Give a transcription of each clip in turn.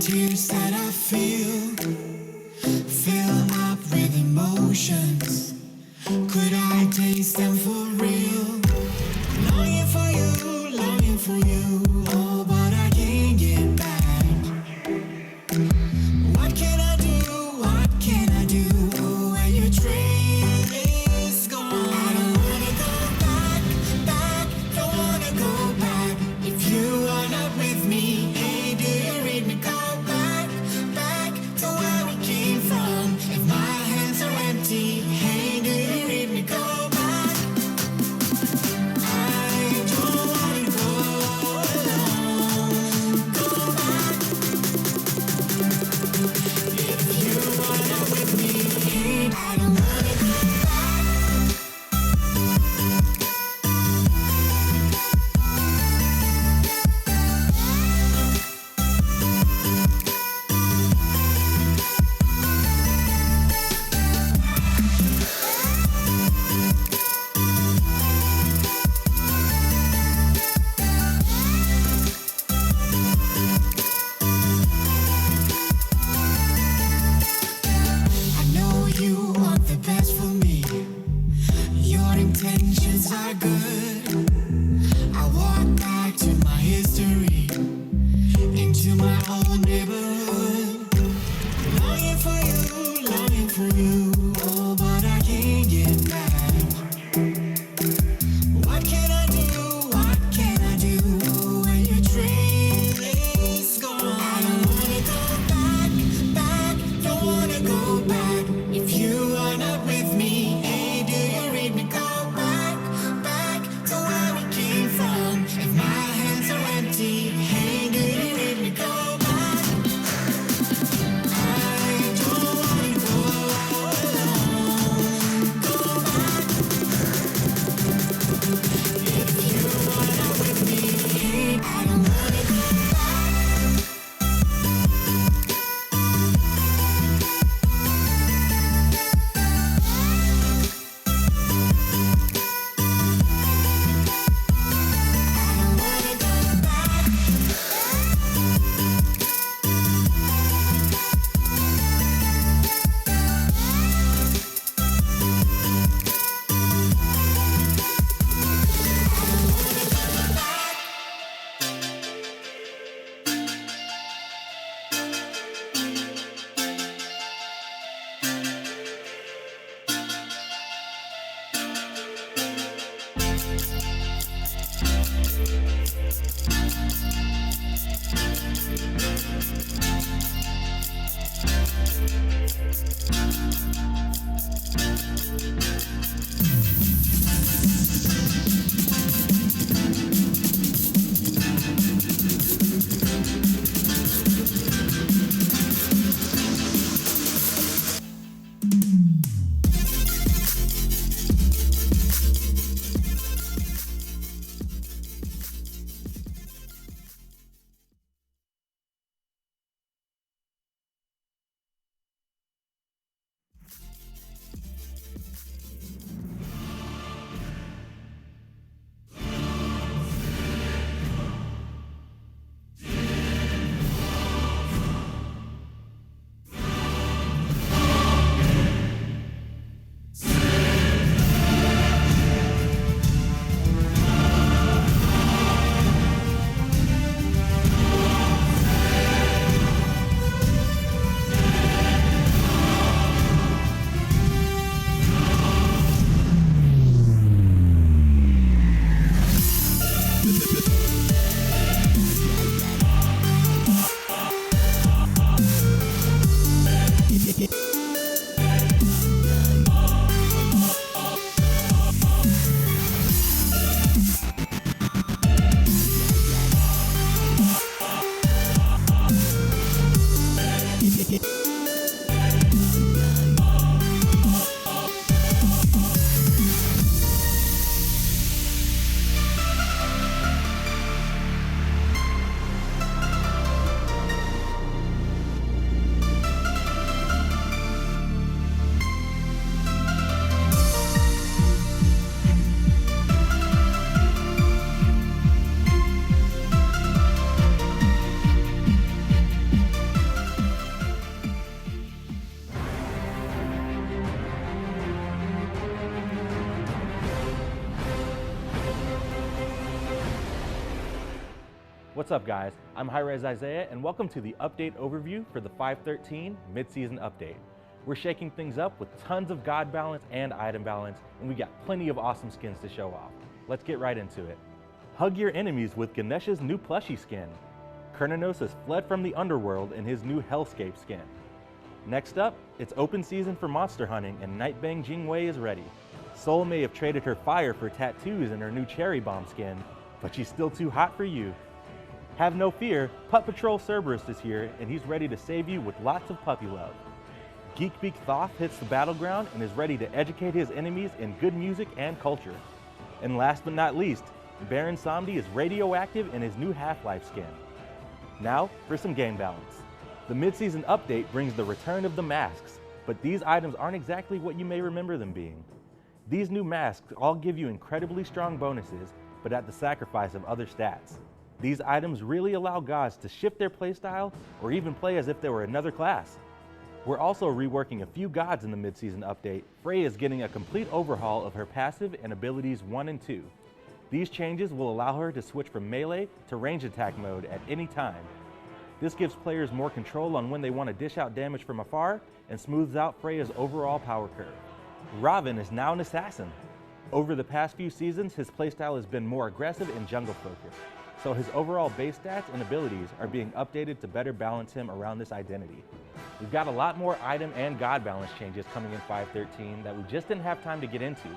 tears that I feel fill up with emotions. Could I taste them for real? Longing for you, oh, but I can't get back. What can I do? What can I do when your train is gone? I don't wanna go back, back, don't wanna go back. If you are not with me, hey, do you read me? Go back, back to where we came from. If my hands are empty, hey, do you read me? Go back. I don't wanna go alone. Go back. If you are not with me, hey, I don't wanna go back. I know you want the best for me. Your intentions are good. I walk back to my history, into my old neighborhood. Longing for you, oh, but I can't get back. What can I do? What can I do when your train is gone? I don't wanna go back, back, don't wanna go back. If you are not with me, hey, do you read me? Go back, back to where we came from. If my hands are empty, hey, do you read me? Go back. I don't wanna go alone. Go back. If you are not with me, hey, I don't wanna go back. I don't wanna go back. What's up, guys? I'm Hi-Rez Isaiah, and welcome to the update overview for the 5.13 mid-season update. We're shaking things up with tons of god balance and item balance, and we got plenty of awesome skins to show off. Let's get right into it. Hug your enemies with Ganesh's new plushie skin. Kernanos has fled from the underworld in his new Hellscape skin. Next up, it's open season for monster hunting, and Nightbang Jingwei is ready. Sol may have traded her fire for tattoos in her new Cherry Bomb skin, but she's still too hot for you. Have no fear, Pup Patrol Cerberus is here, and he's ready to save you with lots of puppy love. Geekbeak Thoth hits the battleground and is ready to educate his enemies in good music and culture. And last but not least, Baron Samdi is radioactive in his new Half-Life skin. Now for some game balance. The mid-season update brings the return of the masks, but these items aren't exactly what you may remember them being. These new masks all give you incredibly strong bonuses, but at the sacrifice of other stats. These items really allow gods to shift their playstyle or even play as if they were another class. We're also reworking a few gods in the mid-season update. Frey is getting a complete overhaul of her passive and abilities 1 and 2. These changes will allow her to switch from melee to range attack mode at any time. This gives players more control on when they want to dish out damage from afar and smooths out Freya's overall power curve. Raven is now an assassin. Over the past few seasons, his playstyle has been more aggressive and jungle focused, so his overall base stats and abilities are being updated to better balance him around this identity. We've got a lot more item and god balance changes coming in 5.13 that we just didn't have time to get into.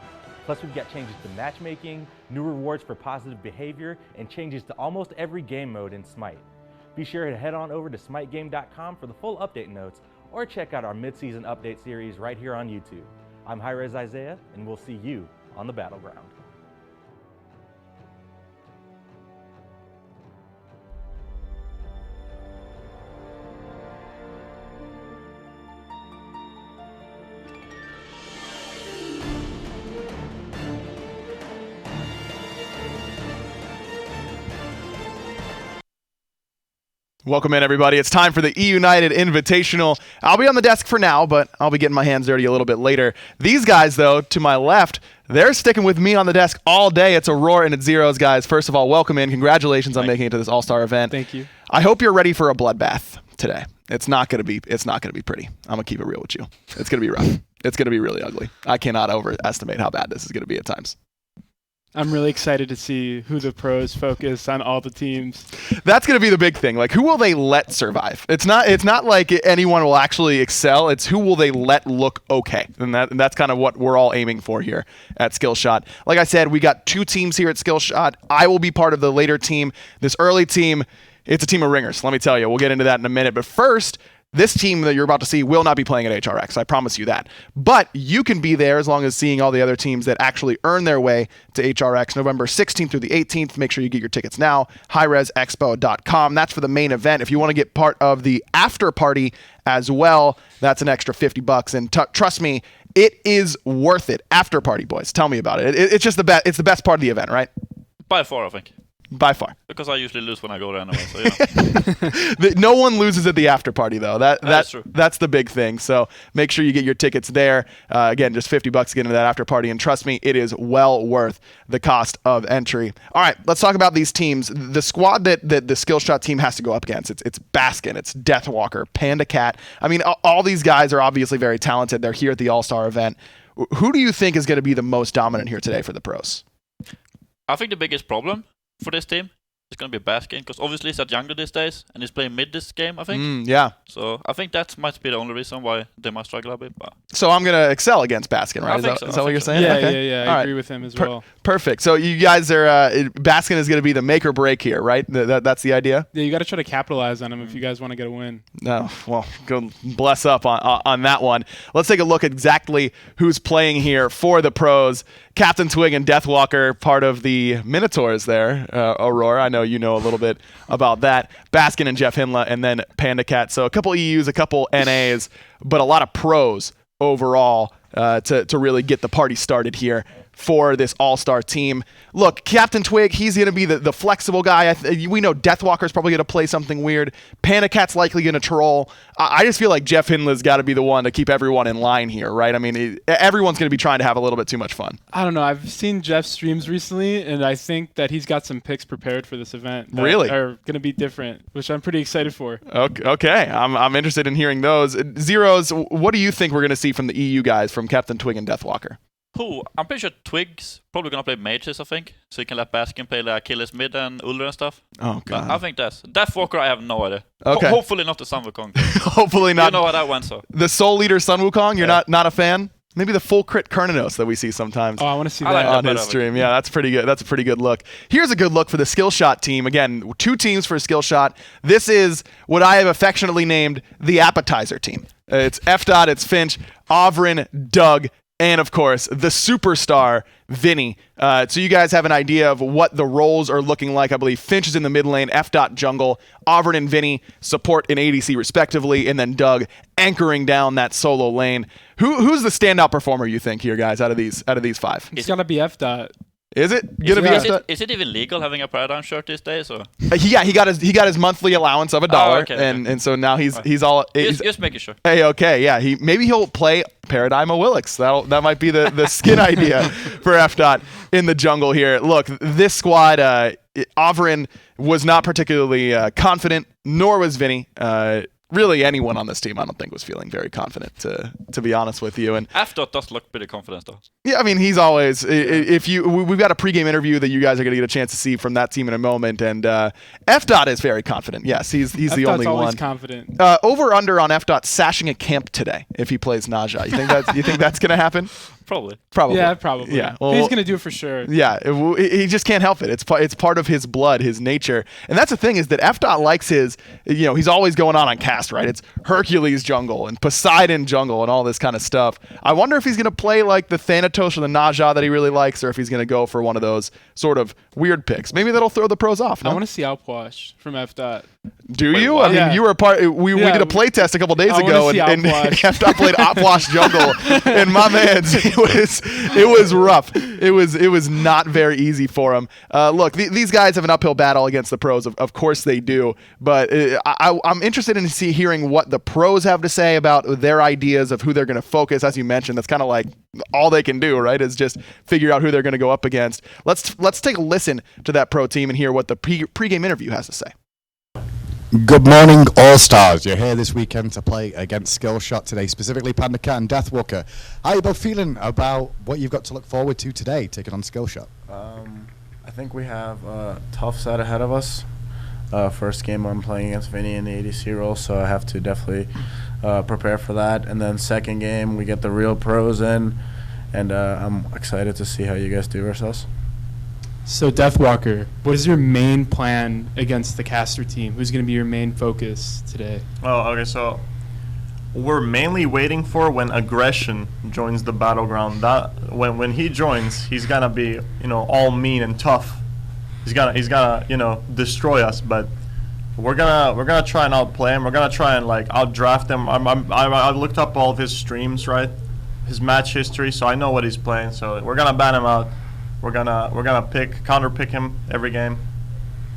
Plus we've got changes to matchmaking, new rewards for positive behavior, and changes to almost every game mode in Smite. Be sure to head on over to smitegame.com for the full update notes, or check out our mid-season update series right here on YouTube. I'm Hi-Rez Isaiah, and we'll see you on the battleground. Welcome in, everybody. It's time for the eUnited Invitational. I'll be on the desk for now, but I'll be getting my hands dirty a little bit later. These guys, though, to my left, they're sticking with me on the desk all day. It's Aurora and it's Zeros, guys. First of all, welcome in. Congratulations on making it to this all-star event. Thank you. I hope you're ready for a bloodbath today. It's not gonna be pretty. I'm gonna keep it real with you. It's gonna be rough. It's gonna be really ugly. I cannot overestimate how bad this is gonna be at times. I'm really excited to see who the pros focus on all the teams. That's going to be the big thing. Like, who will they let survive? It's not like anyone will actually excel. It's who will they let look okay. And that's kind of what we're all aiming for here at Skillshot. Like I said, we got 2 teams here at Skillshot. I will be part of the later team. This early team, it's a team of ringers. Let me tell you. We'll get into that in a minute. But first, this team that you're about to see will not be playing at HRX. I promise you that. But you can be there as long as seeing all the other teams that actually earn their way to HRX November 16th through the 18th. Make sure you get your tickets now. HighResExpo.com. That's for the main event. If you want to get part of the after party as well, that's an extra $50. And trust me, it is worth it. After party, boys. Tell me about it. It's just the best. It's the best part of the event, right? By far, I think. By far. Because I usually lose when I go there anyway, so yeah. No one loses at the after party, though. That's true. That's the big thing. So make sure you get your tickets there. Again, just $50 to get into that after party. And trust me, it is well worth the cost of entry. All right, let's talk about these teams. The squad that the Skillshot team has to go up against, it's Baskin, it's Deathwalker, Panda Cat. I mean, all these guys are obviously very talented. They're here at the All-Star event. Who do you think is going to be the most dominant here today for the pros? I think the biggest problem for this team is going to be Baskin, because obviously he's at younger these days, and he's playing mid this game, I think. Yeah. So I think that might be the only reason why they might struggle a bit. But so I'm going to excel against Baskin, right? Is that what you're saying? Yeah, okay. yeah. I agree with him as well. Perfect. So you guys are, Baskin is going to be the make or break here, right? That's the idea? Yeah, you got to try to capitalize on him if you guys want to get a win. No, well, go bless up on that one. Let's take a look at exactly who's playing here for the pros. Captain Twig and Deathwalker, part of the Minotaurs there. Aurora, I know you know a little bit about that. Baskin and Jeff Hinla, and then Panda Cat. So a couple EUs, a couple NAs, but a lot of pros overall to really get the party started here. for this all-star team. Look, Captain Twig, he's going to be the flexible guy. We know Deathwalker's probably going to play something weird. Panda Cat's likely going to troll. I just feel like Jeff Hindley's got to be the one to keep everyone in line here, right? I mean, everyone's going to be trying to have a little bit too much fun. I don't know. I've seen Jeff's streams recently, and I think that he's got some picks prepared for this event that really are going to be different, which I'm pretty excited for. Okay. I'm interested in hearing those. Zeros, what do you think we're going to see from the EU guys, from Captain Twig and Deathwalker? I'm pretty sure Twig's probably gonna play mages, I think. So he can let Baskin play like Achilles mid and Uller and stuff. Oh, God. But I think that's Deathwalker, I have no idea. Okay. Hopefully not the Sun Wukong. Hopefully not. You know how that went, so. The Soul Leader Sun Wukong, you're not a fan? Maybe the full crit Kerninos that we see sometimes. Oh, I want to see I that like on his stream. Yeah, that's pretty good. That's a pretty good look. Here's a good look for the Skillshot team. Again, 2 teams for Skillshot. This is what I have affectionately named the appetizer team. It's FDOT, it's Finch, Ovrin, Doug, and of course, the superstar, Vinny. So you guys have an idea of what the roles are looking like. I believe Finch is in the mid lane, FDOT jungle, Ovrin and Vinny support in ADC respectively, and then Doug anchoring down that solo lane. Who's the standout performer you think here, guys, out of these 5? It's got to be FDOT. Is it gonna be FDOT? Is it even legal having a Paradigm shirt these days? Or? Yeah, he got his monthly allowance of $1, okay. and so now he's all. Just making sure. Hey, okay, yeah. Maybe he'll play Paradigm of Willix. That might be the skin idea for FDOT in the jungle here. Look, this squad, Ovrin was not particularly confident, nor was Vinny. Really, anyone on this team, I don't think, was feeling very confident, to be honest with you. And FDOT does look pretty confident, though. Yeah, I mean, he's always. We've got a pregame interview that you guys are going to get a chance to see from that team in a moment, and FDOT is very confident. Yes, he's the only always one. Confident. Over under on FDOT sashing a camp today if he plays Naja. You think that's going to happen? Probably. Yeah, probably. Yeah, well, he's gonna do it for sure. Yeah, he just can't help it. It's part of his blood, his nature. And that's the thing, is that FDOT likes his. He's always going on cast, right? It's Hercules jungle and Poseidon jungle and all this kind of stuff. I wonder if he's gonna play like the Thanatos or the Naja that he really likes, or if he's gonna go for one of those sort of weird picks. Maybe that'll throw the pros off. No? I want to see Outwash from FDOT. Do you? what? I mean, Yeah. you were a part. We did a play test a couple days ago, and FDOT played Opwash jungle, and my man, it was rough. It was not very easy for him. Look, these guys have an uphill battle against the pros. Of course they do. But I'm interested in hearing what the pros have to say about their ideas of who they're going to focus. As you mentioned, that's kind of like all they can do, right? Is just figure out who they're going to go up against. Let's take a listen to that pro team and hear what the pregame interview has to say. Good morning, All-Stars. You're here this weekend to play against Skillshot today, specifically Panda Cat and Deathwalker. How are you both feeling about what you've got to look forward to today, taking on Skillshot? I think we have a tough set ahead of us. First game I'm playing against Vinny in the ADC role, so I have to definitely prepare for that. And then second game, we get the real pros in, and I'm excited to see how you guys do versus us. So Deathwalker, what is your main plan against the caster team? Who's going to be your main focus today? Oh, okay, so we're mainly waiting for when Aggression joins the battleground. That when he joins, he's gonna be all mean and tough. He's gonna destroy us. But we're gonna try and outplay him. We're gonna try and outdraft him. I looked up all of his streams, right? His match history, so I know what he's playing. So we're gonna ban him out. We're gonna counter pick him every game.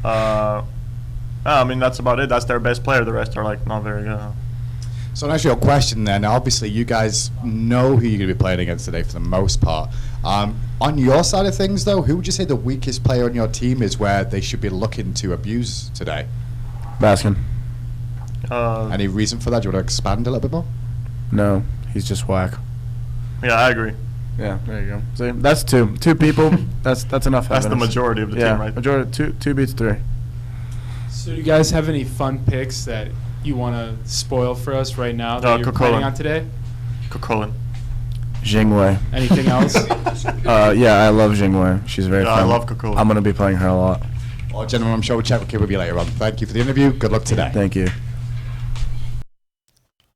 I mean, that's about it. That's their best player. The rest are not very good. So that's your question then. Obviously, you guys know who you're going to be playing against today for the most part. On your side of things, though, who would you say the weakest player on your team is where they should be looking to abuse today? Baskin. Any reason for that? Do you want to expand a little bit more? No, he's just whack. Yeah, I agree. Yeah, there you go. See, that's two people. That's enough. That's the evidence. majority of the team, right? Majority. Two beats three. So do you guys have any fun picks that you want to spoil for us right now that you're planning on today? Kokolin. Jingwei. Anything else? Yeah, I love Jingwei. She's very fun. I love Kokolin. I'm going to be playing her a lot. Well, gentlemen, I'm sure we'll check with you later on. Thank you for the interview. Good luck today. Thank you.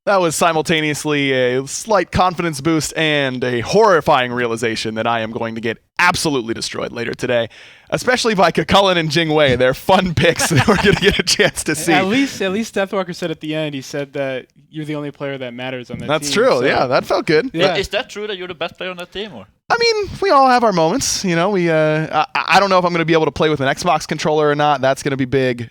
That was simultaneously a slight confidence boost and a horrifying realization that I am going to get absolutely destroyed later today, especially by Kakulin and Jing Wei. They're fun picks that we're going to get a chance to see. At least Deathwalker said at the end, he said that you're the only player that matters on that team. That's true. So, Yeah, that felt good. Yeah. Is that true that you're the best player on that team, or? I mean, we all have our moments. You know, I don't know if I'm going to be able to play with an Xbox controller or not. That's going to be big.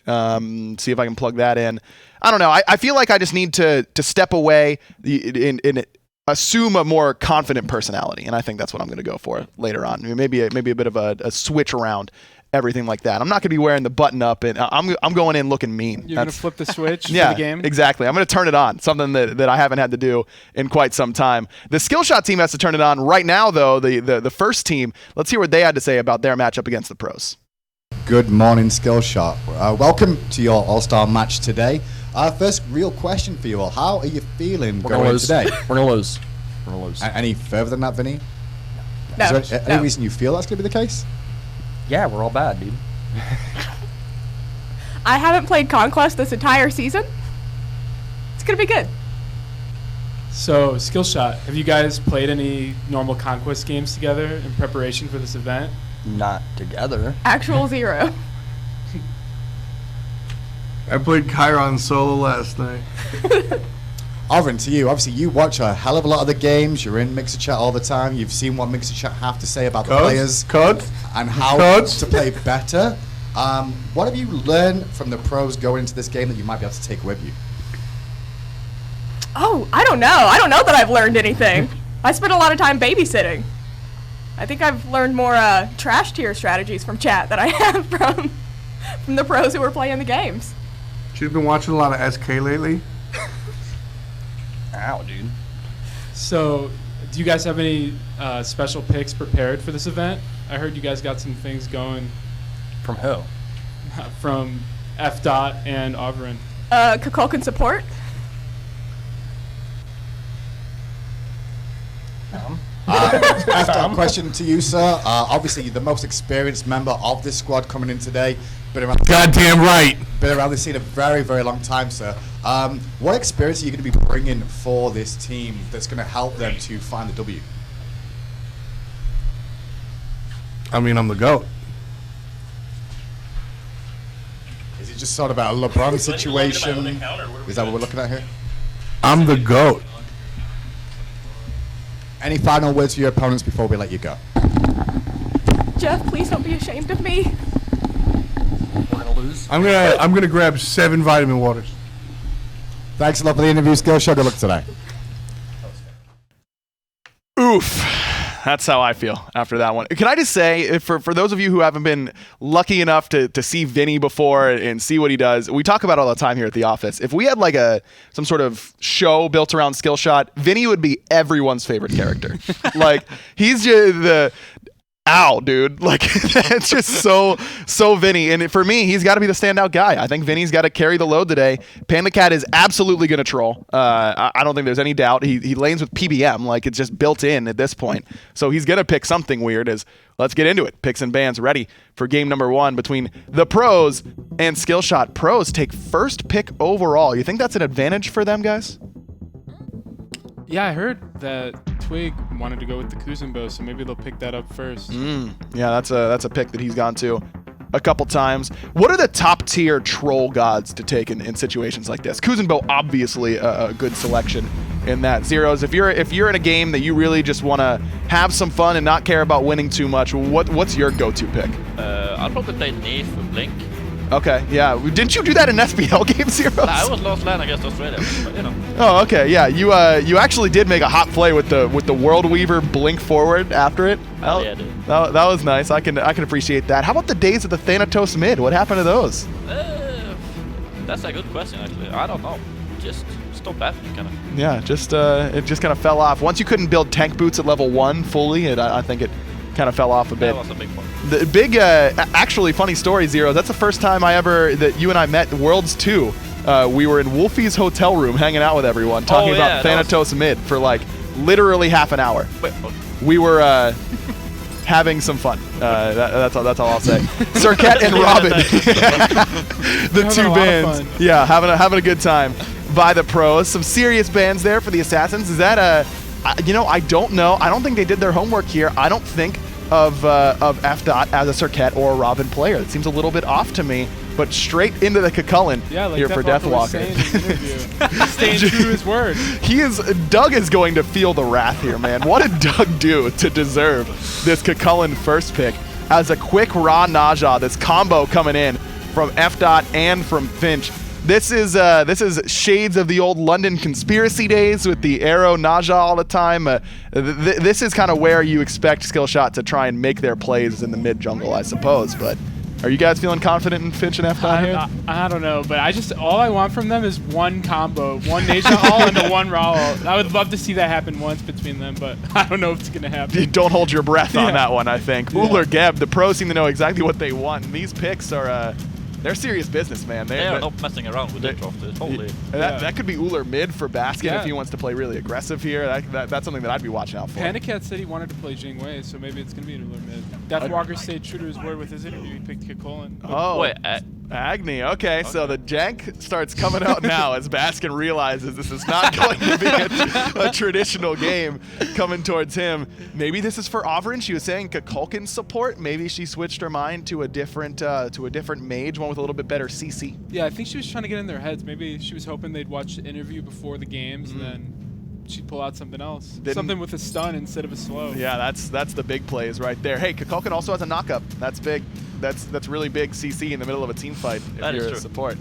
See if I can plug that in. I don't know. I feel like I just need to step away and assume a more confident personality, and I think that's what I'm going to go for later on. I mean, maybe a bit of a switch around, everything like that. I'm not going to be wearing the button up, and I'm going in looking mean. You're going to flip the switch for yeah, the game? Exactly. I'm going to turn it on, something that I haven't had to do in quite some time. The Skillshot team has to turn it on right now, though. The first team, let's hear what they had to say about their matchup against the pros. Good morning, Skillshot. Welcome to your All-Star match today. First real question for you all. How are you feeling going today? We're going to lose. We're going to lose. Any further than that, Vinny? No. Is there any reason you feel that's going to be the case? Yeah, we're all bad, dude. I haven't played Conquest this entire season. It's going to be good. So, Skillshot, have you guys played any normal Conquest games together in preparation for this event? Not together. Actual 0. I played Chiron solo last night. Arvin, to you, obviously you watch a hell of a lot of the games. You're in Mixer Chat all the time. You've seen what Mixer Chat have to say about the players and how to play better. What have you learned from the pros going into this game that you might be able to take with you? Oh, I don't know. I don't know that I've learned anything. I spent a lot of time babysitting. I think I've learned more trash tier strategies from chat than I have from the pros who were playing the games. She's been watching a lot of SK lately. Ow, dude. So, do you guys have any special picks prepared for this event? I heard you guys got some things going. From who? From F-Dot and Overin. Kukulkan support. After question to you, sir. Obviously, you're the most experienced member of this squad coming in today. Been around Goddamn right. Been around this scene a very, very long time, sir. What experience are you going to be bringing for this team that's going to help them to find the W? I mean, I'm the GOAT. Is it just sort of a LeBron situation? Is that what we're looking at here? I'm the GOAT. Any final words for your opponents before we let you go? Jeff, please don't be ashamed of me. We're going to lose. I'm gonna grab 7 vitamin waters. Thanks a lot for the interview, Skillshot. Good luck today. Oof. That's how I feel after that one. Can I just say, for those of you who haven't been lucky enough to see Vinny before and see what he does, we talk about it all the time here at the office. If we had like some sort of show built around Skillshot, Vinny would be everyone's favorite character. Like, he's just ow, dude. Like, it's just so Vinny. And for me, he's got to be the standout guy. I think Vinny's got to carry the load today. Panda Cat is absolutely going to troll. I don't think there's any doubt. He lanes with PBM. Like, it's just built in at this point. So he's going to pick something weird. Let's get into it. Picks and bans ready for game number 1 between the pros and Skillshot. Pros take first pick overall. You think that's an advantage for them, guys? Yeah, I heard that Twig wanted to go with the Kuzenbo, so maybe they'll pick that up first. Yeah, that's a pick that he's gone to a couple times. What are the top tier troll gods to take in situations like this? Kuzenbo, obviously a good selection in that. Zeros, if you're in a game that you really just want to have some fun and not care about winning too much, what's your go-to pick? I'll probably play Neef with Blink. Okay, yeah. Didn't you do that in SBL game, Zeros? Nah, I was last land against Australia, but you know. Oh, okay, yeah. You actually did make a hot play with the World Weaver blink forward after it. Hell yeah, dude. That was nice. I can appreciate that. How about the days of the Thanatos mid? What happened to those? That's a good question, actually. I don't know. Just stopped happening, kind of. Yeah, it just kind of fell off. Once you couldn't build tank boots at level 1 fully, I think it kind of fell off a bit. That was a big one. The big, actually funny story, Zero. That's the first time that you and I met Worlds 2. We were in Wolfie's hotel room hanging out with everyone, talking about Thanatos mid for like literally half an hour. Wait, we were having some fun. That's all I'll say. Cirquette and Robin, the two bands. Yeah, having a good time by the pros. Some serious bans there for the Assassins. Is that I don't know. I don't think they did their homework here. I don't think of F Dot as a Circuit or a Robin player. It seems a little bit off to me, but straight into the Cucullin here for Deathwalker. Staying true to his word. Doug is going to feel the wrath here, man. What did Doug do to deserve this Cucullin first pick? As a quick raw Naja, this combo coming in from F Dot and from Finch. This is shades of the old London conspiracy days with the arrow Naja all the time. This is kind of where you expect Skillshot to try and make their plays in the mid jungle, I suppose. But are you guys feeling confident in Finch and F Dot here? I don't know, but all I want from them is one combo, one Naja all into one raw ult. I would love to see that happen once between them, but I don't know if it's gonna happen. Don't hold your breath on that one, I think. Uller, Geb, the pros seem to know exactly what they want. And these picks are they're serious business, man. They are not messing around with it. Totally. That could be Uller mid for Baskin if he wants to play really aggressive here. That's something that I'd be watching out for. Panicat said he wanted to play Jingwei, so maybe it's going to be an Uller mid. Deathwalker stayed true to his word with his interview. He picked Cucullin. Oh, wait, Agni. Okay, so the jank starts coming out now as Baskin realizes this is not going to be a traditional game coming towards him. Maybe this is for Overin. She was saying Kukulkan support. Maybe she switched her mind to a different mage, one with a little bit better CC. Yeah, I think she was trying to get in their heads. Maybe she was hoping they'd watch the interview before the games and then she'd pull out something else. Something with a stun instead of a slow. Yeah, that's the big plays right there. Hey, Kukulkan also has a knockup. That's big. That's really big CC in the middle of a team fight if you're a support.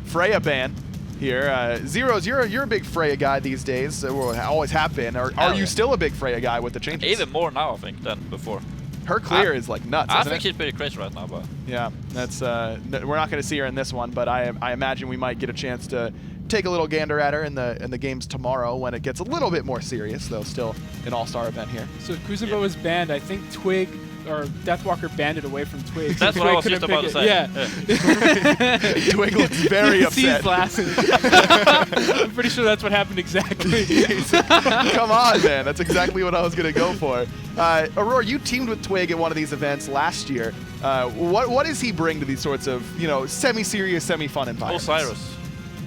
Freya ban here. Zeros, you're a big Freya guy these days. Always have been. Are you still a big Freya guy with the changes? Even more now, I think, than before. Her clear is like nuts. I think she's pretty crazy right now, but yeah, that's we're not going to see her in this one, but I imagine we might get a chance to take a little gander at her in the games tomorrow when it gets a little bit more serious, though still an all-star event here. So Kuzenbo was banned. I think Twig or Deathwalker banned it away from Twig. That's what I was just about to say. Yeah. Twig looks very upset. I'm pretty sure that's what happened exactly. Come on, man. That's exactly what I was going to go for. Aurora, you teamed with Twig at one of these events last year. What does he bring to these sorts of, semi-serious, semi-fun environments? Osiris.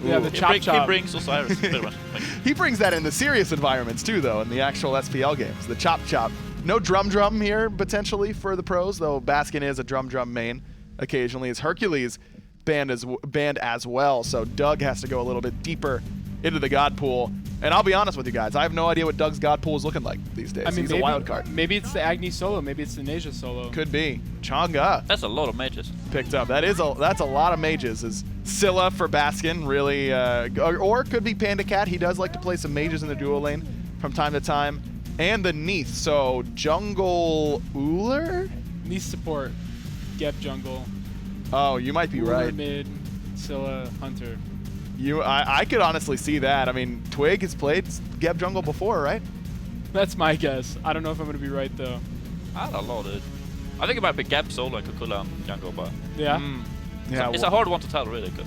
Yeah, the chop. He brings Osiris, pretty much. He brings that in the serious environments too, though, in the actual SPL games. The chop. No drum here, potentially, for the pros, though Baskin is a drum main occasionally. Is Hercules banned as well, so Doug has to go a little bit deeper into the God pool. And I'll be honest with you guys, I have no idea what Doug's God pool is looking like these days. I mean, he's a wild card. Maybe it's the Agni solo, maybe it's the Naja solo. Could be. Chang'e. That's a lot of mages. Picked up. That's a lot of mages. Is Scylla for Baskin, really, or it could be Panda Cat. He does like to play some mages in the duo lane from time to time. And the Neath, so jungle Uller? Neath support, Geb jungle. Oh, you might be Uller right. Mid, Scylla, Hunter. I could honestly see that. I mean, Twig has played Geb jungle before, right? That's my guess. I don't know if I'm going to be right, though. I don't know, dude. I think it might be Geb solo and Cucullin jungle, but yeah. Yeah, it's a hard one to tell, really, because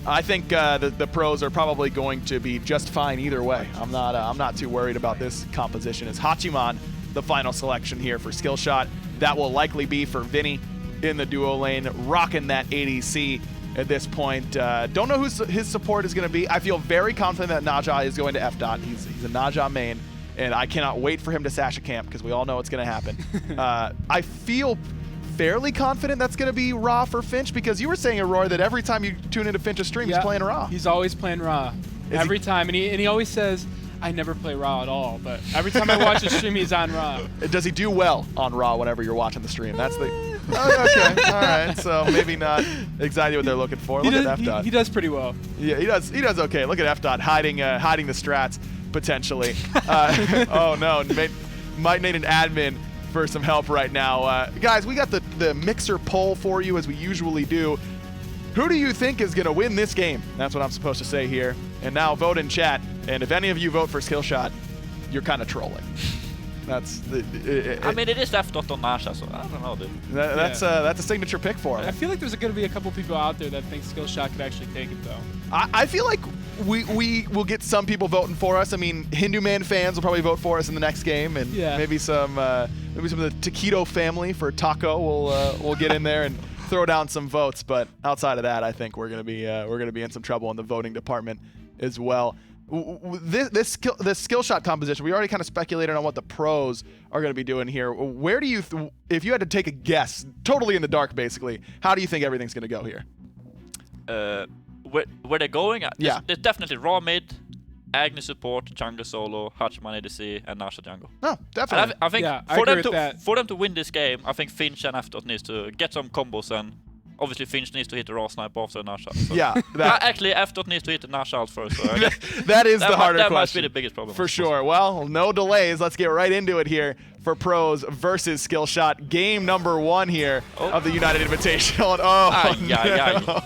I think the pros are probably going to be just fine either way. I'm not too worried about this composition. Is Hachiman the final selection here for Skillshot? That will likely be for Vinny in the duo lane, rocking that ADC at this point. Don't know who his support is going to be. I feel very confident that Naja is going to F Dot. He's a Naja main, and I cannot wait for him to Sasha camp because we all know it's going to happen. I feel fairly confident that's going to be Ra for Finch, because you were saying, Aurora, that every time you tune into Finch's stream, he's playing Ra. He's always playing Ra. Every time. And he always says, I never play Ra at all, but every time I watch a stream, he's on Ra. Does he do well on Ra whenever you're watching the stream? That's the... okay, all right. So maybe not exactly what they're looking for. Look at F Dot. He does pretty well. Yeah, he does okay. Look at F Dot hiding the strats, potentially. Oh, no. Might need an admin for some help right now. Guys, we got the mixer poll for you as we usually do. Who do you think is going to win this game? That's what I'm supposed to say here. And now vote in chat. And if any of you vote for Skillshot, you're kind of trolling. That's I mean, it is F Dot on Naja, so I don't know, dude. That's a signature pick for him. I feel like there's going to be a couple people out there that think Skillshot could actually take it, though. I feel like we will get some people voting for us. I mean, Hindu Man fans will probably vote for us in the next game, and maybe some of the Taquito family for Taco will get in there and throw down some votes. But outside of that, I think we're gonna be in some trouble in the voting department as well. this skill shot composition, we already kind of speculated on what the pros are going to be doing here. Where do you, if you had to take a guess, totally in the dark basically, how do you think everything's going to go here? Where they're going? Yeah. There's definitely raw mid, Agni support, jungle solo, Hachiman ADC, and Nasha jungle. Oh, definitely. And I think Yeah, I for agree them with that. for them to win this game, I think Finch and Aftot needs to get some combos, and obviously Finch needs to hit the raw snipe after Nasha. So. Yeah. Actually, Aftot needs to hit the Nasha ult first. So I guess that is the harder that question. must be the biggest problem. For sure. Well, no delays. Let's get right into it here for pros versus Skillshot. Game number 1 here of the United Invitational. And no.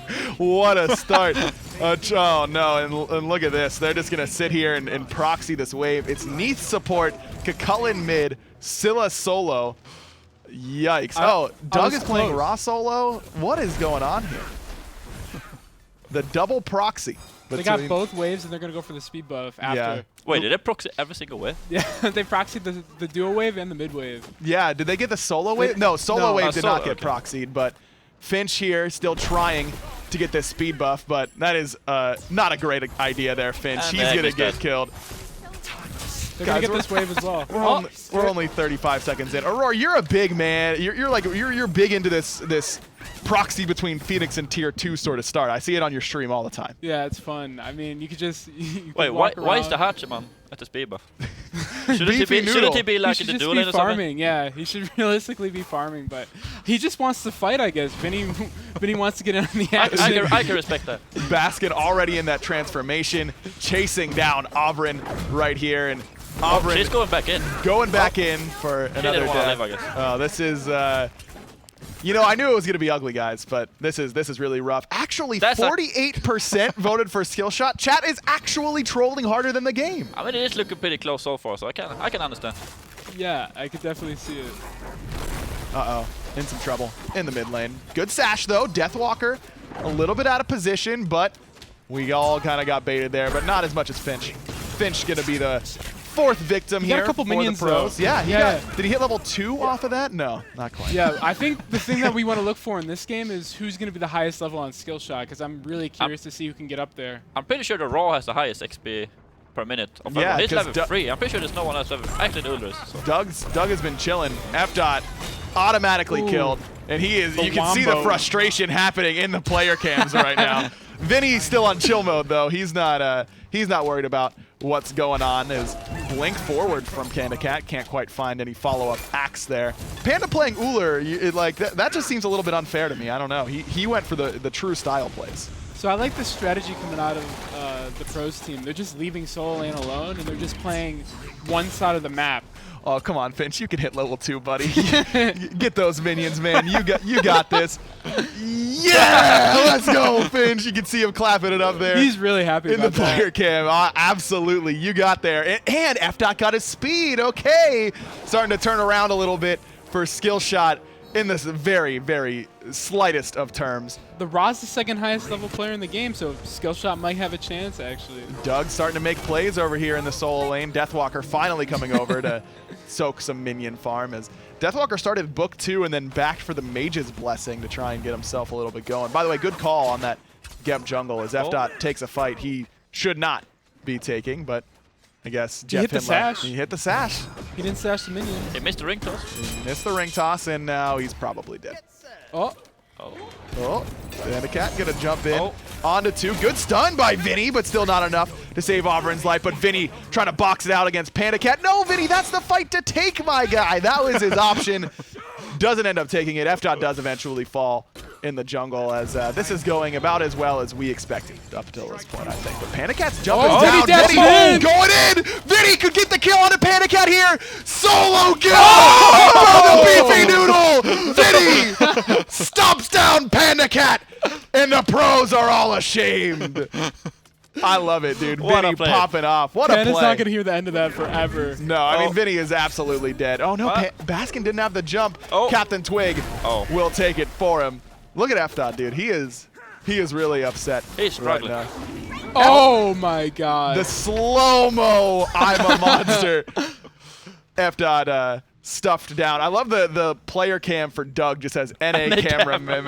What a start. Oh no, and look at this. They're just going to sit here and proxy this wave. It's Neath support, Kakulin mid, Scylla solo. Yikes. Doug is playing raw solo? What is going on here? The double proxy. They got both waves, and they're going to go for the speed buff after. Yeah. Wait, did they proxy every single wave? Yeah, they proxied the dual wave and the mid wave. Yeah, did they get the solo wave? No, solo wave did not get okay. proxied, but Finch here still trying to get this speed buff, but that is not a great idea there, Finch. And He's going to get killed. They're going to get this wave as well. We're only 35 seconds in. Aurora, you're a big man. You're big into this proxy between Phoenix and Tier 2 sort of start. I see it on your stream all the time. Yeah, it's fun. I mean, you could just Wait, why is the Hachiman at the speed buff? Shouldn't he be like in the duel lane or farming? something? Yeah, he should realistically be farming, but he just wants to fight, I guess. Vinny wants to get in on the action. I can respect that. Baskin already in that transformation, chasing down Oberyn right here, and Oberyn she's going back in. Going back in for another death. Live, I guess. Oh, this is, you know, I knew it was going to be ugly, guys, but this is really rough. Actually, 48% voted for Skillshot. Chat is actually trolling harder than the game. I mean, it is looking pretty close so far, so I can understand. Yeah, I could definitely see it. Uh-oh, in some trouble in the mid lane. Good sash, though. Deathwalker, a little bit out of position, but we all kind of got baited there, but not as much as Finch. Finch going to be the 4th victim here. Got a couple for minions, the pros. though. Yeah, did he hit level 2 off of that? No, not quite. Yeah, I think the thing that we want to look for in this game is who's going to be the highest level on Skillshot, because I'm really curious to see who can get up there. I'm pretty sure the Raw has the highest XP per minute of everyone. He's level 3. I'm pretty sure there's no one else ever. Actually, the Ulrich. So. Doug has been chilling. F-Dot automatically killed, and he is. You can see the frustration happening in the player cams right now. Vinny's still on chill mode though. He's not worried about what's going on. Is blink forward from Pandacat. Can't quite find any follow-up axe there. Panda playing Uller, that just seems a little bit unfair to me. I don't know. He went for the true style plays. So I like the strategy coming out of the pros team. They're just leaving solo lane alone, and they're just playing one side of the map. Oh, come on, Finch. You can hit level 2, buddy. Get those minions, man. You got this. Yeah! Let's go, Finch. You can see him clapping it up there. He's really happy in about the player cam. Absolutely. You got there. And F-Dot got his speed. Okay. Starting to turn around a little bit for Skillshot in this very, very slightest of terms. The Ra's the 2nd highest level player in the game, so Skillshot might have a chance, actually. Doug starting to make plays over here in the solo lane. Deathwalker finally coming over to soak some minion farm as Deathwalker started book 2 and then backed for the Mage's Blessing to try and get himself a little bit going. By the way, good call on that Geb jungle as F-Dot takes a fight he should not be taking, but I guess Jeff he hit the sash. He hit the sash. He didn't sash the minion. He missed the ring toss. He missed the ring toss, and now he's probably dead. Oh. Pandacat gonna jump in onto 2. Good stun by Vinny, but still not enough to save Oberyn's life. But Vinny trying to box it out against Pandacat. No, Vinny, that's the fight to take, my guy. That was his option. Doesn't end up taking it. F-Dot does eventually fall in the jungle as this is going about as well as we expected up until this point, I think. But Pandacat's jumping down. Vinny going in. Vinny could get the kill on the Pandacat here. Solo kill from the beefy noodle. Vinny stomps down Pandacat, and the pros are all ashamed. I love it, dude. Vinny popping off. What a play. Panda's not going to hear the end of that forever. No, I mean, Vinny is absolutely dead. Oh, no, Baskin didn't have the jump. Captain Twig will take it for him. Look at F-Dot, dude. He is really upset. He's struggling. Right now. Oh, my God. The slow-mo I'm a monster. F-Dot stuffed down. I love the player cam for Doug just says NA cameraman.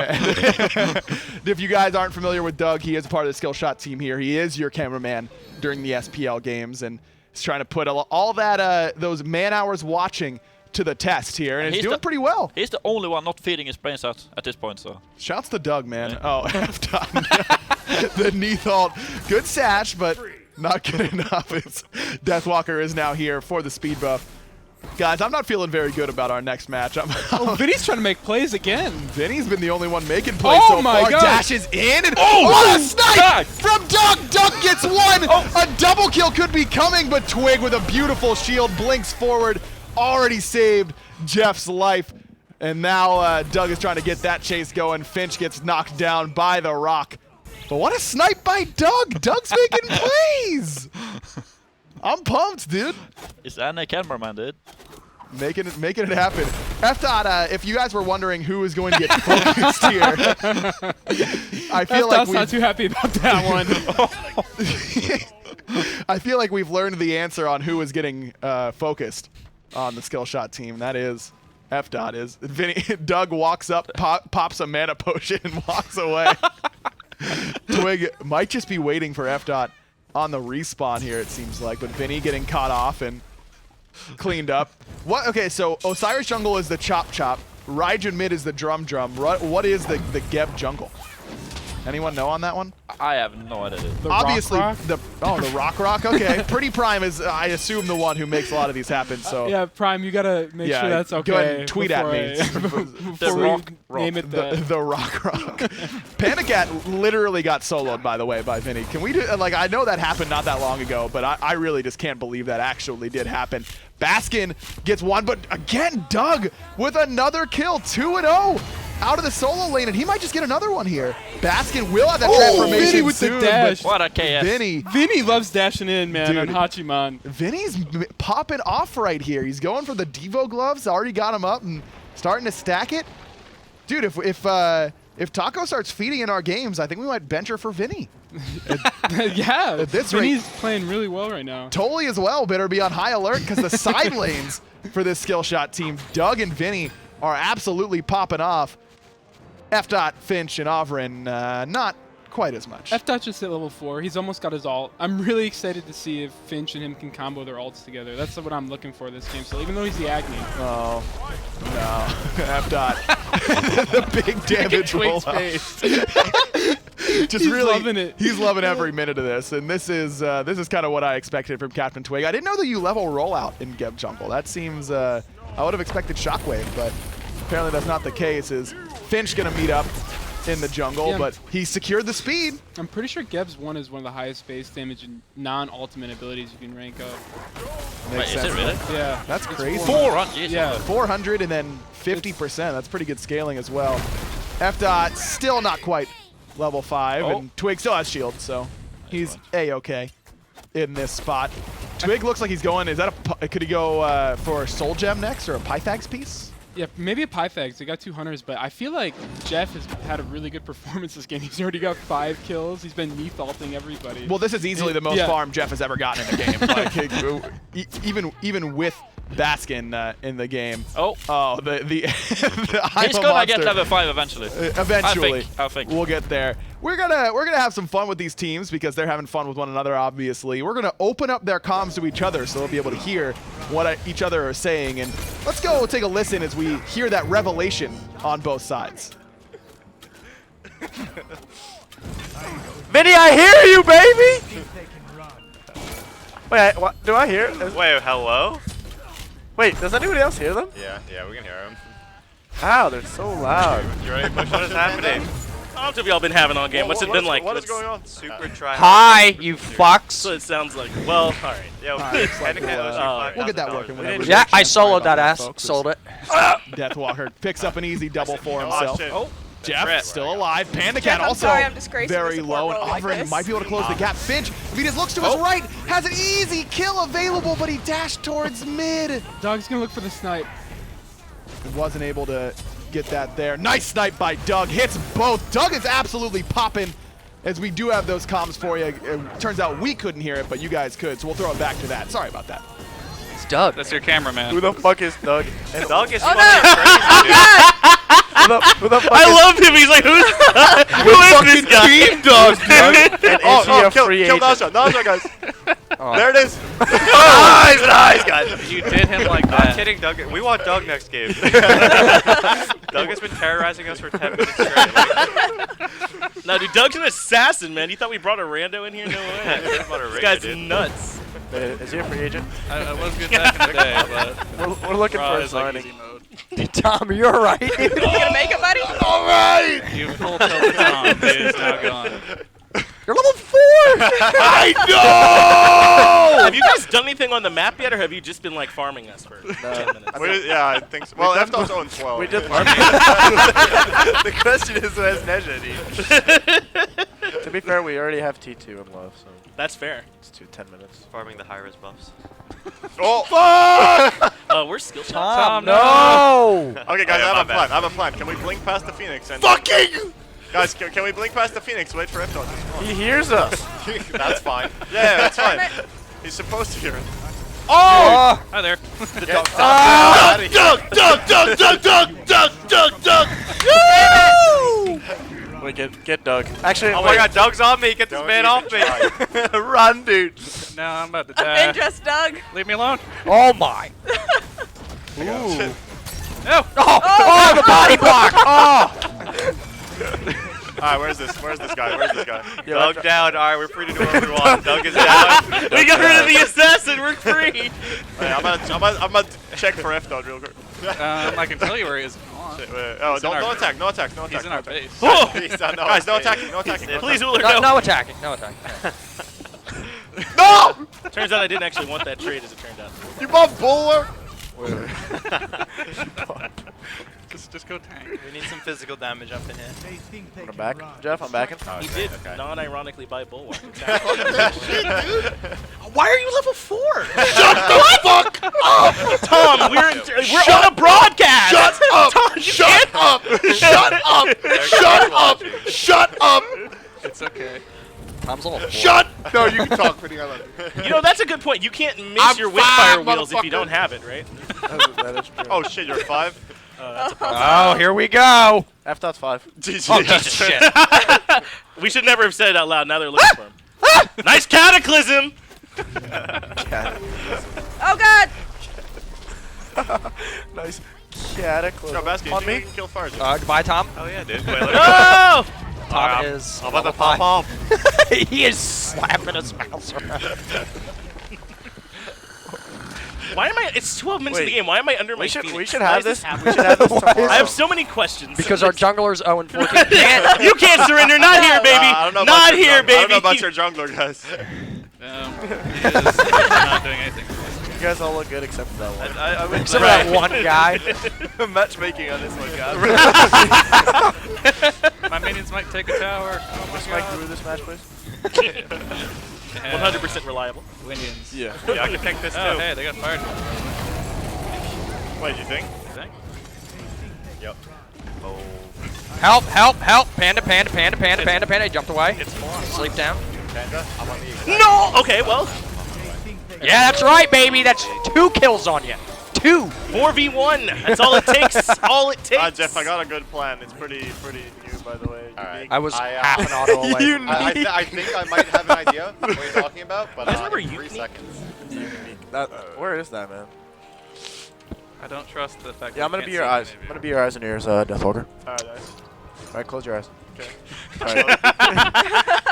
If you guys aren't familiar with Doug, he is a part of the Skillshot team here. He is your cameraman during the SPL games, and he's trying to put all that those man hours watching to the test here, and he's doing pretty well. He's the only one not feeding his brains out at this point, so. Shouts to Doug, man. Yeah. Oh, the knee vault. Good sash, but not good enough. Deathwalker is now here for the speed buff. Guys, I'm not feeling very good about our next match. Vinny's trying to make plays again. Vinny's been the only one making plays so my far. God. Dashes in, and what a snipe from Doug! Doug gets one! A double kill could be coming, but Twig with a beautiful shield blinks forward. Already saved Jeff's life. And now Doug is trying to get that chase going. Finch gets knocked down by the rock. But what a snipe by Doug! Doug's making plays! I'm pumped, dude. It's NA cameraman, dude. Making it happen. F-Dot, if you guys were wondering who is going to get focused here, I feel like F-Dot's not too happy about that one. I feel like we've learned the answer on who is getting focused on the Skillshot team. That is F-Dot is. Doug walks up, pops a mana potion, and walks away. Twig might just be waiting for F-Dot on the respawn here, it seems like, but Vinny getting caught off and cleaned up. What? Okay, so Osiris jungle is the chop chop. Raijin mid is the drum drum. What is the Geb jungle? Anyone know on that one? I have no idea. Obviously, rock? the rock. Okay, Pretty Prime is, I assume, the one who makes a lot of these happen. So yeah, Prime, you gotta make sure that's okay. Go ahead and tweet at me. Before we name it that. The rock. Panda Cat literally got soloed, by the way, by Vinny. Can we do, like, I know that happened not that long ago, but I really just can't believe that actually did happen. Baskin gets one, but again, Doug with another kill, 2-0. Out of the solo lane, and he might just get another one here. Baskin will have that transformation Vinny with soon, the dash. What a KS. Vinny loves dashing in, man, Dude, on Hachiman. Vinny's popping off right here. He's going for the Devo gloves. Already got him up and starting to stack it. Dude, if Taco starts feeding in our games, I think we might bench her for Vinny. Yeah, at this Vinny's rate, playing really well right now. Totally as well. Better be on high alert because the side lanes for this Skillshot team, Doug and Vinny, are absolutely popping off. F-Dot, Finch, and Ovrin, not quite as much. F-Dot just hit level 4. He's almost got his ult. I'm really excited to see if Finch and him can combo their ults together. That's what I'm looking for this game. So even though he's the Agni. Oh, no. F-Dot. The big damage roll. Just he's really loving it. He's loving every minute of this, and this is kind of what I expected from Captain Twig. I didn't know that you level rollout in Geb Jungle. That seems I would have expected Shockwave, but apparently that's not the case. Is Finch gonna meet up in the jungle, but he secured the speed. I'm pretty sure Geb's 1 is one of the highest base damage and non-ultimate abilities you can rank up. Wait, is it really? Yeah. That's crazy. 400? Yeah. 400 and then 50%. That's pretty good scaling as well. F-Dot still not quite level 5, and Twig still has shield, so he's A-okay in this spot. Twig looks like he's going, could he go for Soul Gem next or a Pythags piece? Yeah, maybe a Pythags. They got 2 hunters, but I feel like Jeff has had a really good performance this game. He's already got 5 kills. He's been knee-faulting everybody. Well, this is easily the most farm Jeff has ever gotten in a game. Like, even with Baskin in the game. Oh, the he's gonna get level 5 eventually. Eventually, I think we'll get there. We're gonna have some fun with these teams because they're having fun with one another. Obviously, we're gonna open up their comms to each other so they'll be able to hear what each other are saying. And let's go take a listen as we hear that revelation on both sides. Vinny, I hear you, baby. Wait, what? Do I hear? Wait, hello? Wait, does anybody else hear them? Yeah, we can hear them. Wow, they're so loud. You ready to push? What is happening? How much have y'all been having all game? What's it been like? What is going on? Super try. Hi, you fucks. So it sounds like. Well, all right. Yo, we'll get that working whenever. Yeah, I soloed that ass. Sold it. Deathwalker picks up an easy double for himself. Oh, Jeff still alive. Panda Cat I'm also sorry, I'm disgraced very with a low, and support role like Ovrin this. might be able to close the gap. Finch, if he just looks to his right, has an easy kill available, but he dashed towards mid. Doug's gonna look for the snipe. He wasn't able to get that there. Nice snipe by Doug. Hits both. Doug is absolutely popping, as we do have those comms for you. It turns out we couldn't hear it, but you guys could, so we'll throw it back to that. Sorry about that. It's Doug. That's your cameraman. Who the fuck is Doug? And Doug is Oh, fucking no. crazy, dude. Who the fuck I is love him. He's like, who is this guy? Team Doug, dude. And is he a kill free Naja, agent? Naja, guys. There it is. Nice, guys. You did him like I'm that. kidding, Doug. We want Doug next game. Doug has been terrorizing us for 10 minutes straight. No, dude, Doug's an assassin, man. You thought we brought a rando in here? No way. This guy's nuts. Is he a free agent? I was good back in the day, but We're looking Raw for a is like signing. easy mode. Tom, you're right. You gonna make it, buddy? All right. You full tilt Tom, dude. It's now gone. You're level 4. I know. Have you guys done anything on the map yet, or have you just been like farming us for 10 minutes? Yeah, I think so. Well, F-Dog's own 12. We did farm. The question is, who has Neja, dude? To be fair, we already have T2 in love, so That's fair. it's 10 minutes. Farming the high-res buffs. Oh, fuck! Oh, we're Skillshot. Tom, no! Okay, guys, Oh, yeah, I have my a plan. bad. I have a plan. Can we blink past the Phoenix and... Fucking. Guys, can we blink past the Phoenix? Wait for F-Dog. He hears us. That's fine. Yeah, that's fine. He's supposed to hear it. Oh. Hi there. The dog. Duck. Wait, get Doug. Actually, Oh my god, Doug's on me! Get this man off me! Run, dude. No, I'm about to die. Avenge us, Doug. Leave me alone. Oh my. Ooh. No. Oh, the body block. Oh. Alright, where's this guy? Doug down. Alright, we're free to do whatever we want. Doug is down. We got rid of the assassin. We're free. Hey, I'm gonna check for F-Dog real quick. I can tell you where he is if you want. Oh, He's in our- no attack. He's in our base. Oh. Guys, no attacking. Please, Uller, no. No attacking. No attacking. No! Turns out I didn't actually want that trade, as it turned out. You bought Buller? Just go tank. We need some physical damage up in here. I'm back. Jeff, I'm backing. He did non-ironically buy Bulwark. Why are you level 4? Shut the fuck up. Tom, we're on a broadcast. Shut up. Tom, Shut up. It's okay. Tom's level 4. Shut. No, you can talk, Vinny. I love you. You know, that's a good point. You can't miss I'm your Windfire fine, wheels if you motherfucker. don't have it, right? That is true. Oh shit, you're 5? That's a problem. Oh, here we go. F-Dot's 5. Oh, Jesus shit. We should never have said it out loud. Now they're looking for him. Nice cataclysm. Oh, God. Nice cataclysm. No, Baskin, On you me? can kill fires. Goodbye, Tom. Oh yeah, dude. No! Tom is. I'm about to pop off. He is slapping his mouse around. Why am I? It's 12 minutes in the Wait. game. Why am I under my We should Phoenix? have Why is this. happening? We should have this tomorrow. I have so many questions. Because our jungler's 0 and 14. You can't surrender. Not here, baby. I don't know Not about your here, jungler. baby. I don't know about your jungler, guys. He is not doing anything. You guys all look good except for that one. I would except for that one guy. Matchmaking on this one, guys. My minions might take a tower. Oh my Just Mike god. through this match, please. 100% reliable. Minions. Yeah. Yeah, I can take this Oh, too. hey, they got fired. Wait, you think? Yep. Oh. Help! Panda. He jumped away. Sleep down. Panda, I'm on the exact. No. Okay. Well, Yeah, that's right, baby. That's 2 kills on you. 2. 4v1. That's all it takes. All it takes. Jeff, I got a good plan. It's pretty new, by the way. Alright. I was half an auto away. I think I might have an idea what you're talking about, but Guys, remember in 3 Unique? seconds. Where is that, man? I don't trust the fact Yeah, I'm that gonna you be your can't eyes. see I'm gonna be your eyes and ears, Deathwalker. Alright, nice. Alright, close your eyes. Okay. Alright.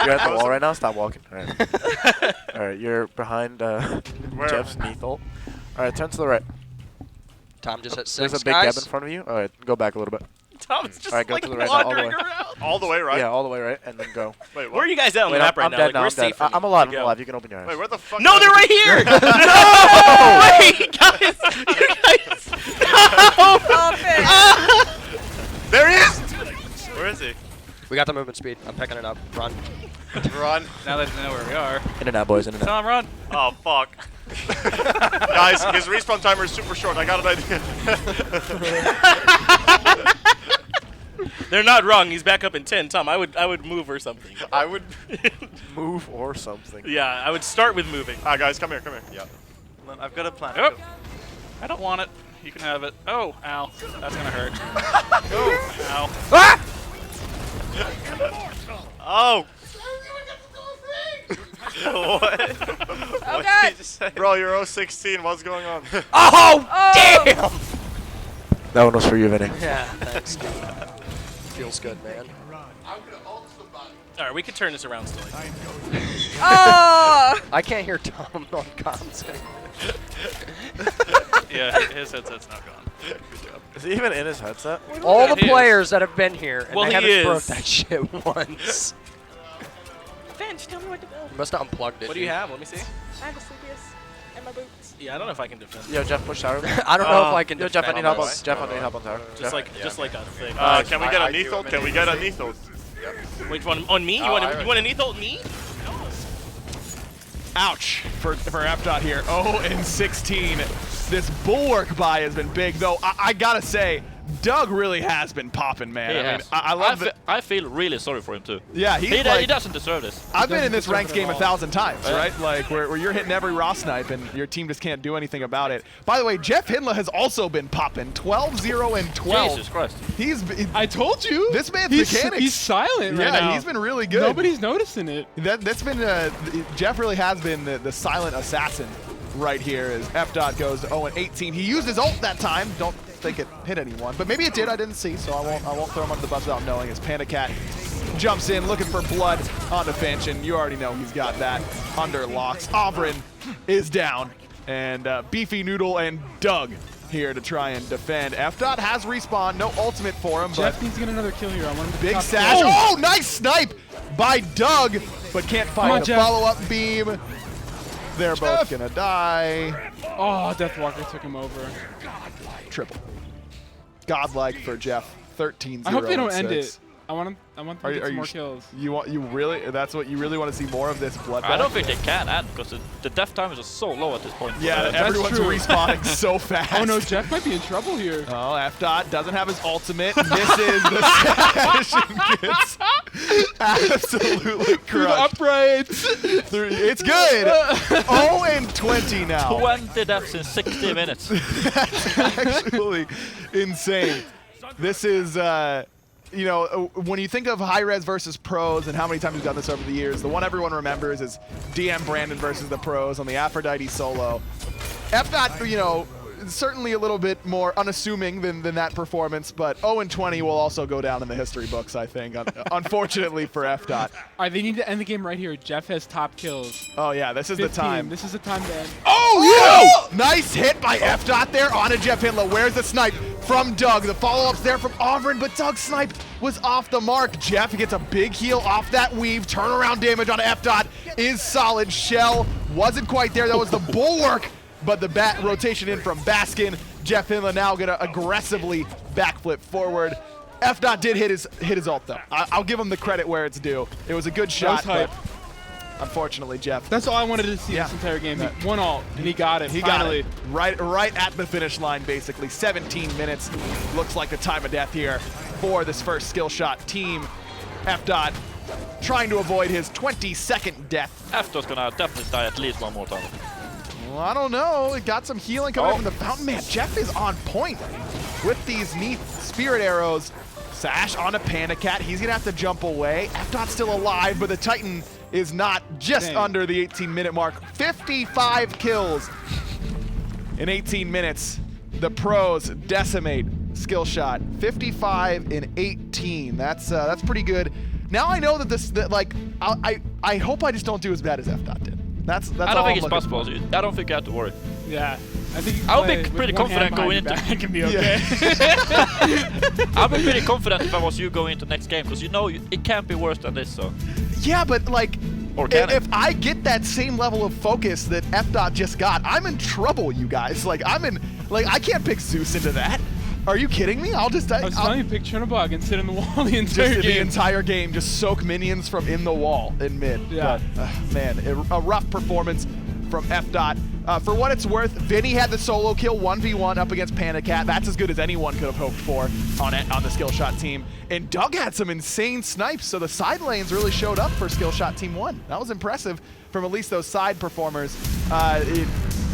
You're at the wall right now? Stop walking. Alright. Alright, you're behind Jeff's Neathel. Alright, turn to the right. Tom just hit 6, There's a big guys. gap in front of you. Alright, go back a little bit. Tom's just Alright, go like to the right now, all the way. wandering around. All the way, right? Yeah, all the way right, and then go. Wait, what? Where are you guys at on the Wait, map right I'm now? dead Like, now. we're I'm safe dead. from I'm you. alive. You I'm go. alive. You can open your eyes. Wait, where the fuck? No, are they're you? right here. No! Wait, guys. You guys. No! Stop it. There he is! Where is he? We got the movement speed. I'm picking it up. Run. Run. Now that they know where we are. In and out, boys. In and out. Tom, run. Oh, fuck. Guys, his respawn timer is super short. I got an idea. They're not wrong. He's back up in 10. Tom, I would move or something. I would move or something. Yeah, I would start with moving. Guys, come here. Yeah. I've got a plan. Oh, I don't want it. You can have it. Oh, ow. That's gonna hurt. Oh, ow. Ah! Oh! What? What God. did you just say? Bro, you're 016. What's going on? Oh, damn! That one was for you, Vinny. Yeah, thanks, dude. Feels good, man. All right, we can turn this around still. Oh! I can't hear Tom on comms. Yeah, his headset's not gone. Good job. Is he even in his headset? All the He is. players that have been here, and Well, they he haven't is. broke that shit once. Finn, just tell me what to build. You must have unplugged it. What do you have? Let me see. I have a Sleepius and my boots. Yeah, I don't know if I can defend. Yo, Jeff, push tower. I don't know if I can Yo, Jeff, I need defend help on. this. Jeff, I need help on tower. Just like a thing. Can we get a Nethal? Can we get a Nethal? Wait, on me? You want a Nethal me? Ouch for F. here. 0-16. This bulwark buy has been big, though. I gotta say, Doug really has been popping, man. He I mean, has. I love it. I feel really sorry for him too. Yeah, He doesn't deserve this. I've been in this deserve ranked it at game all. 1,000 times, right? Like where you're hitting every raw snipe and your team just can't do anything about it. By the way, Jeff Hindla has also been popping 12-0 and 12. Jesus Christ. I told you. This man's he's, mechanics. He's silent right yeah, now. he's been really good. Nobody's noticing it. That's been Jeff really has been the silent assassin right here as F. goes to 0-18. He used his ult that time. Don't think it hit anyone, but maybe it did. I didn't see, so I won't throw him under the bus without knowing. As Panda Cat jumps in looking for blood onto Finch, and you already know he's got that under locks. Avrin is down, and Beefy Noodle and Doug here to try and defend. F. has respawn, no ultimate for him, Jeff but needs to get another kill here. I want him to big top sash. kill. Oh, nice snipe by Doug, but can't on, find the Jeff. follow-up beam. They're both gonna die. Oh, Deathwalker took him over. Triple. Godlike for Jeff. 13-0. I hope they don't and end 6. it. I want them to get some more kills. You really? That's what you really want to see more of this bloodbath? I don't think they can end because the death time is just so low at this point. Yeah, everyone's true. respawning so fast. Oh no, Jeff might be in trouble here. Oh, F. doesn't have his ultimate. Misses the sash and gets absolutely Through the crushed. uprights. It's good. 0-20 now. 20 deaths in 60 minutes. That's actually insane. This is, you know, when you think of high-res versus pros and how many times we've done this over the years, the one everyone remembers is DM Brandon versus the pros on the Aphrodite solo. F. you know, certainly a little bit more unassuming than that performance, but 0-20 will also go down in the history books, I think, unfortunately for F. All right, they need to end the game right here. Jeff has top kills. Oh, yeah, this is 15. the time. This is the time to end. Oh, yeah! Nice hit by F. there onto Jeff Hindla. Where's the snipe from Doug? The follow-up's there from Avrin, but Doug's snipe was off the mark. Jeff gets a big heal off that weave. Turnaround damage on F. is solid. Shell wasn't quite there. That was the bulwark, but the bat rotation in from Baskin. Jeff Hindla now gonna aggressively backflip forward. F. did hit his ult though. I'll give him the credit where it's due. It was a good shot, but unfortunately, Jeff. That's all I wanted to see this entire game. One ult, and he got it. He finally. got it right at the finish line, basically. 17 minutes looks like the time of death here for this first Skillshot team. F. trying to avoid his 22nd death. F.'s gonna definitely die at least one more time. Well, I don't know. It got some healing coming from the fountain. Man, Jeff is on point with these neat spirit arrows. Sash on a Panda Cat. He's gonna have to jump away. F. still alive, but the Titan is not, just under the 18-minute mark. 55 kills in 18 minutes. The pros decimate Skillshot. 55 in 18. That's pretty good. Now I know that I hope I just don't do as bad as F. did. That's I don't think it's possible. I don't think you have to worry. Yeah. I think I'll be pretty confident going into. It can be okay. I'll be pretty confident if I was you going into next game because you know it can't be worse than this. So. Yeah, but like, or can if I get that same level of focus that F. just got, I'm in trouble, you guys. Like I can't pick Zeus into that. Are you kidding me? I was telling you, pick Chernobog and sit in the wall the entire just game. the entire game, just soak minions from in the wall in mid. Yeah. But, man, a rough performance from F. For what it's worth, Vinny had the solo kill 1v1 up against Panda Cat. That's as good as anyone could have hoped for on the Skillshot team. And Doug had some insane snipes, so the side lanes really showed up for Skillshot Team 1. That was impressive from at least those side performers.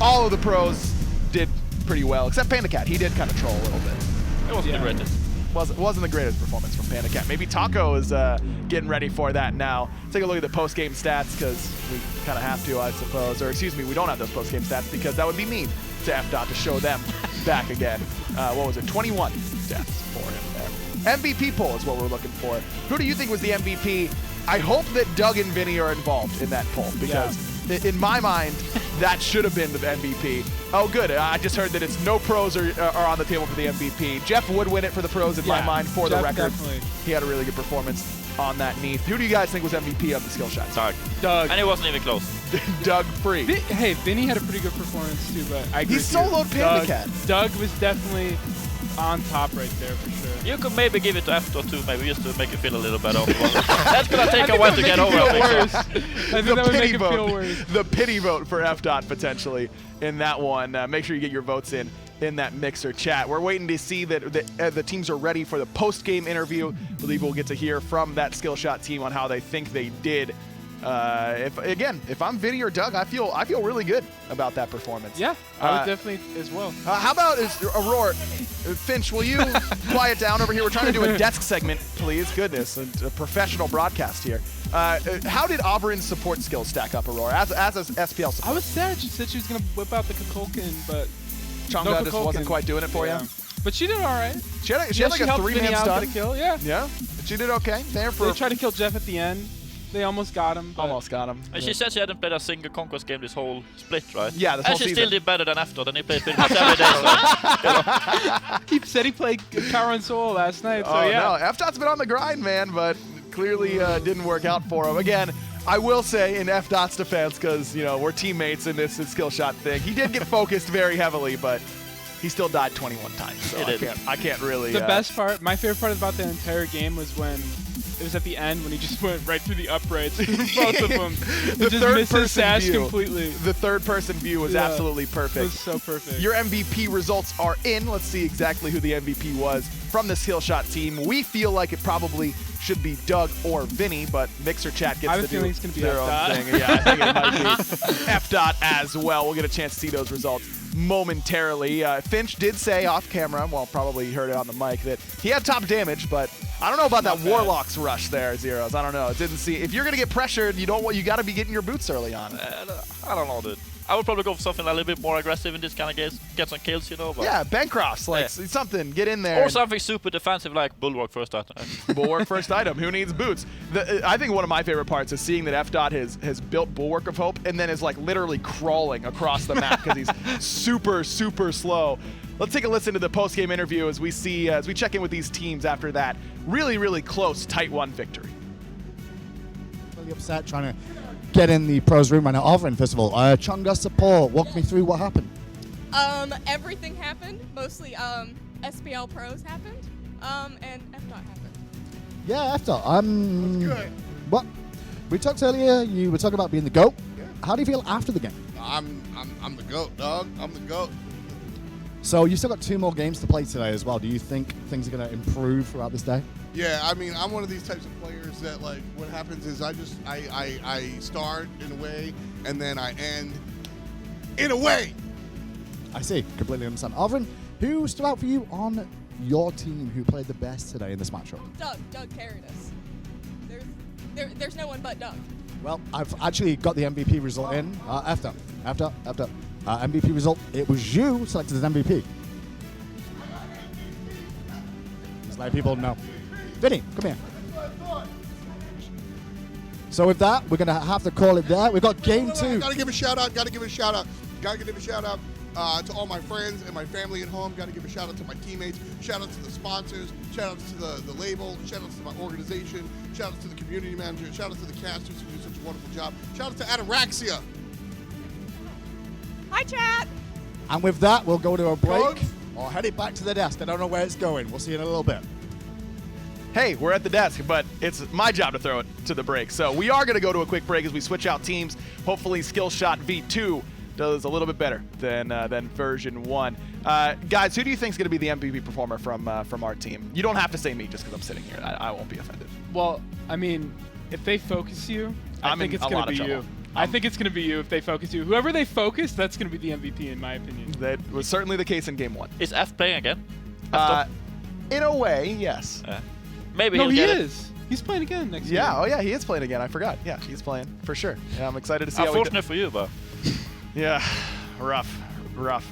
all of the pros did pretty well, except Panda Cat. He did kind of troll a little bit. It wasn't the greatest. Wasn't the greatest performance from Panda Cat. Maybe Taco is getting ready for that now. Take a look at the post-game stats because we kind of have to, I suppose. Or excuse me, we don't have those post-game stats because that would be mean to FDOT to show them back again. What was it? 21 stats for him there. MVP poll is what we're looking for. Who do you think was the MVP? I hope that Doug and Vinny are involved in that poll because in my mind, that should have been the MVP. Oh, good. I just heard that it's no pros are on the table for the MVP. Jeff would win it for the pros in my mind, for the record. Definitely. He had a really good performance on that Neath. Who do you guys think was MVP of the skill shots? Doug. And it wasn't even close. Doug Free. Hey, Vinny had a pretty good performance too, but I agree. He soloed Panda Cat. Doug was definitely on top right there for sure. You could maybe give it to FDOT too, maybe just to make it feel a little better. That's gonna take a while to get over. I think that would make it feel worse. The pity vote for FDOT potentially in that one. Make sure you get your votes in that Mixer chat. We're waiting to see that the teams are ready for the post-game interview. I believe we'll get to hear from that Skillshot team on how they think they did. If I'm Vinny or Doug, I feel really good about that performance. Yeah, I would definitely as well. How about Aurora? Finch, will you quiet down over here? We're trying to do a desk segment, please. Goodness, a professional broadcast here. How did Auburn's support skills stack up, Aurora, as SPL support? I was sad. She said she was going to whip out the Kukulkan, but Chonga just wasn't quite doing it for you? But she did all right. She had like a 3-man stun. Get a kill, yeah. Yeah, she did okay. They tried to kill Jeff at the end. They almost got him. Almost got him. And she said she hadn't played a single Conquest game this whole split, right? Yeah, this whole season. And she still did better than FDOT, and he played pretty much every day. He said he played Karan Soul last night, so yeah. No, FDOT's been on the grind, man, but clearly didn't work out for him. Again, I will say in FDOT's defense, because we're teammates in this skill shot thing, he did get focused very heavily, but he still died 21 times. So I can't really. The best part, my favorite part about the entire game was when it was at the end when he just went right through the uprights, both of them. The just third missed his person sash view. completely. The third person view was absolutely perfect. It was so perfect. Your MVP results are in. Let's see exactly who the MVP was from the Skillshot team. We feel like it probably should be Doug or Vinny, but Mixer Chat gets to do it's gonna be their own thing. Yeah, I think it might be FDOT as well. We'll get a chance to see those results momentarily. Finch did say off camera, well, probably heard it on the mic, that he had top damage, but I don't know about that Warlock's rush there, Zeros. I don't know. It didn't see. If you're gonna get pressured, you got to be getting your boots early on. I don't know, dude. I would probably go for something a little bit more aggressive in this kind of games, get some kills, But yeah, Bancrofts, something. Get in there. Or something super defensive like Bulwark first item. Bulwark first item. Who needs boots? I think one of my favorite parts is seeing that FDOT has built Bulwark of Hope and then is literally crawling across the map because he's super, super slow. Let's take a listen to the post-game interview as we check in with these teams after that really, really close, tight one victory. Really upset trying to get in the pros room right now. Alvin, first of all, Chunga support. Walk me through what happened. Everything happened. Mostly SPL pros happened. And FDOT happened. Yeah, FDOT. Good. What? We talked earlier. You were talking about being the GOAT. Yeah. How do you feel after the game? I'm the GOAT, dog. I'm the GOAT. So you still got 2 more games to play today as well. Do you think things are going to improve throughout this day? Yeah, I mean, I'm one of these types of players that, what happens is I start in a way, and then I end in a way. I see. Completely understand. Alvin, who stood out for you on your team who played the best today in this matchup? Doug carried us. There's no one but Doug. Well, I've actually got the MVP result in. FDOT. MVP result, it was you selected as MVP. Just let people know. Vinny, come here. So with that, we're going to have to call it there. We've got game 2. Got to give a shout out to all my friends and my family at home. Got to give a shout out to my teammates. Shout out to the sponsors. Shout out to the label. Shout out to my organization. Shout out to the community manager. Shout out to the casters who do such a wonderful job. Shout out to Ataraxia. Hi, chat. And with that, we'll go to a break or head it back to the desk. I don't know where it's going. We'll see you in a little bit. Hey, we're at the desk, but it's my job to throw it to the break. So we are going to go to a quick break as we switch out teams. Hopefully Skillshot V2 does a little bit better than version 1. Guys, who do you think is going to be the MVP performer from our team? You don't have to say me just because I'm sitting here. I won't be offended. Well, I mean, if they focus you, I think it's going to be you. I think it's going to be you if they focus you. Whoever they focus, that's going to be the MVP in my opinion. That was certainly the case in game 1. Is F playing again? In a way, yes. Maybe No, he'll he get is. He's playing again next year. Yeah, oh yeah, he is playing again. I forgot. Yeah, he's playing for sure. Yeah, I'm excited to see how he Unfortunate for you, but. Yeah, rough,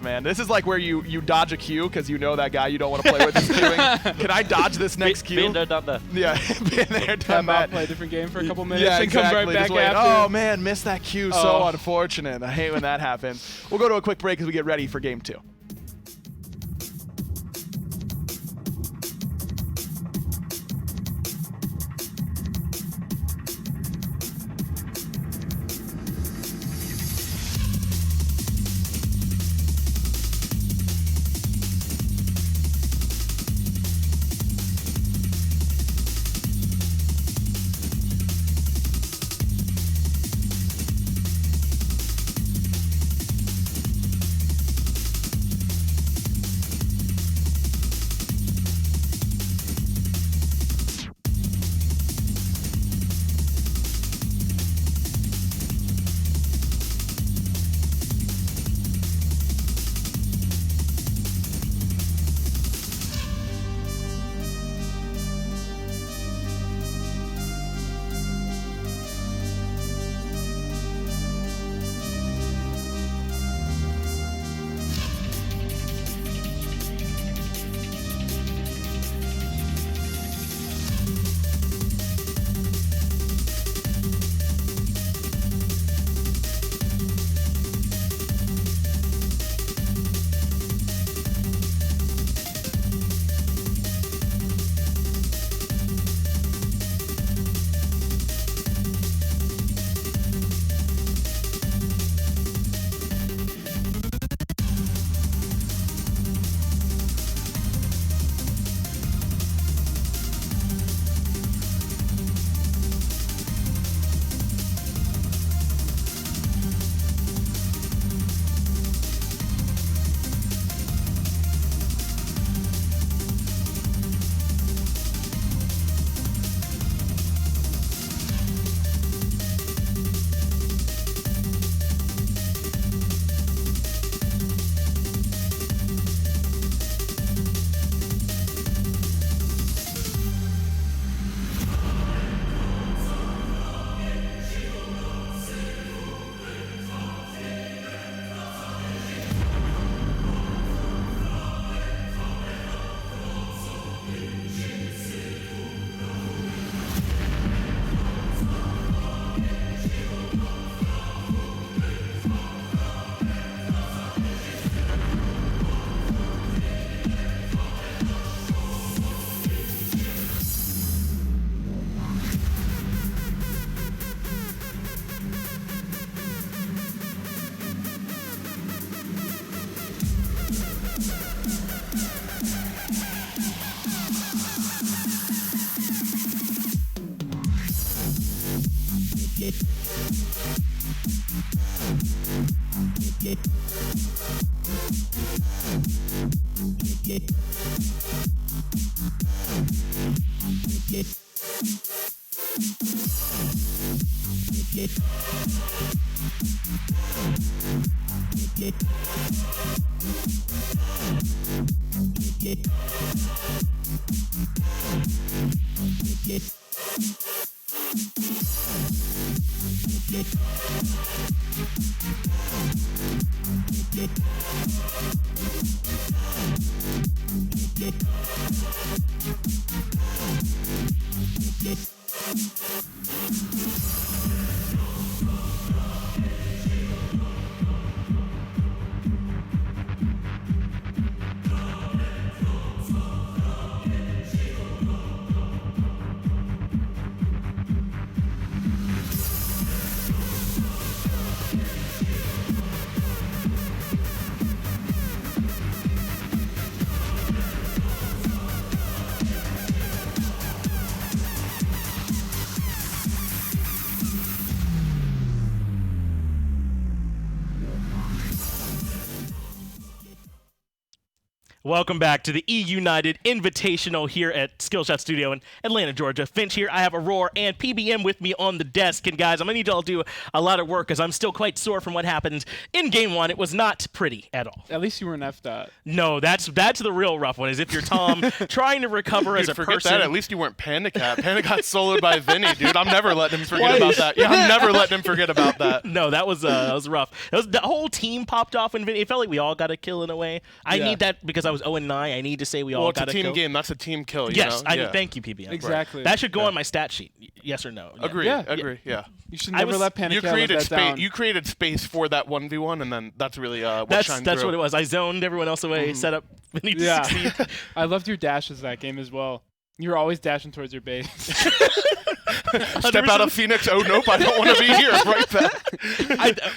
man. This is like where you dodge a queue because you know that guy you don't want to play with is queuing. Can I dodge this next queue? Been there, done that. Yeah, been there, done Come out, that. play a different game for a couple minutes Yeah, and come exactly. right back Just wait. after. Oh man, missed that queue. So Oh. unfortunate. I hate when that happens. We'll go to a quick break as we get ready for game 2. Welcome back to the eUnited Invitational here at Skillshot Studio in Atlanta, Georgia. Finch here. I have Aurora and PBM with me on the desk. And guys, I'm going to need y'all to do a lot of work because I'm still quite sore from what happened in Game 1. It was not pretty at all. At least you weren't F-dot. No, that's the real rough one, is if you're Tom trying to recover as a forget person. that. At least you weren't Panicat. Panicat soloed by Vinny, dude. I'm never letting him forget about that. Yeah, I'm never letting him forget about that. No, that was rough. The whole team popped off when Vinny. It felt like we all got a kill in a way. I need that because I was 0-9. I need to say we all got a kill. Well, it's a team game. That's a team kill. Yes, you know? thank you, PBM. Exactly. That should go on my stat sheet. Yes or no? Agree. Agree. Yeah. You should never let Panicat let that down. You created space for that 1v1, and then that's really what shined That's through. what it was. I zoned everyone else away, set up Vinny to succeed. I loved your dashes that game as well. You were always dashing towards your base. Step out of Phoenix. Oh, nope. I don't want to be here. Right back.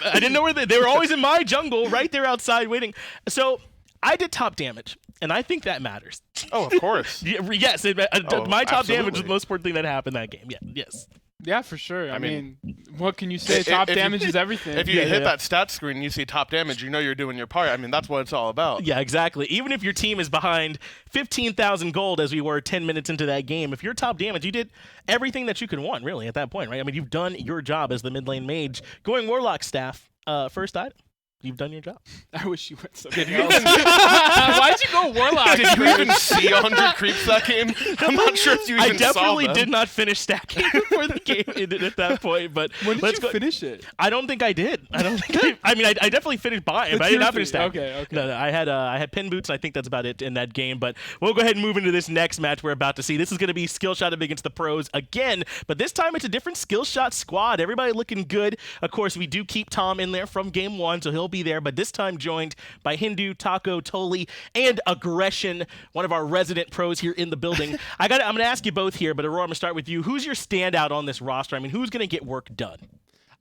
I didn't know where they were always in my jungle, right there outside waiting. So I did top damage, and I think that matters. Oh, of course. Yes, my top damage was absolutely. the most important thing that happened that game. Yeah, yes. Yeah, for sure. I mean, what can you say? Top damage is everything. If you hit that stat screen and you see top damage, you know you're doing your part. I mean, that's what it's all about. Yeah, exactly. Even if your team is behind 15,000 gold, as we were 10 minutes into that game, if you're top damage, you did everything that you could want, really, at that point, right? I mean, you've done your job as the mid lane mage. Going Warlock staff, first item. You've done your job. I wish you went something else. Why'd you go Warlock? Did you even see 100 creeps that game? I'm not sure if you even saw them. I definitely did not finish stacking for the game at that point. But when did you finish it? I don't think I did. I don't think. I definitely finished buying, but I did not finish stacking. Okay. No, I had pin boots. And I think that's about it in that game. But we'll go ahead and move into this next match we're about to see. This is going to be Skillshot up against the pros again, but this time it's a different Skillshot squad. Everybody looking good. Of course, we do keep Tom in there from game 1, so he'll be there. But this time joined by Hindu, Taco, Toli, and Aggression, one of our resident pros here in the building. I'm going to ask you both here, but Aurora, I'm going to start with you. Who's your standout on this roster? I mean, who's going to get work done?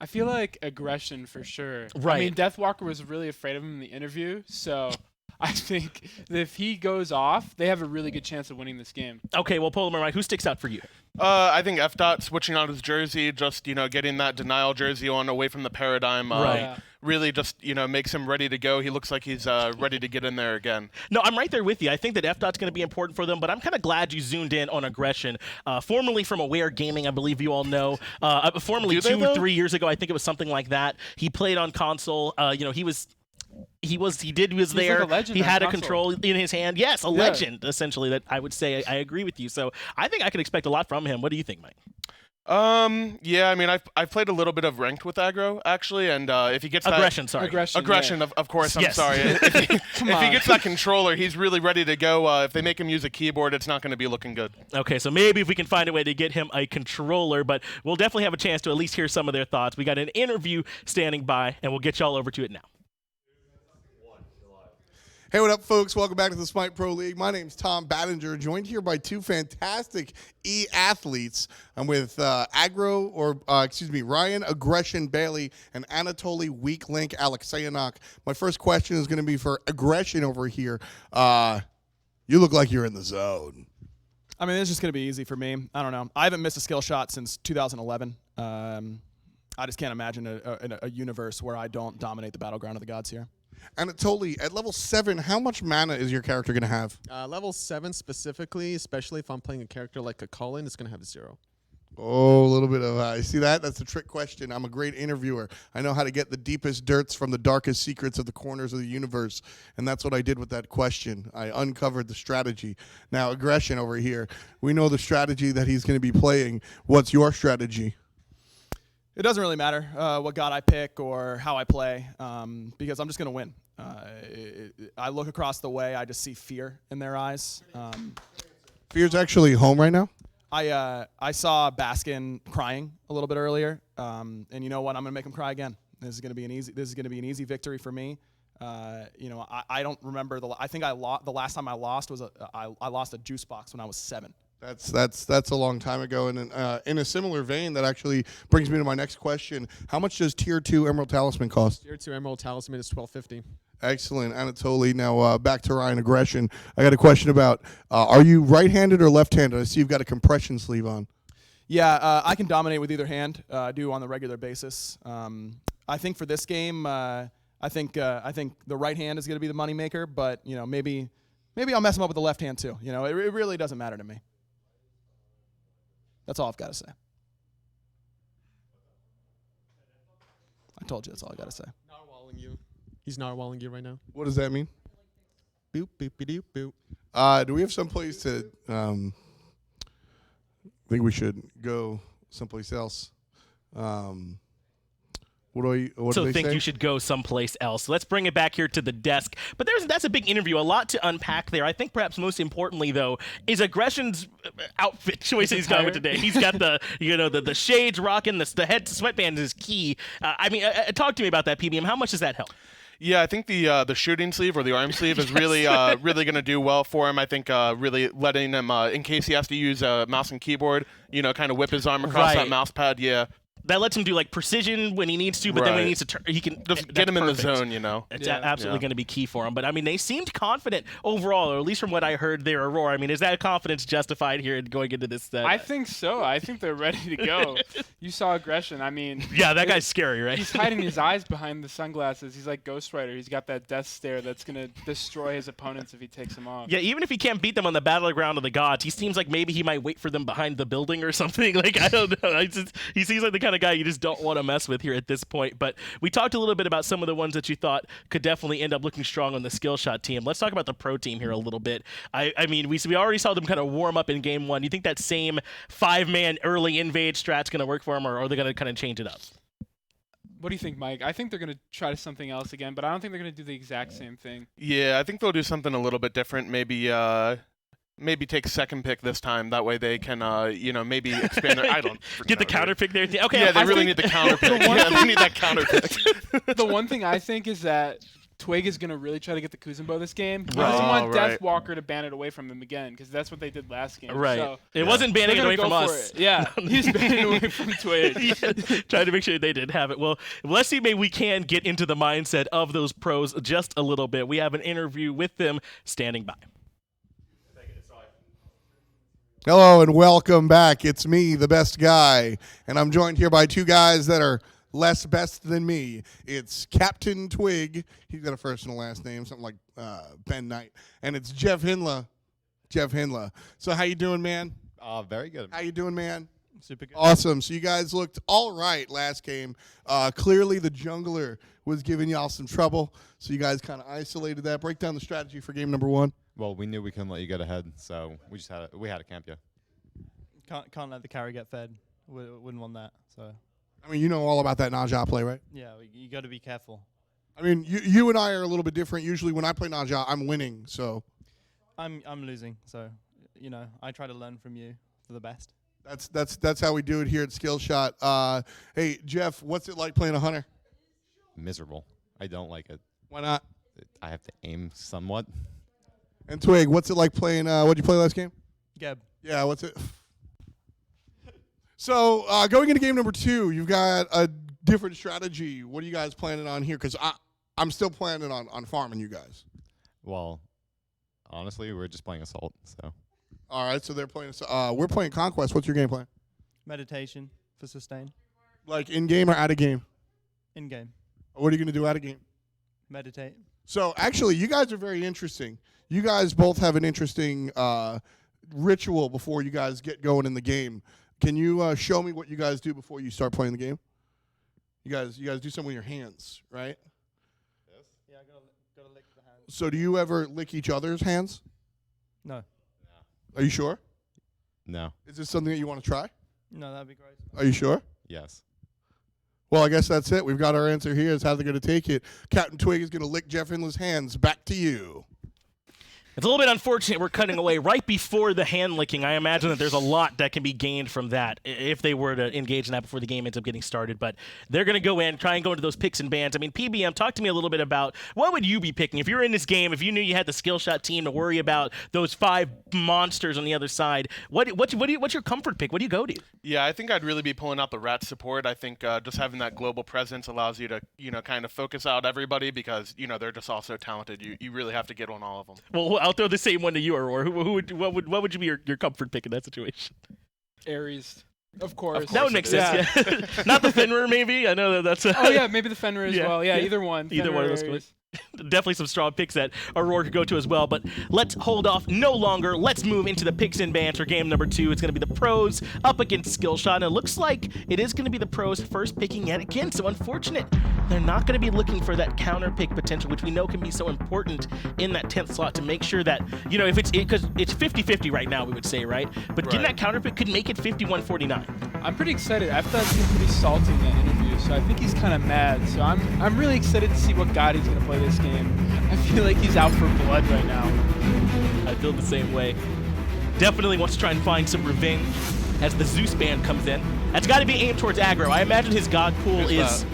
I feel like Aggression for sure. Right. I mean, Deathwalker was really afraid of him in the interview, so I think that if he goes off, they have a really good chance of winning this game. Okay, well, Polar Mike, who sticks out for you? I think F-Dot switching out his jersey, just, getting that denial jersey on away from the paradigm. Really just, makes him ready to go. He looks like he's ready to get in there again. No, I'm right there with you. I think that F-Dot's going to be important for them, but I'm kind of glad you zoomed in on Aggression. Formerly from Aware Gaming, I believe you all know. Formerly 2-3 years ago, I think it was something like that. He played on console. He was there. Like a legend he had a console. Control in his hand. Yes, a legend, essentially, that I would say I agree with you. So I think I can expect a lot from him. What do you think, Mike? Yeah, I mean, I've played a little bit of ranked with aggro, actually, and if he gets Aggression, Aggression, yeah. of course, I'm Yes. sorry. If he gets that controller, he's really ready to go. If they make him use a keyboard, it's not going to be looking good. Okay, so maybe if we can find a way to get him a controller, but we'll definitely have a chance to at least hear some of their thoughts. We got an interview standing by, and we'll get y'all over to it now. Hey, what up, folks? Welcome back to the Smite Pro League. My name's Tom Battinger, joined here by two fantastic e-athletes. I'm with Ryan Aggression Bailey and Anatoly Weak Link Alexeyanok. My first question is going to be for Aggression over here. You look like you're in the zone. I mean, it's just going to be easy for me. I don't know. I haven't missed a skill shot since 2011. I just can't imagine a universe where I don't dominate the battleground of the gods here. Anatoly, at level 7, how much mana is your character going to have? Level 7 specifically, especially if I'm playing a character like a Cullen, it's going to have 0. Oh, a little bit of see that? That's a trick question. I'm a great interviewer. I know how to get the deepest dirts from the darkest secrets of the corners of the universe, and that's what I did with that question. I uncovered the strategy. Now, Aggression over here, we know the strategy that he's going to be playing. What's your strategy? It doesn't really matter what god I pick or how I play because I'm just going to win. I look across the way, I just see fear in their eyes. Fear's actually home right now? I saw Baskin crying a little bit earlier, and you know what? I'm going to make him cry again. This is going to be an easy victory for me. I don't remember the last time I lost was I lost a juice box when I was 7. That's a long time ago, and in a similar vein, that actually brings me to my next question. How much does Tier 2 Emerald Talisman cost? Tier 2 Emerald Talisman is $12.50. Excellent, Anatoly. Now back to Ryan Aggression. I got a question about, are you right-handed or left-handed? I see you've got a compression sleeve on. Yeah, I can dominate with either hand. I do on the regular basis. I think for this game, I think the right hand is going to be the moneymaker, but maybe Maybe I'll mess him up with the left hand too. You know, it really doesn't matter to me. That's all I've got to say. I told you that's all I got to say. Narwhaling you. He's narwhaling you right now. What does that mean? Boop, boop, doop, boop. Do we have some place to? I think we should go someplace else. What do they think say? you should go someplace else. So let's bring it back here to the desk. But that's a big interview, a lot to unpack there. I think perhaps most importantly, though, is Aggression's outfit choice he's gone with today. He's got the shades rocking, the head sweatband is key. Talk to me about that, PBM. How much does that help? Yeah, I think the shooting sleeve or the arm sleeve is really really going to do well for him. I think really letting him, in case he has to use a mouse and keyboard, kind of whip his arm across that mouse pad. Yeah. That lets him do like precision when he needs to, but then when he needs to turn, he can just get him in the zone. It's absolutely going to be key for him. But I mean, they seemed confident overall, or at least from what I heard there, Aurora. I mean, is that confidence justified here going into this? I think so. I think they're ready to go. You saw Aggression. I mean, yeah, that guy's scary, right? He's hiding his eyes behind the sunglasses. He's like Ghost Rider. He's got that death stare that's going to destroy his opponents if he takes them off. Yeah, even if he can't beat them on the battleground of the gods, he seems like maybe he might wait for them behind the building or something. Like, I don't know. He seems like the kind of guy you just don't want to mess with here at this point. But we talked a little bit about some of the ones that you thought could definitely end up looking strong on the Skillshot team. Let's talk about the pro team here a little bit. I mean, we already saw them kind of warm up in game one. Do you think that same 5-man early invade strat's going to work for them, or are they going to kind of change it up? What do you think, Mike? I think they're going to try something else again, but I don't think they're going to do the exact same thing. Yeah, I think they'll do something a little bit different. Maybe take second pick this time. That way they can, maybe expand their. I don't get the counter pick there. Okay, yeah, they really need the counter pick. They need that counter pick. The one thing I think is that Twig is going to really try to get the Kuzenbo this game. He doesn't want Deathwalker to ban it away from him again, because that's what they did last game. Right. So it wasn't banning it away from us. Yeah, he's banning it away from Twig. Trying to make sure they did have it. Well, let's see, maybe we can get into the mindset of those pros just a little bit. We have an interview with them standing by. Hello and welcome back. It's me, the best guy, and I'm joined here by two guys that are less best than me. It's Captain Twig. He's got a first and a last name, something like Ben Knight, and it's Jeff Hindla. Jeff Hindla. So how you doing, man? Very good. How you doing, man? Super good. Awesome. So you guys looked all right last game. Clearly the jungler was giving y'all some trouble, so you guys kind of isolated that. Break down the strategy for game number one. Well, we knew we couldn't let you get ahead, so we had to camp you. Can't let the carry get fed. Wouldn't want that. So. I mean, you know all about that Najah play, right? Yeah, you got to be careful. I mean, you and I are a little bit different. Usually, when I play Najah, I'm winning. So. I'm losing. So, I try to learn from you for the best. That's how we do it here at Skillshot. Hey, Jeff, what's it like playing a hunter? Miserable. I don't like it. Why not? I have to aim somewhat. And Twig, what's it like playing? What'd you play last game? Geb. Yeah, what's it? So going into game number two, you've got a different strategy. What are you guys planning on here? Because I'm still planning on farming you guys. Well, honestly, we're just playing Assault. So. All right, so they're playing. We're playing Conquest. What's your game plan? Meditation for sustain. Like in game or out of game? In game. What are you going to do out of game? Meditate. So actually, you guys are very interesting. You guys both have an interesting ritual before you guys get going in the game. Can you show me what you guys do before you start playing the game? You guys do something with your hands, right? Yes. Yeah, I gotta lick the hands. So do you ever lick each other's hands? No. Are you sure? No. Is this something that you want to try? No, that'd be great. Are you sure? Yes. Well, I guess that's it. We've got our answer here. Is how they're going to take it. Captain Twig is going to lick Jeff Hindla's hands. Back to you. It's a little bit unfortunate we're cutting away right before the hand licking. I imagine that there's a lot that can be gained from that if they were to engage in that before the game ends up getting started. But they're going to go in, try and go into those picks and bans. I mean, PBM, talk to me a little bit about what would you be picking if you're in this game, if you knew you had the Skillshot team to worry about those 5 monsters on the other side. What's your comfort pick? What do you go to? Yeah, I think I'd really be pulling out the rat support. I think just having that global presence allows you to, kind of focus out everybody because, they're just all so talented. You really have to get on all of them. Well, I'll throw the same one to you, Aurora. What would you be your comfort pick in that situation? Ares. Of course. That would make sense, yeah. Not the Fenrir, maybe? I know that's... oh, yeah, maybe the Fenrir as well. Yeah, either one. Either Fenrir one of those Ares. Definitely some strong picks that Aurora could go to as well, but let's hold off no longer. Let's move into the picks and banter. Game number 2. It's going to be the pros up against Skillshot, and it looks like it is going to be the pros first picking yet again, so unfortunate. They're not going to be looking for that counter pick potential, which we know can be so important in that 10th slot to make sure that, you know, if it's because it's 50-50 right now, we would say, right? But getting that counter pick could make it 51-49. I'm pretty excited. I thought he was pretty salty in that interview, so I think he's kind of mad. So I'm really excited to see what god he's going to play this game. I feel like he's out for blood right now. I feel the same way. Definitely wants to try and find some revenge as the Zeus band comes in. That's got to be aimed towards aggro. I imagine his god pool is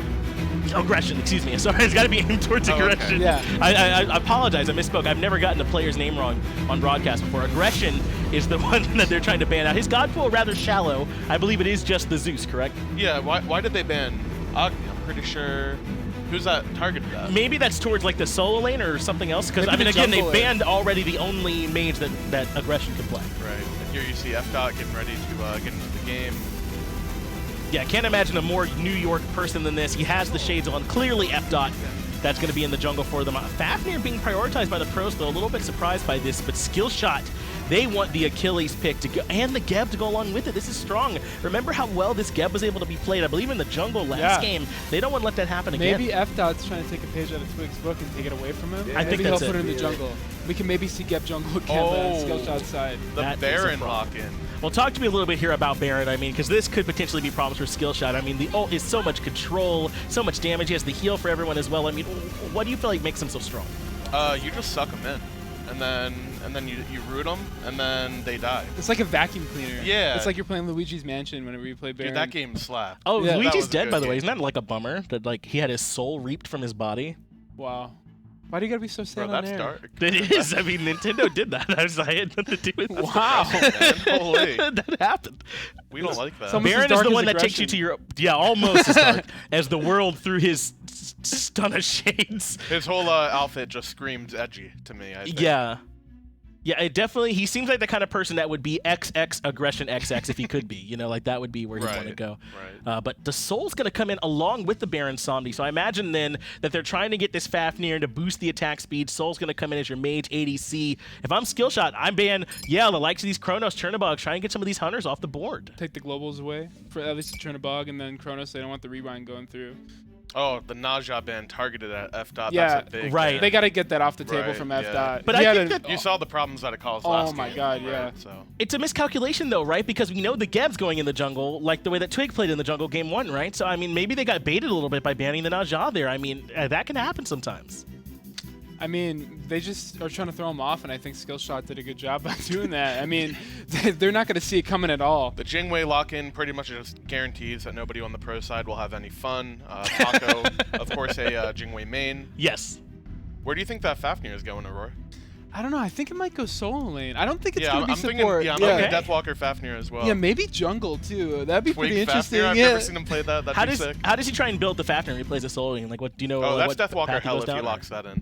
aggression. Excuse me. Sorry, it's got to be aimed towards aggression. Okay. Yeah. I apologize. I misspoke. I've never gotten a player's name wrong on broadcast before. Aggression is the one that they're trying to ban out. His god pool rather shallow. I believe it is just the Zeus, correct? Yeah. Why did they ban Agni? I'm pretty sure. Who's that targeted at? Maybe that's towards like the solo lane or something else. Because I mean, again, they banned already the only mage that aggression can play. Right. And here you see F-Dot getting ready to get into the game. Yeah, can't imagine a more New York person than this. He has the shades on. Clearly F-Dot. That's going to be in the jungle for them. Fafnir being prioritized by the pros, though a little bit surprised by this, but Skillshot, they want the Achilles pick to go, and the Geb to go along with it. This is strong. Remember how well this Geb was able to be played, I believe, in the jungle last game. They don't want to let that happen again. Maybe F-Dot's trying to take a page out of Twig's book and take it away from him. I think maybe he'll that's put it in the jungle. We can maybe see Geb jungle again on Skillshot's side. The Baron lock-in. Well, talk to me a little bit here about Baron, I mean, because this could potentially be problems for Skillshot. I mean, the ult is so much control, so much damage. He has the heal for everyone as well. I mean, what do you feel like makes him so strong? You just suck them in, and then you root them, and then they die. It's like a vacuum cleaner. Yeah. It's like you're playing Luigi's Mansion whenever you play Baron. Dude, that game slapped. Oh, Yeah, Luigi's dead, by the way. Isn't that like a bummer that like he had his soul reaped from his body? Wow. Why do you gotta be so sad Bro, on that's air? dark. It is. I mean, Nintendo did that. I had nothing to do with it. Wow. Holy. That happened. We don't like that. It's almost Baron as is dark the as one that takes you to your almost as dark as the world through his stun of shades. His whole outfit just screamed edgy to me, I think. Yeah. Yeah, it definitely, he seems like the kind of person that would be XX aggression XX if he could be. You know, like that would be where he'd want to go. Right. But the Soul's going to come in along with the Baron Somni. So I imagine then that they're trying to get this Fafnir to boost the attack speed. Soul's going to come in as your mage ADC. If I'm Skillshot, I'm ban, the likes of these Chronos, Chernobog, try and get some of these hunters off the board. Take the globals away, for at least Chernobog, and then Kronos, they don't want the rewind going through. Oh, the Naja ban targeted at F-Dot. Yeah, that's a big right. ban. They got to get that off the table Right, from yeah. F-Dot. But He I had think that You saw the problems that it caused last my game, God, right? yeah. So. it's a miscalculation though, right? Because we know the Geb's going in the jungle, like the way that Twig played in the jungle game 1, right? So I mean, maybe they got baited a little bit by banning the Naja there. I mean, that can happen sometimes. I mean, they just are trying to throw him off, and I think Skillshot did a good job by doing that. I mean, they're not going to see it coming at all. The Jingwei lock-in pretty much just guarantees that nobody on the pro side will have any fun. Taco, of course, a Jingwei main. Yes. Where do you think that Fafnir is going, Aurora? I don't know. I think it might go solo lane. I don't think it's Yeah, going to be I'm support. thinking, I'm thinking Deathwalker Fafnir as well. Yeah, maybe jungle too. That'd be Twig pretty interesting. Fafnir, I've yeah. never seen him play that. That'd be sick. How does he try and build the Fafnir when he plays a solo lane? Like, what do you know? Oh, that's what Deathwalker path hell goes if he down? locks that in.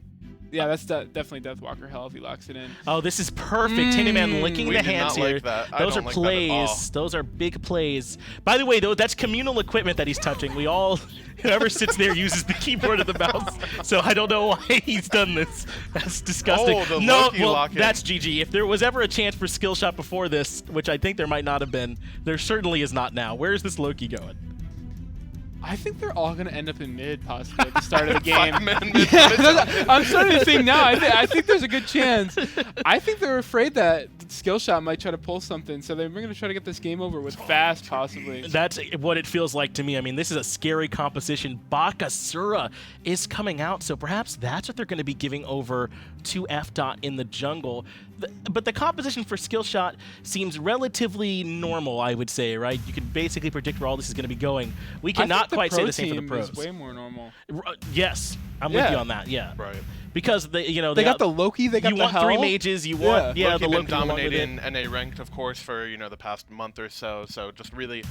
Yeah, that's definitely Deathwalker hell if he locks it in. Oh, this is perfect. Tinny Man licking We the did hands not like here. that. I Those are don't like that at all. plays. Those are big plays. By the way, though, that's communal equipment that he's touching. We all, whoever sits there uses the keyboard and the mouse. So I don't know why he's done this. That's disgusting. Oh, the no, Loki well, lock-in. that's GG. If there was ever a chance for Skillshot before this, which I think there might not have been, there certainly is not now. Where is this Loki going? I think they're all going to end up in mid, possibly, at the start of the game. Yeah, I'm starting to think now. I think there's a good chance. I think they're afraid that Skillshot might try to pull something, so they're going to try to get this game over with fast, possibly. That's what it feels like to me. I mean, this is a scary composition. Bakasura is coming out, so perhaps that's what they're going to be giving over to F-Dot in the jungle. But the composition for Skillshot seems relatively normal, I would say, right? You can basically predict where all this is going to be going. We cannot quite say the same for the pros. Is way more normal. Yes, I'm with you on that. Yeah, right. Because they got the Loki, they got you the want hell. 3 mages, you want Loki the been Loki dominating NA ranked, of course, for the past month or so. So just really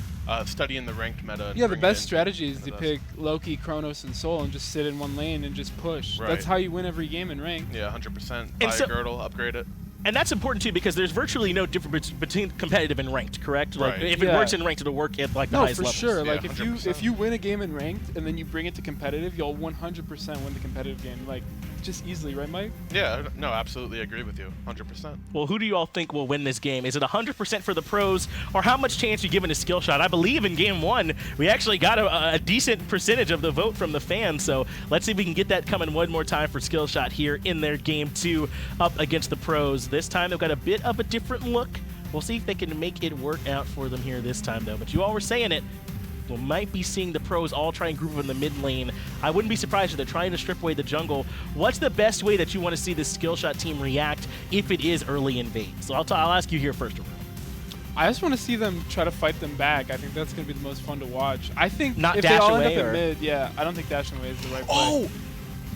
studying the ranked meta. And Yeah, the bringing best it strategy is into to this. pick Loki, Kronos, and Soul and just sit in one lane and just push. Right. That's how you win every game in ranked. Yeah, 100%. Buy so- a girdle, upgrade it. And that's important too because there's virtually no difference between competitive and ranked, correct? Like Right. if it works in ranked, it'll work at like the No, highest for levels. sure. Yeah, Like 100%. if you win a game in ranked and then you bring it to competitive, you'll 100% win the competitive game. Like just easily, right, Mike? Yeah, no, absolutely agree with you, 100%. Well, who do you all think will win this game? Is it 100% for the pros, or how much chance are you giving to Skillshot? I believe in game 1, we actually got a decent percentage of the vote from the fans, so let's see if we can get that coming one more time for Skillshot here in their game 2 up against the pros. This time they've got a bit of a different look. We'll see if they can make it work out for them here this time, though. But you all were saying it. We might be seeing the pros all try and group up in the mid lane. I wouldn't be surprised if they're trying to strip away the jungle. What's the best way that you want to see this Skillshot team react if it is early invade? So I'll ask you here first, Aurora. I just want to see them try to fight them back. I think that's going to be the most fun to watch. I think Not if dash they all away, end up or? in mid, yeah, I don't think dashing away is the right play. Oh!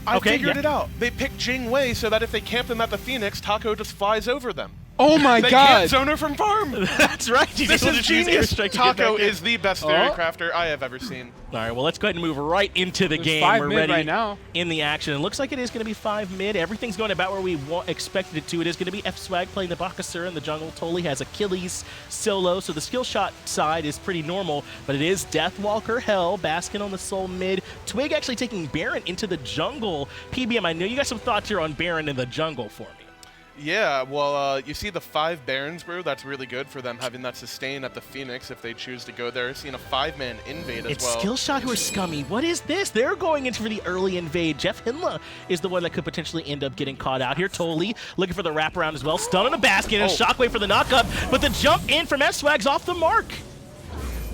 I Okay, figured yeah. it out. They picked Jing Wei so that if they camp them at the Phoenix, Taco just flies over them. Oh my they god! can't zone her from farm. That's right. This is genius. Taco is the best theory crafter I have ever seen. All right, well, let's go ahead and move right into the There's game. 5 We're mid ready right now. in the action. It looks like it is going to be 5 mid. Everything's going about where we expected it to. It is going to be F-Swag playing the Bakasur in the jungle. Toli has Achilles solo, so the Skillshot side is pretty normal, but it is Deathwalker, Hell, Baskin on the Soul mid. Twig actually taking Baron into the jungle. PBM, I know you got some thoughts here on Baron in the jungle for me. Yeah, well, you see the 5 Barons brew. That's really good for them having that sustain at the Phoenix if they choose to go there. Seeing a 5-man invade as well. It's Skillshot who are scummy. What is this? They're going in for the early invade. Jeff Hinla is the one that could potentially end up getting caught out here. Toli looking for the wraparound as well. Stun on a basket and Shockwave for the knockup, but the jump in from F-Swag's off the mark.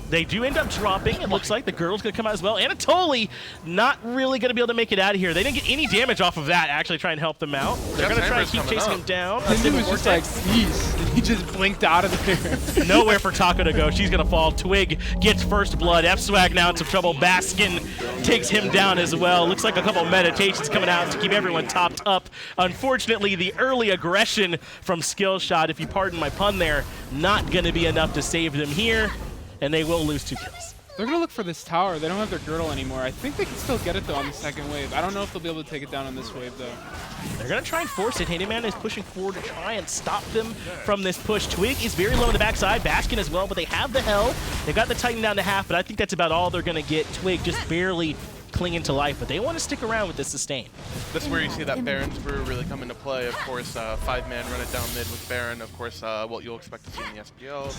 They do end up dropping. It looks like the girl's going to come out as well. Anatoly not really going to be able to make it out of here. They didn't get any damage off of that, actually try and help them out. They're going to try and keep chasing him down. Hindu was just like, peace, and he just blinked out of there. Nowhere for Taco to go. She's going to fall. Twig gets first blood. F-Swag now in some trouble. Baskin takes him down as well. Looks like a couple meditations coming out to keep everyone topped up. Unfortunately, the early aggression from Skillshot, if you pardon my pun there, not going to be enough to save them here. And they will lose 2 kills. They're going to look for this tower. They don't have their girdle anymore. I think they can still get it, though, on the second wave. I don't know if they'll be able to take it down on this wave, though. They're going to try and force it. Handyman is pushing forward to try and stop them from this push. Twig is very low on the backside. Baskin as well, but they have the Hell. They've got the Titan down to half, but I think that's about all they're going to get. Twig just barely clinging to life, but they want to stick around with this sustain. This is where you see that Baron's brew really come into play. Of course, 5-man run it down mid with Baron. Of course, what you'll expect to see in the SPL.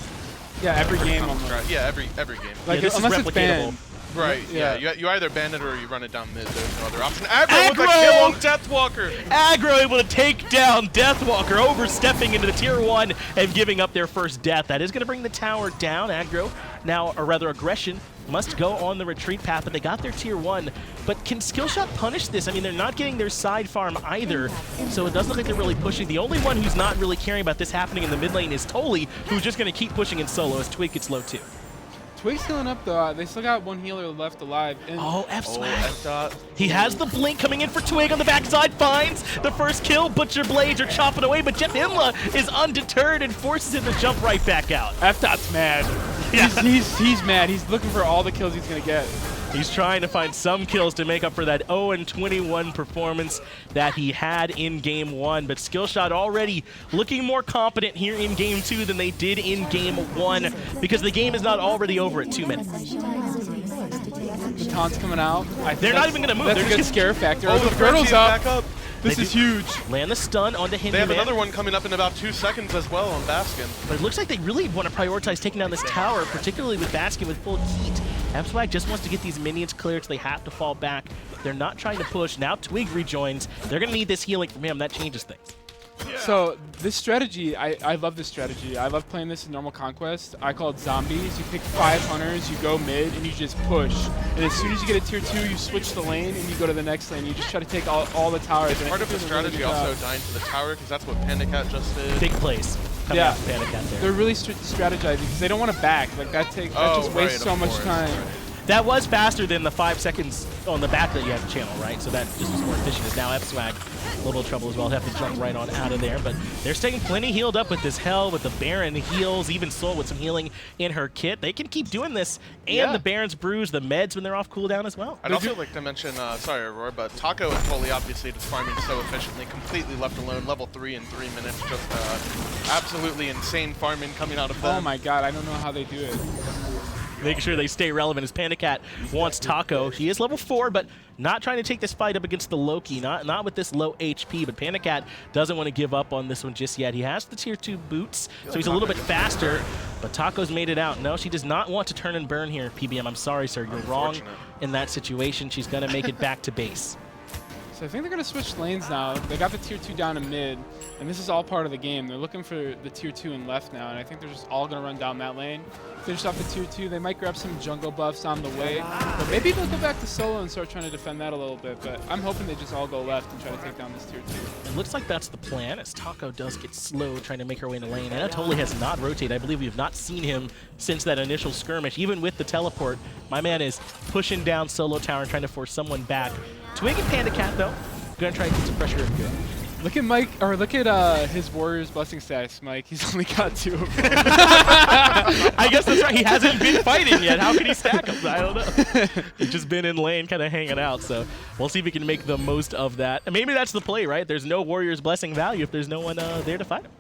Yeah, every game almost. Yeah, every game. Like, unless it's banned. Right, Yeah. You either ban it or you run it down mid. There's no other option. Aggro with a kill on Deathwalker! Aggro able to take down Deathwalker, overstepping into the tier 1 and giving up their first death. That is going to bring the tower down. Aggro now, or rather aggression, must go on the retreat path, but they got their tier 1. But can Skillshot punish this? I mean, they're not getting their side farm either, so it doesn't look like they're really pushing. The only one who's not really caring about this happening in the mid lane is Toli, who's just going to keep pushing in solo as Twig gets low too. Twig's healing up, though. They still got 1 healer left alive. And F-Swag. He has the blink coming in for Twig on the backside, finds the first kill. Butcher Blades are chopping away, but Jeff Imla is undeterred and forces him to jump right back out. F-Dot's mad. Yeah. He's mad. He's looking for all the kills he's going to get. He's trying to find some kills to make up for that 0-21 performance that he had in Game 1. But Skillshot already looking more competent here in Game 2 than they did in Game 1 because the game is not already over at 2 minutes. The taunt's coming out. They're not even going to move. That's They're a good just scare factor. Oh, the girdle's up. back up. This is huge. Land the stun onto Hindu. They have another one coming up in about 2 seconds as well on Baskin. But it looks like they really want to prioritize taking down this tower, particularly with Baskin with full heat. F-Swag just wants to get these minions cleared, so they have to fall back. They're not trying to push. Now Twig rejoins. They're going to need this healing from him. That changes things. So this strategy, I love this strategy. I love playing this in normal conquest. I call it zombies. You pick 5 hunters, you go mid, and you just push. And as soon as you get a tier 2, you switch the lane, and you go to the next lane. You just try to take all the towers. It's part of the strategy also dying to the tower, because that's what Pandacat just did. Big plays coming out from Pandacat there. They're really strategizing because they don't want to back. Like that just wastes so much time. That was faster than the 5 seconds on the back that you have to channel, right? So that just was more efficient. It's now F-Swag a little trouble as well. Have to jump right on out of there. But they're staying plenty healed up with this Hell, with the Baron heals, even Soul with some healing in her kit. They can keep doing this. And the Baron's brews, the meds when they're off cooldown as well. I'd also like to mention, sorry Aurora, but Taco and Toli obviously just farming so efficiently, completely left alone, level 3 in 3 minutes. Just absolutely insane farming coming out of them. Oh my god, I don't know how they do it. making sure they stay relevant as Panda Cat wants Taco. She is level 4, but not trying to take this fight up against the Loki, not with this low HP, but Panda Cat doesn't want to give up on this one just yet. He has the tier 2 boots, so he's a little bit faster, but Taco's made it out. No, she does not want to turn and burn here, PBM. I'm sorry, sir. You're wrong in that situation. She's going to make it back to base. So I think they're going to switch lanes now. They got the tier 2 down in mid, and this is all part of the game. They're looking for the tier 2 in left now, and I think they're just all going to run down that lane. Finish off the tier 2. They might grab some jungle buffs on the way, but maybe they'll go back to solo and start trying to defend that a little bit. But I'm hoping they just all go left and try to take down this tier 2. It looks like that's the plan, as Taco does get slow trying to make her way in the lane. Anatoly has not rotated. I believe we have not seen him since that initial skirmish. Even with the teleport, my man is pushing down solo tower and trying to force someone back. Twig and Panda Cat, though, gonna try and put some pressure and go. Look at Mike, or look at his Warriors blessing stats, Mike. He's only got 2 of them. I guess that's right. He hasn't been fighting yet. How can he stack them? I don't know. He's just been in lane, kind of hanging out. So we'll see if we can make the most of that. And maybe that's the play, right? There's no Warriors blessing value if there's no one there to fight him.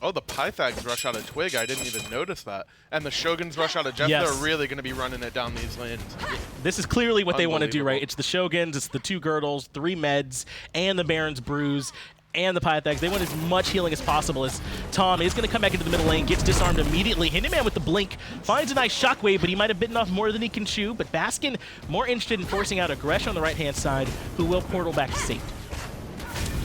Oh, the Pythags rush out of Twig. I didn't even notice that. And the Shoguns rush out of Jeff. Yes. They're really going to be running it down these lanes. This is clearly what they want to do, right? It's the Shoguns, it's the 2 Girdles, 3 Meds, and the Baron's Bruise, and the Pythags. They want as much healing as possible, as Tom is going to come back into the middle lane, gets disarmed immediately. Hinderman with the blink finds a nice shockwave, but he might have bitten off more than he can chew. But Baskin more interested in forcing out Aggression on the right-hand side, who will portal back to safety.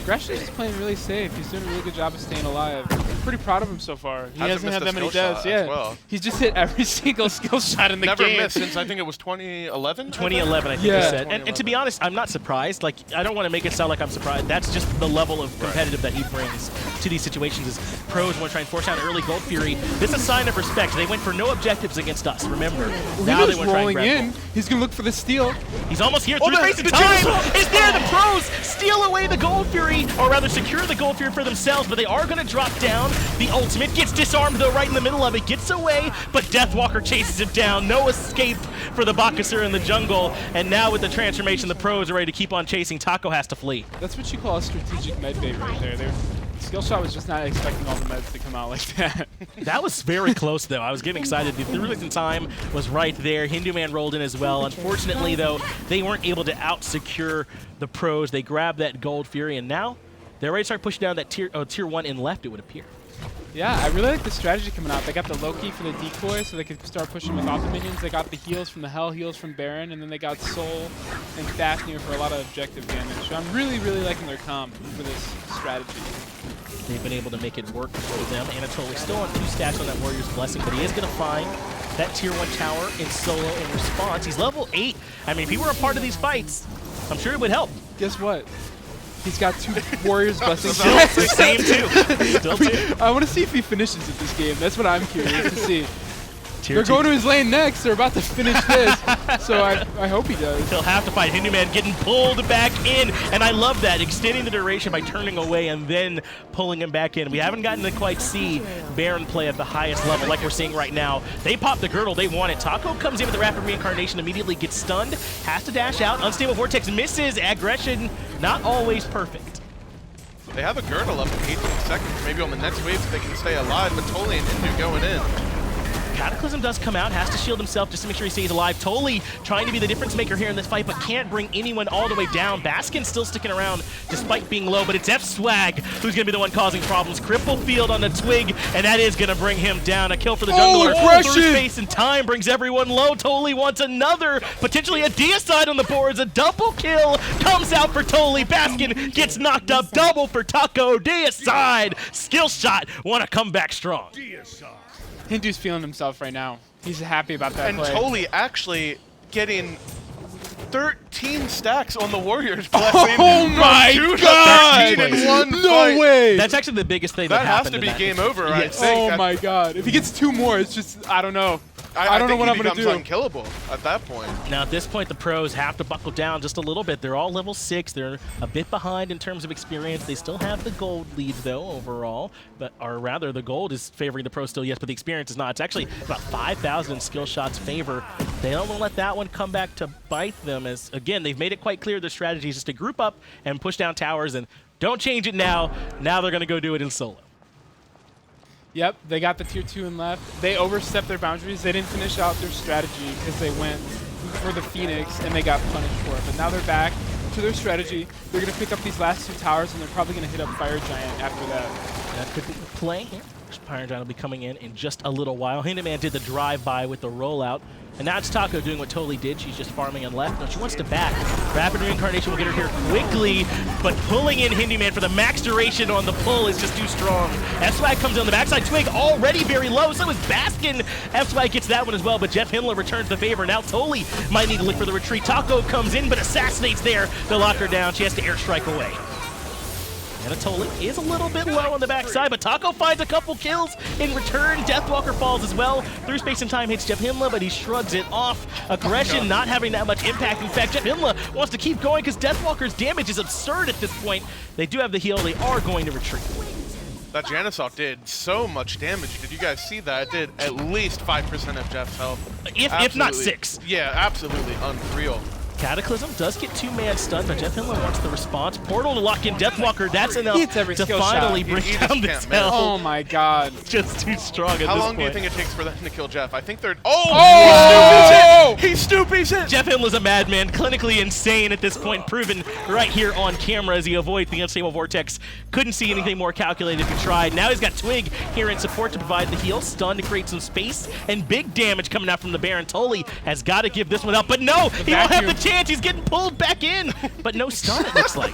Aggression is playing really safe. He's doing a really good job of staying alive. I'm pretty proud of him so far. He hasn't had that many deaths. Yeah, well. He's just hit every single skill shot in the Never game. missed since I think it was 2011? 2011, I think you said. And to be honest, I'm not surprised. Like, I don't want to make it sound like I'm surprised. That's just the level of competitive that he brings to these situations. As pros want to try and force out an early Gold Fury. This is a sign of respect. They went for no objectives against us, remember. Now they want to try and grab in. He's going to look for the steal. He's almost here. Through the face of time is there. The pros steal away the Gold Fury, or rather secure the Gold Fury for themselves, but they are going to drop down. The ultimate gets disarmed, though, right in the middle of it. Gets away, but Deathwalker chases it down. No escape for the Bakasur in the jungle. And now with the transformation, the pros are ready to keep on chasing. Taco has to flee. That's what you call a strategic med bait right there. Skillshot was just not expecting all the meds to come out like that. That was very close, though. I was getting excited. The through time was right there. Hinduman rolled in as well. Unfortunately, though, they weren't able to out-secure the pros. They grabbed that Gold Fury, and now they're ready to start pushing down that tier 1 in left, it would appear. Yeah, I really like the strategy coming out. They got the Loki for the decoy, so they could start pushing with auto minions. They got the heals from the Hell, heals from Baron, and then they got Soul and Fafnir for a lot of objective damage. So I'm really, really liking their comp for this strategy. They've been able to make it work for them. Anatoly still on 2 stacks on that Warrior's Blessing, but he is going to find that tier 1 tower in solo in response. He's level 8. I mean, if he were a part of these fights, I'm sure it would help. Guess what? He's got 2 Warriors Blessings. Same too. Still 2. I want to see if he finishes it this game. That's what I'm curious to see. They're going to his lane next. They're about to finish this. So I hope he does. He'll have to fight Hinduman getting pulled back in. And I love that, extending the duration by turning away and then pulling him back in. We haven't gotten to quite see Baron play at the highest level like we're seeing right now. They pop the girdle. They want it. Taco comes in with the Rapid Reincarnation, immediately gets stunned, has to dash out. Unstable Vortex misses. Aggression, not always perfect. They have a girdle up in 18 seconds. Maybe on the next wave they can stay alive, but Toli and Hindu going in. Cataclysm does come out, has to shield himself just to make sure he stays alive. Toli trying to be the difference maker here in this fight, but can't bring anyone all the way down. Baskin still sticking around despite being low, but it's F-Swag who's going to be the one causing problems. Cripple Field on the Twig, and that is going to bring him down. A kill for the jungler. Through space and time brings everyone low. Toli wants another, potentially a deicide on the boards. A double kill comes out for Toli. Baskin gets knocked up. Double for Taco. Deicide. Skillshot want to come back strong. Hindu's feeling himself right now. He's happy about that play. And Toli actually getting 13 stacks on the Warriors Blessing. Oh my God! 13 in one no fight. way! That's actually the biggest thing that happened. That has to be in that. game over, I Yes. think. Oh my God. If he gets 2 more, it's just, I don't know. I don't know what I'm going to do. He becomes unkillable at that point. Now, at this point, the pros have to buckle down just a little bit. They're all level 6. They're a bit behind in terms of experience. They still have the gold lead, though, overall. Or rather, the gold is favoring the pros still, yes, but the experience is not. It's actually about 5,000 in Skillshot's favor. They don't want to let that one come back to bite them, as, again, they've made it quite clear their strategy is just to group up and push down towers, and don't change it now. Now they're going to go do it in solo. Yep, they got the tier 2 and left. They overstepped their boundaries. They didn't finish out their strategy because they went for the Phoenix and they got punished for it. But now they're back to their strategy. They're going to pick up these last 2 towers and they're probably going to hit up Fire Giant after that. That could be the play here. Fire Giant will be coming in just a little while. Hinderman did the drive-by with the rollout. And now it's Taco doing what Totally did. She's just farming on left. No, she wants to back. Rapid Reincarnation will get her here quickly, but pulling in Hindyman for the max duration on the pull is just too strong. F-Swag comes in on the backside. Twig already very low, so is Baskin. F-Swag gets that one as well, but Jeff Himmler returns the favor. Now Totally might need to look for the retreat. Taco comes in, but assassinates there to lock her down. She has to airstrike away. Anatoly is a little bit low on the backside, but Taco finds a couple kills in return. Deathwalker falls as well. Through space and time hits Jeff Himmler, but he shrugs it off. Aggression not having that much impact. In fact, Jeff Himmler wants to keep going because Deathwalker's damage is absurd at this point. They do have the heal. They are going to retreat. That Janusov did so much damage. Did you guys see that? It did at least 5% of Jeff's health. If not 6. Yeah, absolutely unreal. Cataclysm does get 2-man stunned, but Jeff Himmler wants the response. Portal to lock in Deathwalker. That's enough to finally bring down this hell. Oh my god. Just too strong at this point. How long do you think it takes for them to kill Jeff? I think they're... Oh! He stoopies it! Jeff Himmler's a madman, clinically insane at this point, proven right here on camera as he avoids the Unstable Vortex. Couldn't see anything more calculated if he tried. Now he's got Twig here in support to provide the heal. Stun to create some space, and big damage coming out from the Baron. Tolly has got to give this one up, but no! He won't have the chance! He's getting pulled back in, but no stun, it looks like.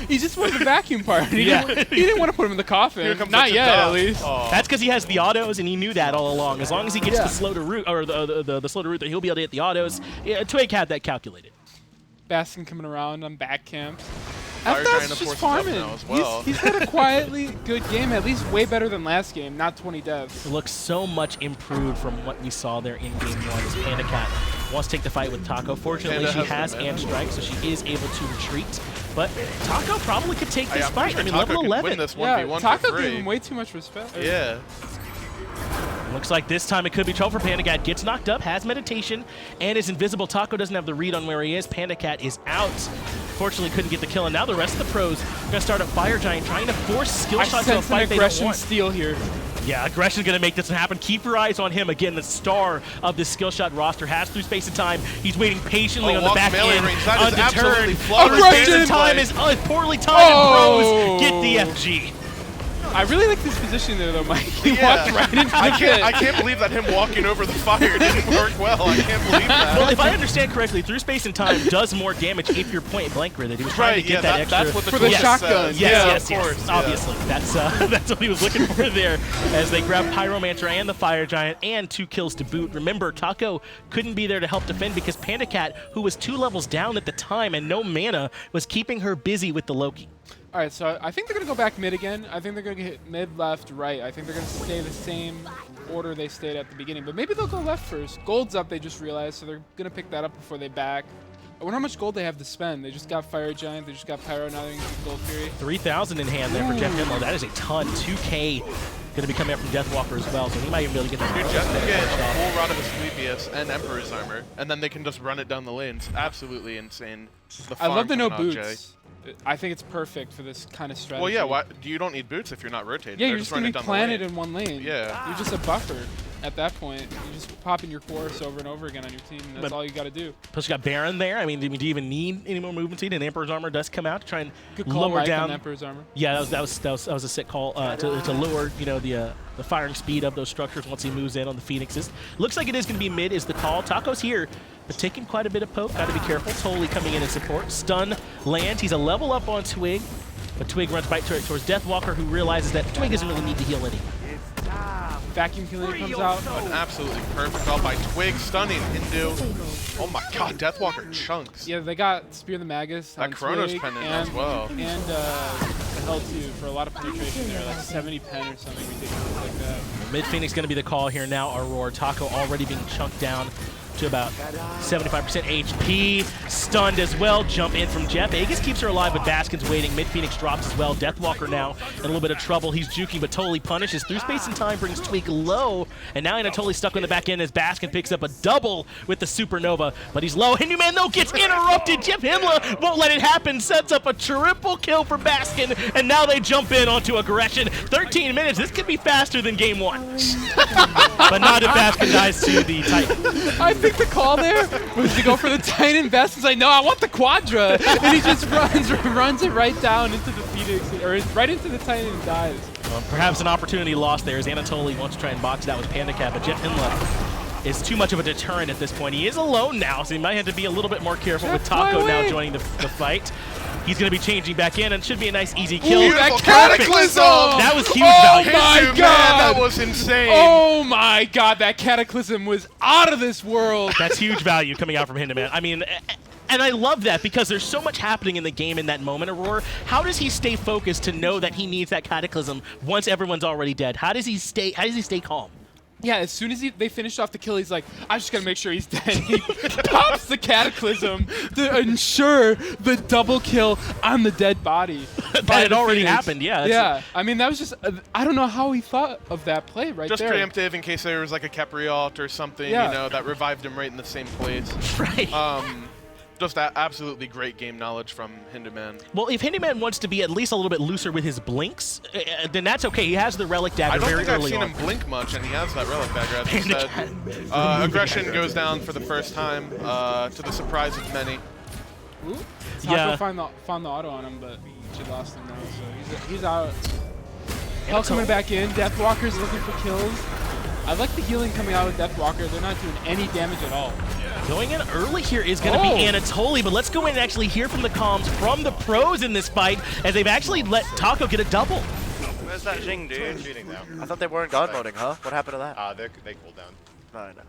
He just wanted the vacuum part. He didn't want to put him in the coffin. Not yet, at least. That's because he has the autos, and he knew that all along. As long as he gets the slow to root, or the slow to root, that he'll be able to hit the autos. Yeah, Twig had that calculated. Baskin coming around on back camps. Fire Giant just forces farming. now as well. He's had a quietly good game, at least way better than last game. Not 20 deaths. It looks so much improved from what we saw there in game 1 as Panda Cat wants to take the fight with Taco. Fortunately, she has and strike, so she is able to retreat. But Taco probably could take this fight. Sure I mean, Taco level 11. Win this 1v1 Taco for free. gave him way too much respect. Yeah. Looks like this time it could be trouble for Panda Cat. Gets knocked up, has meditation, and is invisible. Taco doesn't have the read on where he is. Panda Cat is out. Fortunately, couldn't get the kill, and now the rest of the pros are going to start up Fire Giant, trying to force Skillshot to a fight they don't want. Steal here. Yeah, Aggression's going to make this happen. Keep your eyes on him. Again, the star of this Skillshot roster has through space and time. He's waiting patiently on the back end, undeterred. Space and time is poorly timed, and pros get the FG. I really like this position there, though, Mike. He walked right into the pit. I can't believe that him walking over the fire didn't work well. I can't believe that. Well, if I understand correctly, through space and time does more damage if you're point blank with it. He was trying to get that extra. That's what the for the shotgun. Yes, of course. Obviously, that's what he was looking for there. As they grab Pyromancer and the Fire Giant and 2 kills to boot. Remember, Taco couldn't be there to help defend because Panda Cat, who was 2 levels down at the time and no mana, was keeping her busy with the Loki. All right, so I think they're going to go back mid again. I think they're going to hit mid, left, right. I think they're going to stay the same order they stayed at the beginning. But maybe they'll go left first. Gold's up, they just realized, so they're going to pick that up before they back. I wonder how much gold they have to spend. They just got Fire Giant, they just got Pyro, now they're going to get Gold Fury. 3,000 in hand there for Jeff Himmler. That is a ton. 2K going to be coming up from Deathwalker as well, so he might even be able to get that. Dude, Jeff can get a full rod of Asclepius and Emperor's Armor, and then they can just run it down the lanes. Absolutely insane. I love the no boots. I think it's perfect for this kind of strategy. Well, yeah, you don't need boots if you're not rotating. Yeah, you're just going to be planted in one lane. Yeah. You're just a buffer at that point. You just pop in your chorus over and over again on your team, and that's all you got to do. Plus, you got Baron there. I mean, do you even need any more movement speed? And Emperor's Armor does come out to try and lower down. Emperor's Armor. Yeah, that was a sick call to lower the firing speed of those structures once he moves in on the Phoenixes. Looks like it is going to be mid is the call. Taco's here, but taking quite a bit of poke. Got to be careful. Totally coming in support. Stun lands. He's a level up on Twig, but Twig runs right towards Deathwalker, who realizes that Twig doesn't really need to heal any. Vacuum killing comes out. An absolutely perfect call by Twig, stunning Hindu. Oh my god, Deathwalker chunks. Yeah, they got Spear the Magus. That Chronos pendant as well. And the L2 for a lot of penetration there, like 70 pen or something ridiculous like that. Mid Phoenix going to be the call here now. Aurora Taco already being chunked down to about 75% HP. Stunned as well. Jump in from Jeff. Aegis keeps her alive, but Baskin's waiting. Mid Phoenix drops as well. Deathwalker now in a little bit of trouble. He's juking, but totally punishes. Through space and time brings Twig low. And now Anatoly stuck on the back end as Baskin picks up a double with the Supernova. But he's low. Hinduman, though, gets interrupted. Jeff Himla won't let it happen. Sets up a triple kill for Baskin. And now they jump in onto aggression. 13 minutes. This could be faster than game 1. But not if Baskin dies to the Titan. I think the call there was to go for the Titan. Baskin's like, no, I want the Quadra. And he just runs it right down into the Phoenix, or right into the Titan and dies. Well, perhaps an opportunity lost there as Anatoly wants to try and box it out with Panda Cat, but Jeff Himla is too much of a deterrent at this point. He is alone now, so he might have to be a little bit more careful with Taco now joining the fight. He's going to be changing back in, and it should be a nice, easy kill. Ooh, that Cataclysm! That was huge value. Oh my Man, god! that was insane. Oh my god, that Cataclysm was out of this world. That's huge value coming out from Hinduman. I mean, and I love that because there's so much happening in the game in that moment, Aurora. How does he stay focused to know that he needs that Cataclysm once everyone's already dead? How does he stay calm? Yeah, as soon as they finished off the kill, he's like, I just gotta make sure he's dead. He pops the Cataclysm to ensure the double kill on the dead body. That had already happened, yeah. Yeah, I mean, that was just, I don't know how he thought of that play right Just there. preemptive in case there was like a Kepri ult or something, Yeah. you know, that revived him right in the same place. Right. Just absolutely great game knowledge from Hinduman. Well, if Hinduman wants to be at least a little bit looser with his blinks, then that's okay. He has the Relic Dagger very early on. I don't think I've seen him blink much, and he has that Relic Dagger, as you said. Aggression goes down for the first time, to the surprise of many. Ooh. Taco found the auto on him, but she lost him now, so he's out. Hell coming back in. Deathwalker's looking for kills. I like the healing coming out with Deathwalker. They're not doing any damage at all. Going in early here is going to be Anatoly, but let's go in and actually hear from the comms from the pros in this fight as they've actually let Taco get a double. Where's that Jing, dude? I thought they weren't god moding, huh? What happened to that? They cooled down. No, I know.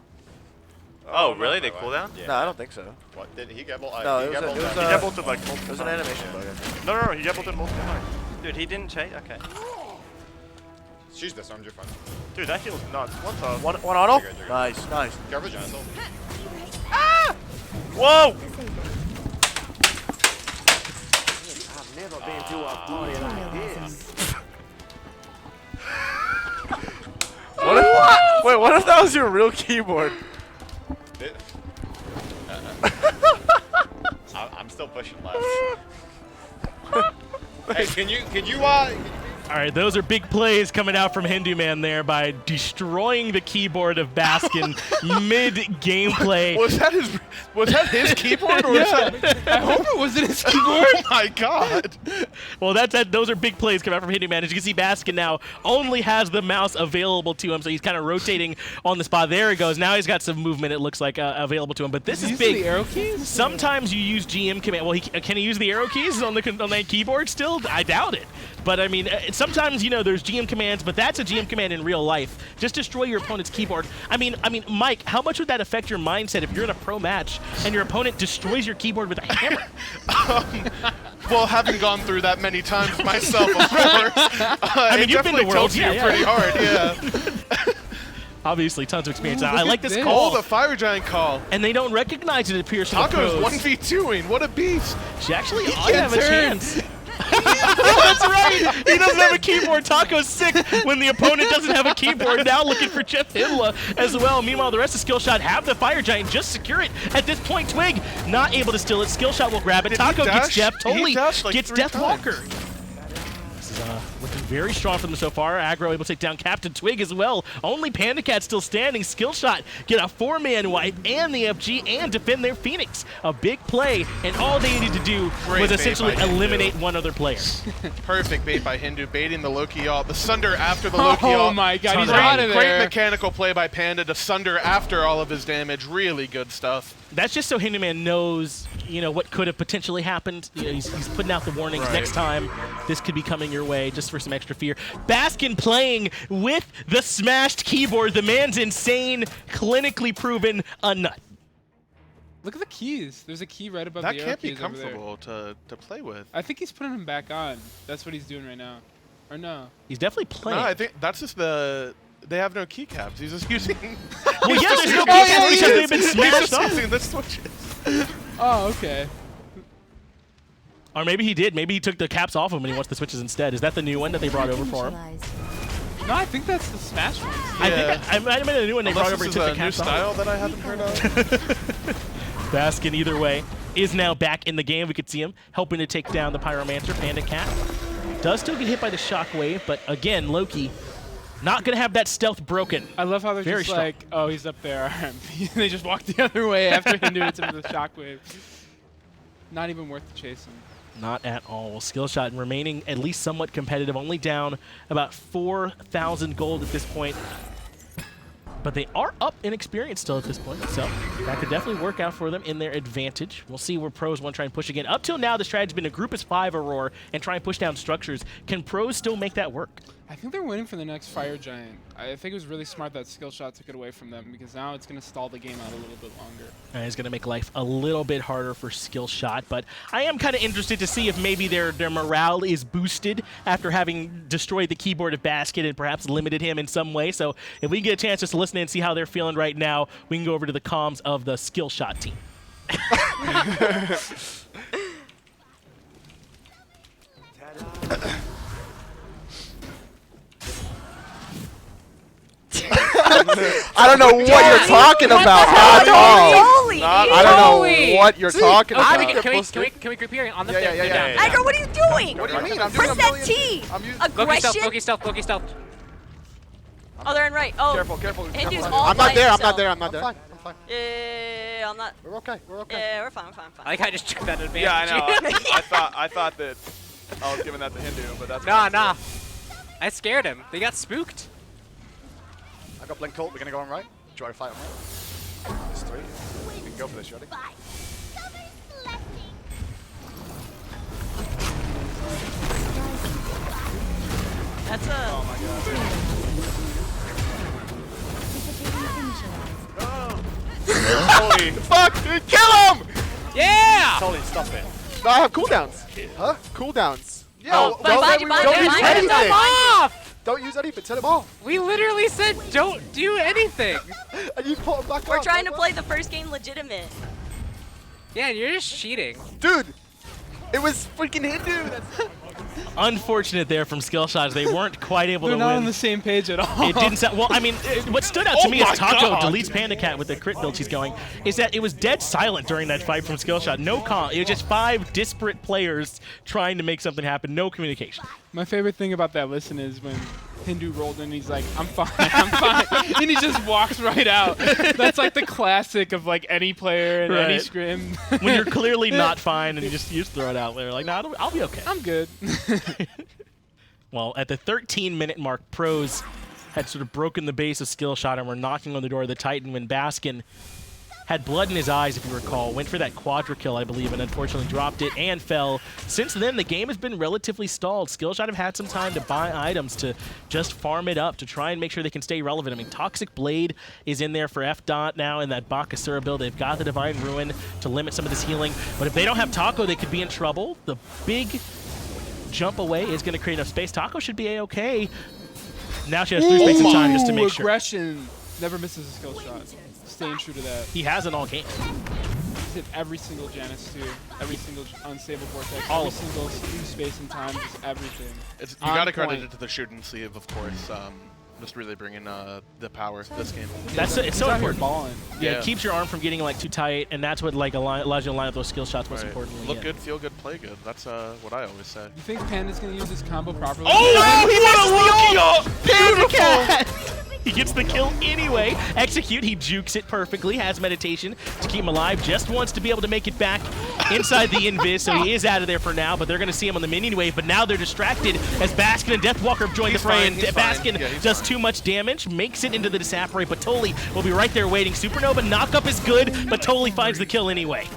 Oh, really? They cool down? Yeah. No, I don't think so. What? Did he get No, it was like it was an animation bug. No, he get multiple times. Dude, he didn't chase? Okay. She's disarmed, you're fine. Dude, that heal's nuts. What the? One auto? You're good. Nice, nice. Cover Gentle. Ah! Whoa! I've never been to a party like this. What if that was your real keyboard? I'm still pushing left. Hey, can you All right, those are big plays coming out from Hinduman there by destroying the keyboard of Baskin mid-gameplay. Was that his keyboard? Or was that... I hope it wasn't his keyboard. Oh my god. Well, those are big plays coming out from Hinduman. As you can see, Baskin now only has the mouse available to him, so he's kind of rotating on the spot. There he goes. Now he's got some movement, it looks like, available to him. But this is big. The arrow keys? Sometimes you use GM command. Well, can he use the arrow keys on that keyboard still? I doubt it. But I mean, sometimes, you know, there's GM commands, but that's a GM command in real life. Just destroy your opponent's keyboard. I mean, Mike, how much would that affect your mindset if you're in a pro match and your opponent destroys your keyboard with a hammer? Well, having gone through that many times myself, of course, I mean, you've been to Worlds, pretty hard, yeah. Obviously, tons of experience. Ooh, I like this this. call. Oh, the Fire Giant call. And they don't recognize it, appears to the Taco's pros. 1v2ing. What a beast. She actually ought to have a chance. That's right. He doesn't have a keyboard. Taco's sick when the opponent doesn't have a keyboard. Now looking for Jeff Himla as well. Meanwhile, the rest of Skillshot have the Fire Giant. Just secure it. At this point, Twig not able to steal it. Skillshot will grab it. Taco gets Jeff. Totally gets Deathwalker. This is looking very strong for them so far. Aggro able to take down Captain Twig as well. Only Panda Cat still standing. Skillshot get a 4-man wipe and the FG and defend their Phoenix. A big play, and all they needed to do was essentially eliminate one other player. Perfect bait by Hindu, baiting the Loki ult. The Sunder after the Loki ult. Oh my god, he's out of there. Great mechanical play by Panda to Sunder after all of his damage. Really good stuff. That's just so Hinduman knows, you know, what could have potentially happened. You know, he's putting out the warnings. Right. Next time, this could be coming your way, just for some extra fear. Baskin playing with the smashed keyboard. The man's insane, clinically proven a nut. Look at the keys. There's a key right above That the arrow can't be keys over there. comfortable to play with. I think he's putting them back on. That's what he's doing right now. Or no? He's definitely playing. No, I think that's just the They have no keycaps. He's just using. Well, yeah, there's no keycaps because they've been smashed He's off. just using the switches. Oh, okay. Or maybe he did. Maybe he took the caps off him and he wants the switches instead. Is that the new one that they brought over for him? No, I think that's the Smash ones. I think I might have been a new one they brought over and took the This is a new caps style off. that I haven't heard of. Baskin, either way, is now back in the game. We could see him helping to take down the Pyromancer. Panda Cat does still get hit by the Shockwave, but again, Loki not going to have that stealth broken. I love how they're Very just strong. like, oh, he's up there. They just walk the other way after Hindu hits him with the Shockwave. Not even worth the chasing. Not at all. Well, Skillshot remaining at least somewhat competitive, only down about 4,000 gold at this point. But they are up in experience still at this point, so that could definitely work out for them in their advantage. We'll see where Pros want to try and push again. Up till now, the strategy's been a group as 5 Aurora and try and push down structures. Can Pros still make that work? I think they're waiting for the next Fire Giant. I think it was really smart that Skillshot took it away from them because now it's going to stall the game out a little bit longer. And it's going to make life a little bit harder for Skillshot, but I am kind of interested to see if maybe their morale is boosted after having destroyed the keyboard of Basket and perhaps limited him in some way. So if we get a chance just to listen and see how they're feeling right now, we can go over to the comms of the Skillshot team. I don't know what you're talking about. Not at all. I don't know what you're talking about. Can we group here on the Yeah. Edgar, what are you doing? What do you mean? I'm doing a Press that million- T. Loki Aggression. stealth, Loki stealth. Oh, they're in right. Oh, Careful. Hindu's careful. all I'm by not there. himself. I'm not there. I'm fine. Yeah, I'm not. We're okay. Yeah, we're fine. I like how I just took that advantage. Yeah, I know. I thought that I was giving that to Hindu, but that's Nah. I scared him. They got spooked. I got Blink Colt. We're gonna go on right. Do you want to fight on right? There's 3. We can go for this, Shorty. That's a. Oh my god. Holy fuck! Dude, kill him! Yeah! Totally, stop it. No, I have cooldowns. Huh? Cooldowns. Yeah. Oh, behind you, don't use Turn anything. them off! Don't use anything. Turn them off. We literally said don't do anything. And you put them back We're up. trying to play the first game legitimate. Yeah, you're just cheating. Dude, it was freaking Hindu. Unfortunate there from Skillshot. They weren't quite able They're to not win. on the same page at all. It didn't sound, well, I mean, what stood out to me Oh as Taco my God. deletes Panda Cat with the crit build she's going is that it was dead silent during that fight from Skillshot. No call. It was just 5 disparate players trying to make something happen. No communication. My favorite thing about that listen is when Hindu rolled in and he's like, I'm fine, I'm fine. And he just walks right out. That's like the classic of like any player in any Right. scrim. When you're clearly not fine and you just throw it out there like, nah, I'll be okay. I'm good. Well, at the 13-minute mark, Pros had sort of broken the base of Skillshot and were knocking on the door of the Titan when Baskin had blood in his eyes, if you recall, went for that quadra kill, I believe, and unfortunately dropped it and fell. Since then, the game has been relatively stalled. Skillshot have had some time to buy items to just farm it up, to try and make sure they can stay relevant. I mean, Toxic Blade is in there for F-Dot now in that Bakasura build. They've got the Divine Ruin to limit some of this healing. But if they don't have Taco, they could be in trouble. The big jump away is going to create enough space. Taco should be A-okay. Now she has 3 space and time just to make sure. Aggression never misses a skill shot. Staying true to that. He has in all games. He's hit every single Janus too. Every single unstable vortex. All every single new space and time. Just everything. You On got to credit point. it to the shooting sleeve, of course. Just really bringing the power this game. That's it's so He's out here important. balling. Yeah, it keeps your arm from getting like too tight, and that's what like allows you to line up those skill shots most Right. importantly. Look yeah. good, feel good, play good. That's what I always say. You think Panda's gonna use this combo properly? Oh, he Panda Cat! He gets the kill anyway. Execute, he jukes it perfectly, has meditation to keep him alive, just wants to be able to make it back inside the invis, so he is out of there for now, but they're going to see him on the minion wave, but now they're distracted as Baskin and Deathwalker have joined the fray, and Baskin does too much damage, makes it into the Disapparate, but Totally will be right there waiting. Supernova knockup is good, but Totally finds the kill anyway.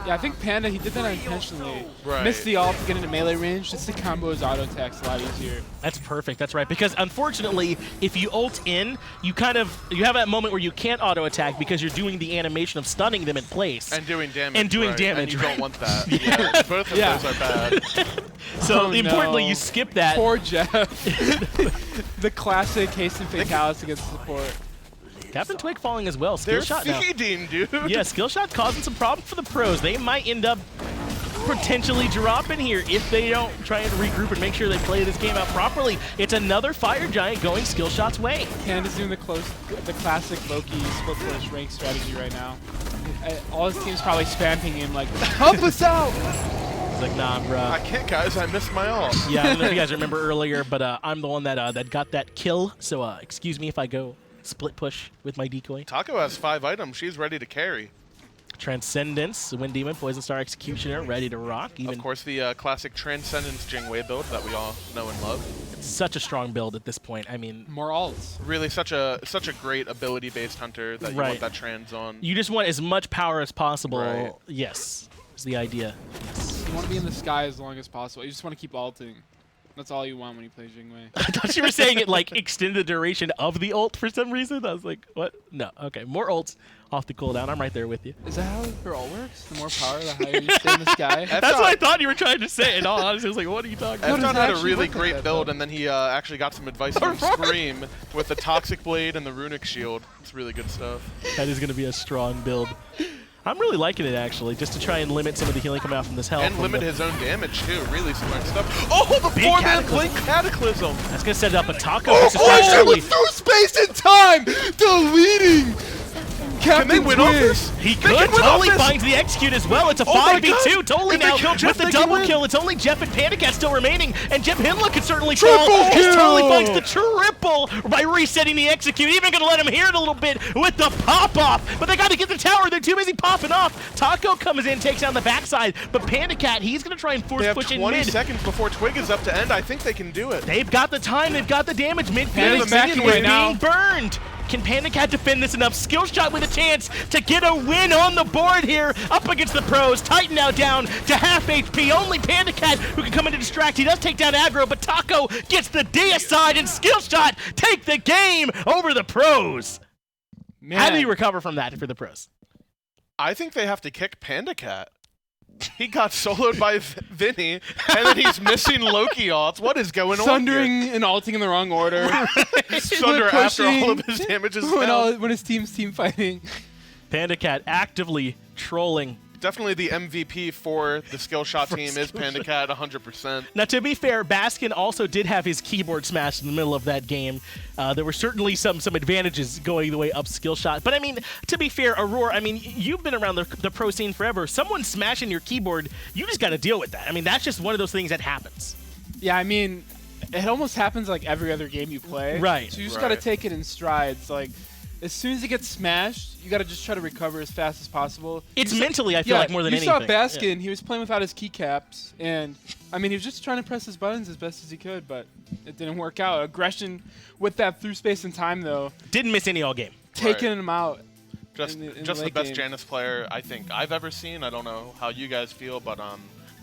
Yeah, I think Panda, he did that intentionally. Right. Missed the ult to get into melee range just to combo his auto attacks a lot easier. That's perfect. That's right. Because unfortunately, if you ult in, you have that moment where you can't auto attack because you're doing the animation of stunning them in place. And doing damage. And doing right. damage. And you don't want that. Yeah. Both of those are bad. So importantly, you skip that. Poor Jeff. The classic haste and fatalis against support. Captain Twig falling as well. They're Skillshot now. feeding, dude. Yeah, Skillshot causing some problems for the pros. They might end up potentially dropping here if they don't try and regroup and make sure they play this game out properly. It's another Fire Giant going Skillshot's way. Panda's doing the classic Loki split push rank strategy right now. All his team's probably spamming him like, help us out! He's like, nah, bro. I can't, guys. I missed my ult. Yeah, I don't know if you guys remember earlier, but I'm the one that got that kill. So excuse me if I go split push with my decoy. Taco has 5 items. She's ready to carry. Transcendence, Wind Demon, Poison Star Executioner, ready to rock. Even of course, the classic Transcendence Jingwei build that we all know and love. It's such a strong build at this point. I mean, more ults. Really, such a great ability-based hunter that you want that trans on. You just want as much power as possible. Right. Yes, is the idea. Yes. You want to be in the sky as long as possible. You just want to keep ulting. That's all you want when you play Jingwei. I thought you were saying it like extend the duration of the ult for some reason. I was like, what? No. Okay, more ults off the cooldown. I'm right there with you. Is that how your ult works? The more power, the higher you stay in the sky? That's what I thought you were trying to say. In all honesty, I was like, what are you talking about? Efton had a really great build, and then he actually got some advice from Scream with the Toxic Blade and the Runic Shield. It's really good stuff. That is going to be a strong build. I'm really liking it, actually, just to try and limit some of the healing coming out from this health. And limit his own damage, too. Really smart stuff. Oh, the 4-man Blink Cataclysm! That's going to set up a Taco Oh, versus shit, with through space and time! Deleting! Can they win off this? He could. Totally finds the execute as well. It's a 5v2. Totally now with the double kill. It's only Jeff and Panda Cat still remaining, and Jeff Hinla could certainly fall. He totally finds the triple by resetting the execute. Even going to let him hear it a little bit with the pop-off. But they got to get the tower. They're too busy popping off. Taco comes in, takes down the backside, but Panda Cat, he's going to try and force push in mid. 20 seconds before Twig is up to end. I think they can do it. They've got the time. They've got the damage. Mid Panda's Phoenix right now. being burned. Can Panda Cat defend this enough? Skillshot with a chance to get a win on the board here up against the pros. Titan now down to half HP. Only Panda Cat who can come in to distract. He does take down aggro, but Taco gets the deicide, and Skillshot take the game over the pros. Man. How do you recover from that for the pros? I think they have to kick Panda Cat. He got soloed by Vinny, and then he's missing Loki ults. What is going on Sundering here? and ulting in the wrong order. Sunder after all of his damages when his team's team fighting. Panda Cat actively trolling. Definitely the MVP for the Skillshot team is Panda Cat, 100%. Now, to be fair, Baskin also did have his keyboard smashed in the middle of that game. There were certainly some advantages going the way up Skillshot. But, I mean, to be fair, Aurora, I mean, you've been around the pro scene forever. Someone smashing your keyboard, you just got to deal with that. I mean, that's just one of those things that happens. Yeah, I mean, it almost happens like every other game you play. Right. So you just got to take it in strides. Like, as soon as it gets smashed, you got to just try to recover as fast as possible. It's mentally, I feel like, more than anything. You saw Baskin. He was playing without his keycaps, and I mean, he was just trying to press his buttons as best as he could, but it didn't work out. Aggression with that through space and time, though. Didn't miss any all game. Taking him out. Just the best Janus player I think I've ever seen. I don't know how you guys feel, but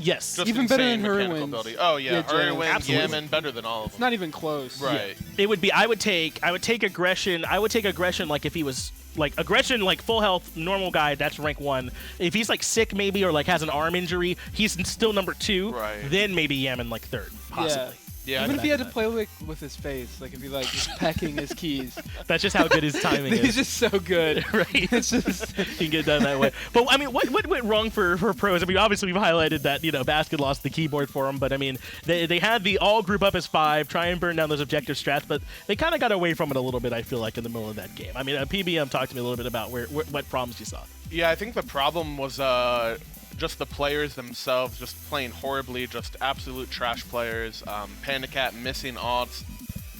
yes, just even better than mechanical Hurwin's. ability. Oh yeah, Hurwin, Absolutely. Yaman, better than all of them. It's not even close. Right. Yeah. It would be. I would take aggression. I would take aggression like if he was like aggression, like full health, normal guy. That's rank 1. If he's like sick maybe or like has an arm injury, he's still number 2. Right. Then maybe Yaman like 3rd, possibly. Yeah. Even if he had to play with his face, like if he like just pecking his keys. That's just how good his timing is. He's just so good. Right. It's just he can get done that way. But I mean, what went wrong for pros? I mean, obviously we've highlighted that Basket lost the keyboard for him, but I mean, they had the all group up as 5, try and burn down those objective strats, but they kind of got away from it a little bit. I feel like in the middle of that game. I mean, PBM talked to me a little bit about what problems you saw. Yeah, I think the problem was just the players themselves just playing horribly, just absolute trash players. Panda Cat missing ults.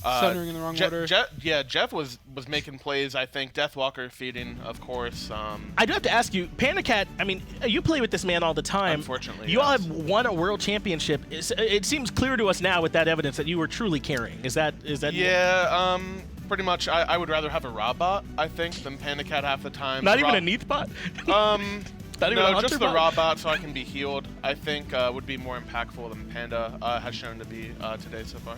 Sundering in the wrong order. Jeff was making plays, I think. Deathwalker feeding, of course. I do have to ask you, Panda Cat, I mean, you play with this man all the time. Unfortunately, You all have won a world championship. It seems clear to us now with that evidence that you were truly carrying. Is that? Yeah, pretty much. I would rather have a Rob bot, I think, than Panda Cat half the time. Not even a Neath bot? Not even a No, Hunter just the bot? raw bot so I can be healed, I think would be more impactful than Panda has shown to be today so far.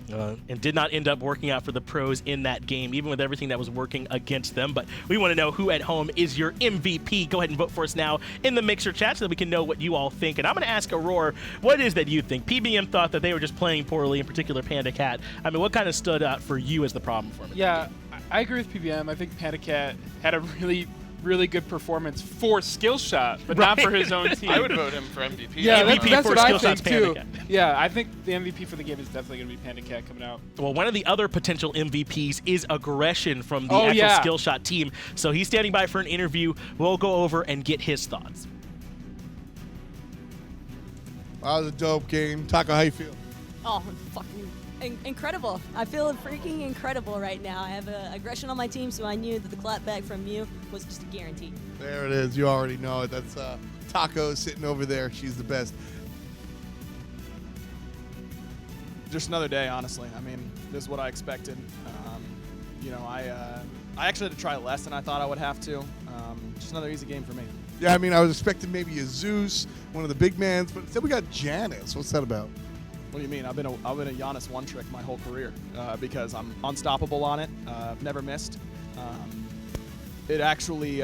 And did not end up working out for the pros in that game, even with everything that was working against them. But we want to know who at home is your MVP. Go ahead and vote for us now in the Mixer chat so that we can know what you all think. And I'm going to ask Aurora, what is that you think? PBM thought that they were just playing poorly, in particular Panda Cat. I mean, what kind of stood out for you as the problem for me? Yeah, I agree with PBM. I think Panda Cat had a really good performance for Skillshot, but not for his own team. I would vote him for MVP. Yeah, that's for what I Skillshot's think too. Panda Cat. Yeah, I think the MVP for the game is definitely going to be Panda Cat coming out. Well, one of the other potential MVPs is Aggression from the Oh, actual yeah. Skillshot team. So he's standing by for an interview. We'll go over and get his thoughts. That was a dope game. Taco, how you feel? Oh, fucking incredible. I feel freaking incredible right now. I have Aggression on my team, so I knew that the clapback from you was just a guarantee. There it is. You already know it. That's Taco sitting over there. She's the best. Just another day, honestly. I mean, this is what I expected. You know, I actually had to try less than I thought I would have to. Just another easy game for me. Yeah, I mean, I was expecting maybe a Zeus, one of the big mans, but instead we got Janice. What's that about? What do you mean? I've been a Giannis one trick my whole career because I'm unstoppable on it. Never missed. It actually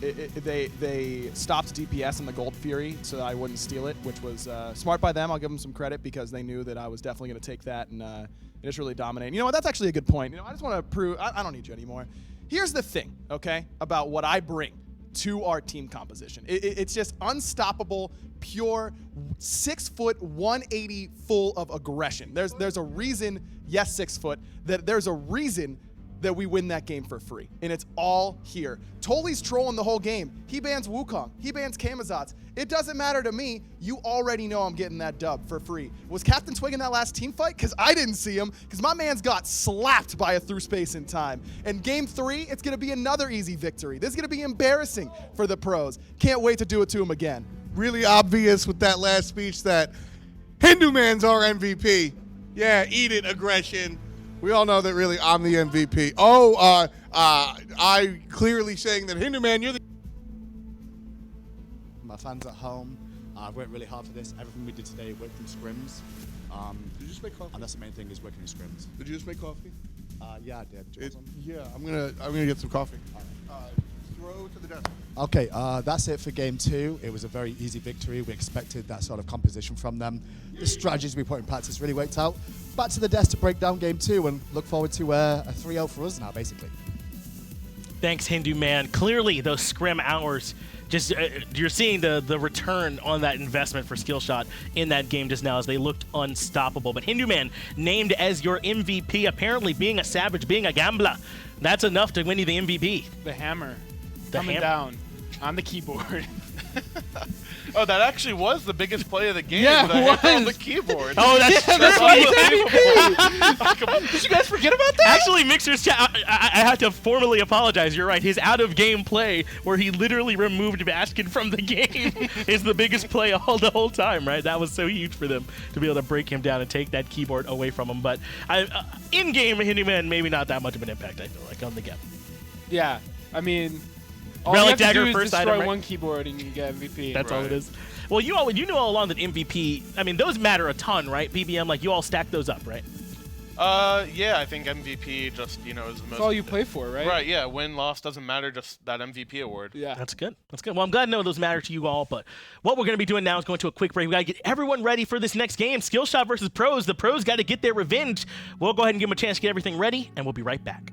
they stopped DPS in the Gold Fury so that I wouldn't steal it, which was smart by them. I'll give them some credit because they knew that I was definitely going to take that and just really dominate. You know what? That's actually a good point. You know, I just want to prove I don't need you anymore. Here's the thing, okay, about what I bring to our team composition. It's just unstoppable, pure, 6 foot, 180 full of aggression. There's a reason, yes, 6 foot, that there's a reason that we win that game for free. And it's all here. Toli's trolling the whole game. He bans Wukong. He bans Kamazats. It doesn't matter to me. You already know I'm getting that dub for free. Was Captain Twig in that last team fight? Because I didn't see him. Because my man's got slapped by a through space in time. And game 3, it's going to be another easy victory. This is going to be embarrassing for the pros. Can't wait to do it to him again. Really obvious with that last speech that Hindu Man's our MVP. Yeah, eat it, Aggression. We all know that really I'm the MVP. Oh, I clearly saying that Hindu Man, you're the... My fans at home, I've worked really hard for this. Everything we did today worked in scrims. Did you just make coffee? And that's the main thing, is working in scrims. Did you just make coffee? Yeah, I did. Do you want some? Yeah, I'm gonna get some coffee. Throw to the desk. Okay, that's it for game 2. It was a very easy victory. We expected that sort of composition from them. The strategies we put in practice really worked out. Back to the desk to break down game 2 and look forward to a 3-0 for us now, basically. Thanks, Hindu Man. Clearly, those scrim hours, just you're seeing the return on that investment for Skillshot in that game just now as they looked unstoppable. But Hindu Man named as your MVP, apparently being a savage, being a gambler, that's enough to win you the MVP. The hammer The coming down on the keyboard. Oh, that actually was the biggest play of the game. Yeah, the it hammer on the was. keyboard. Oh, that's Yeah, that's true. why he's MVP. Did you guys forget about that? Actually, Mixer's chat, I have to formally apologize. You're right. His out-of-game play, where he literally removed Baskin from the game, is the biggest play the whole time, right? That was so huge for them to be able to break him down and take that keyboard away from him. But in-game, Hindu Man, maybe not that much of an impact, I feel like, on the game. Yeah, I mean, all Relic you have to Dagger do is first destroy item, right? one keyboard and you get MVP. That's all it is. Well, you knew all along that MVP, I mean, those matter a ton, right? PBM, like, you all stack those up, right? Yeah, I think MVP just, is the most... That's all you play for, right? Right, yeah. Win, loss, doesn't matter, just that MVP award. Yeah. That's good. That's good. Well, I'm glad to know those matter to you all, but what we're going to be doing now is going to a quick break. We got to get everyone ready for this next game, Skillshot versus Pros. The Pros got to get their revenge. We'll go ahead and give them a chance to get everything ready, and we'll be right back.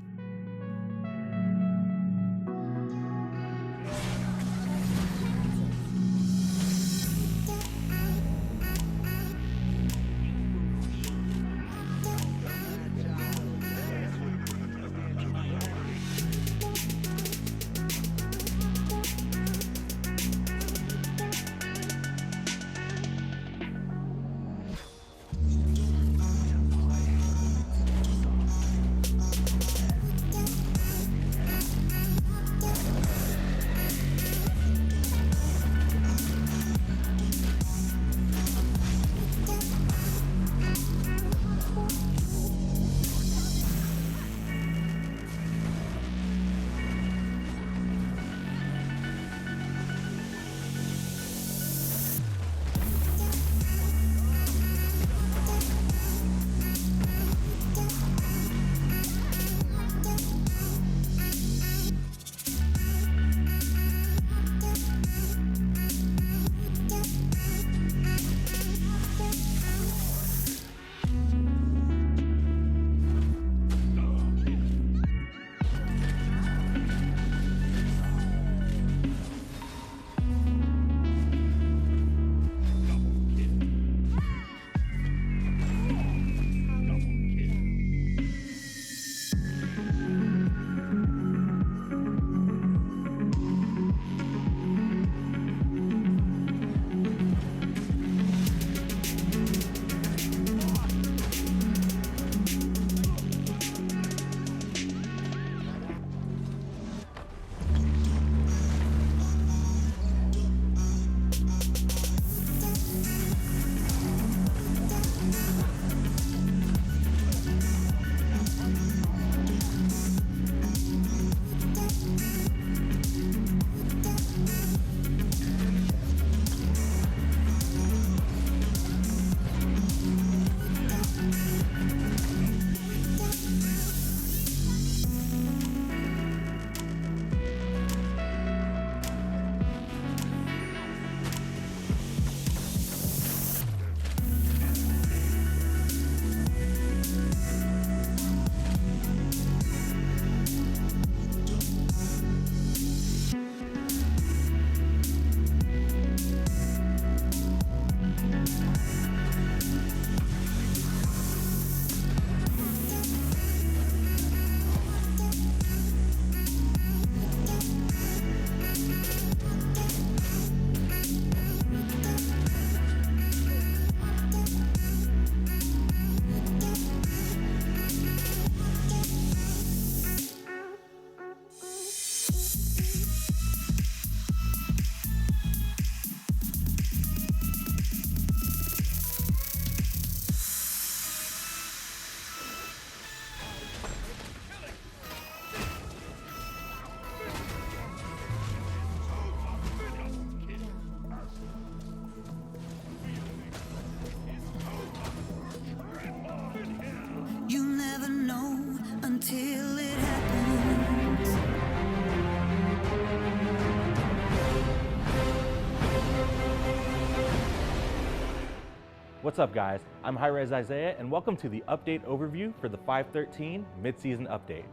What's up, guys? I'm Hi-Rez Isaiah, and welcome to the update overview for the 5.13 mid-season update.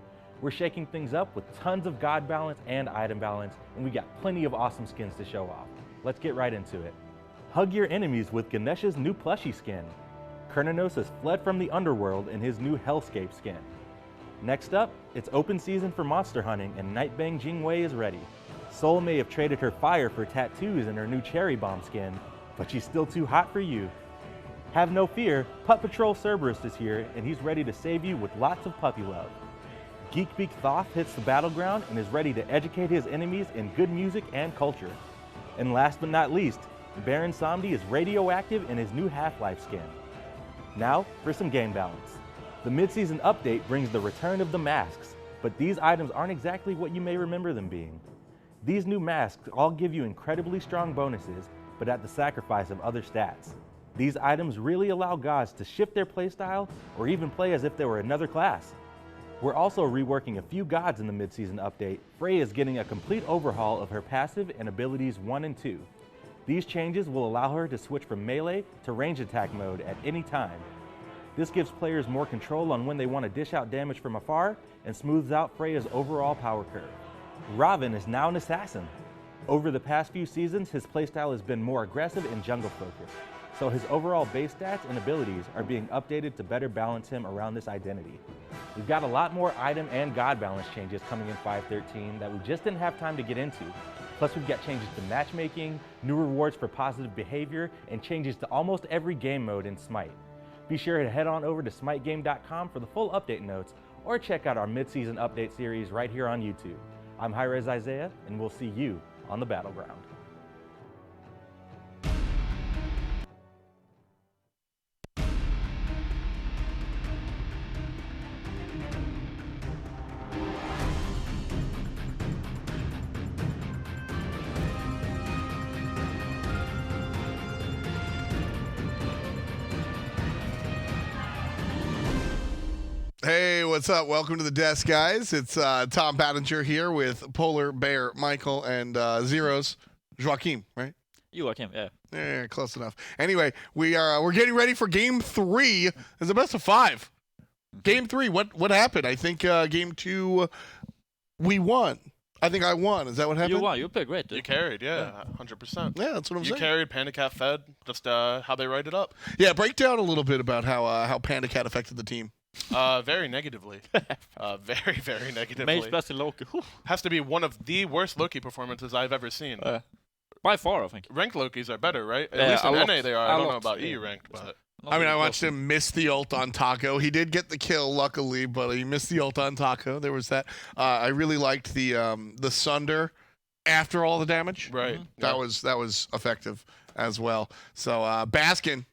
We're shaking things up with tons of god balance and item balance, and we got plenty of awesome skins to show off. Let's get right into it. Hug your enemies with Ganesh's new plushie skin. Kernanos has fled from the underworld in his new Hellscape skin. Next up, it's open season for monster hunting, and Nightbang Jingwei is ready. Sol may have traded her fire for tattoos in her new Cherry Bomb skin, but she's still too hot for you. Have no fear, Pup Patrol Cerberus is here, and he's ready to save you with lots of puppy love. Geekbeak Thoth hits the battleground and is ready to educate his enemies in good music and culture. And last but not least, Baron Samdi is radioactive in his new Half-Life skin. Now for some game balance. The mid-season update brings the return of the masks, but these items aren't exactly what you may remember them being. These new masks all give you incredibly strong bonuses, but at the sacrifice of other stats. These items really allow gods to shift their playstyle or even play as if they were another class. We're also reworking a few gods in the mid-season update. Frey is getting a complete overhaul of her passive and abilities 1 and 2. These changes will allow her to switch from melee to range attack mode at any time. This gives players more control on when they want to dish out damage from afar and smooths out Freya's overall power curve. Raven is now an assassin. Over the past few seasons, his playstyle has been more aggressive and jungle focused, so his overall base stats and abilities are being updated to better balance him around this identity. We've got a lot more item and god balance changes coming in 5.13 that we just didn't have time to get into. Plus we've got changes to matchmaking, new rewards for positive behavior, and changes to almost every game mode in Smite. Be sure to head on over to smitegame.com for the full update notes, or check out our mid-season update series right here on YouTube. I'm Hi-Rez Isaiah, and we'll see you on the battleground. Hey, what's up? Welcome to the desk, guys. It's Tom Battinger here with Polar Bear Michael and Zeros Joaquim, right? Joaquim, yeah. Yeah, close enough. Anyway, we're getting ready for Game 3. It's a best of 5. Game 3. What happened? I think Game 2 we won. I think I won. Is that what happened? You won. You played great, dude. You carried, yeah, 100%. Yeah, that's what I'm saying. You carried, Panda Cat fed, just how they write it up. Yeah, break down a little bit about how Panda Cat affected the team. Very negatively. Very, very negatively. Main best in Loki. Has to be one of the worst Loki performances I've ever seen. By far, I think. Ranked Lokis are better, right? At Yeah, least in a NA lot. they are. A I don't know lot, about yeah. EU ranked, but... I mean, I watched him miss the ult on Taco. He did get the kill, luckily, but he missed the ult on Taco. There was that. I really liked the Sunder after all the damage. Right. That was effective as well. So Baskin,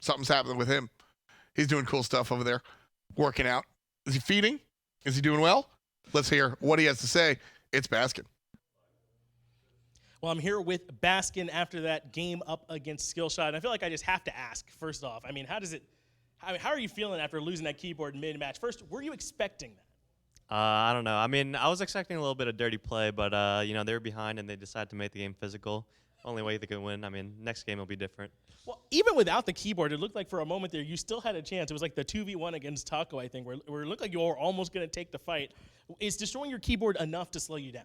something's happening with him. He's doing cool stuff over there, working out. Is he feeding? Is he doing well? Let's hear what he has to say. It's Baskin. Well, I'm here with Baskin after that game up against Skillshot. And I feel like I just have to ask, first off, I mean, how are you feeling after losing that keyboard mid-match? First, were you expecting that? I don't know. I mean, I was expecting a little bit of dirty play, but, they were behind and they decided to make the game physical. Only way they could win. I mean, next game will be different. Well, even without the keyboard, it looked like for a moment there you still had a chance. It was like the 2v1 against Taco, I think, where it looked like you were almost going to take the fight. Is destroying your keyboard enough to slow you down?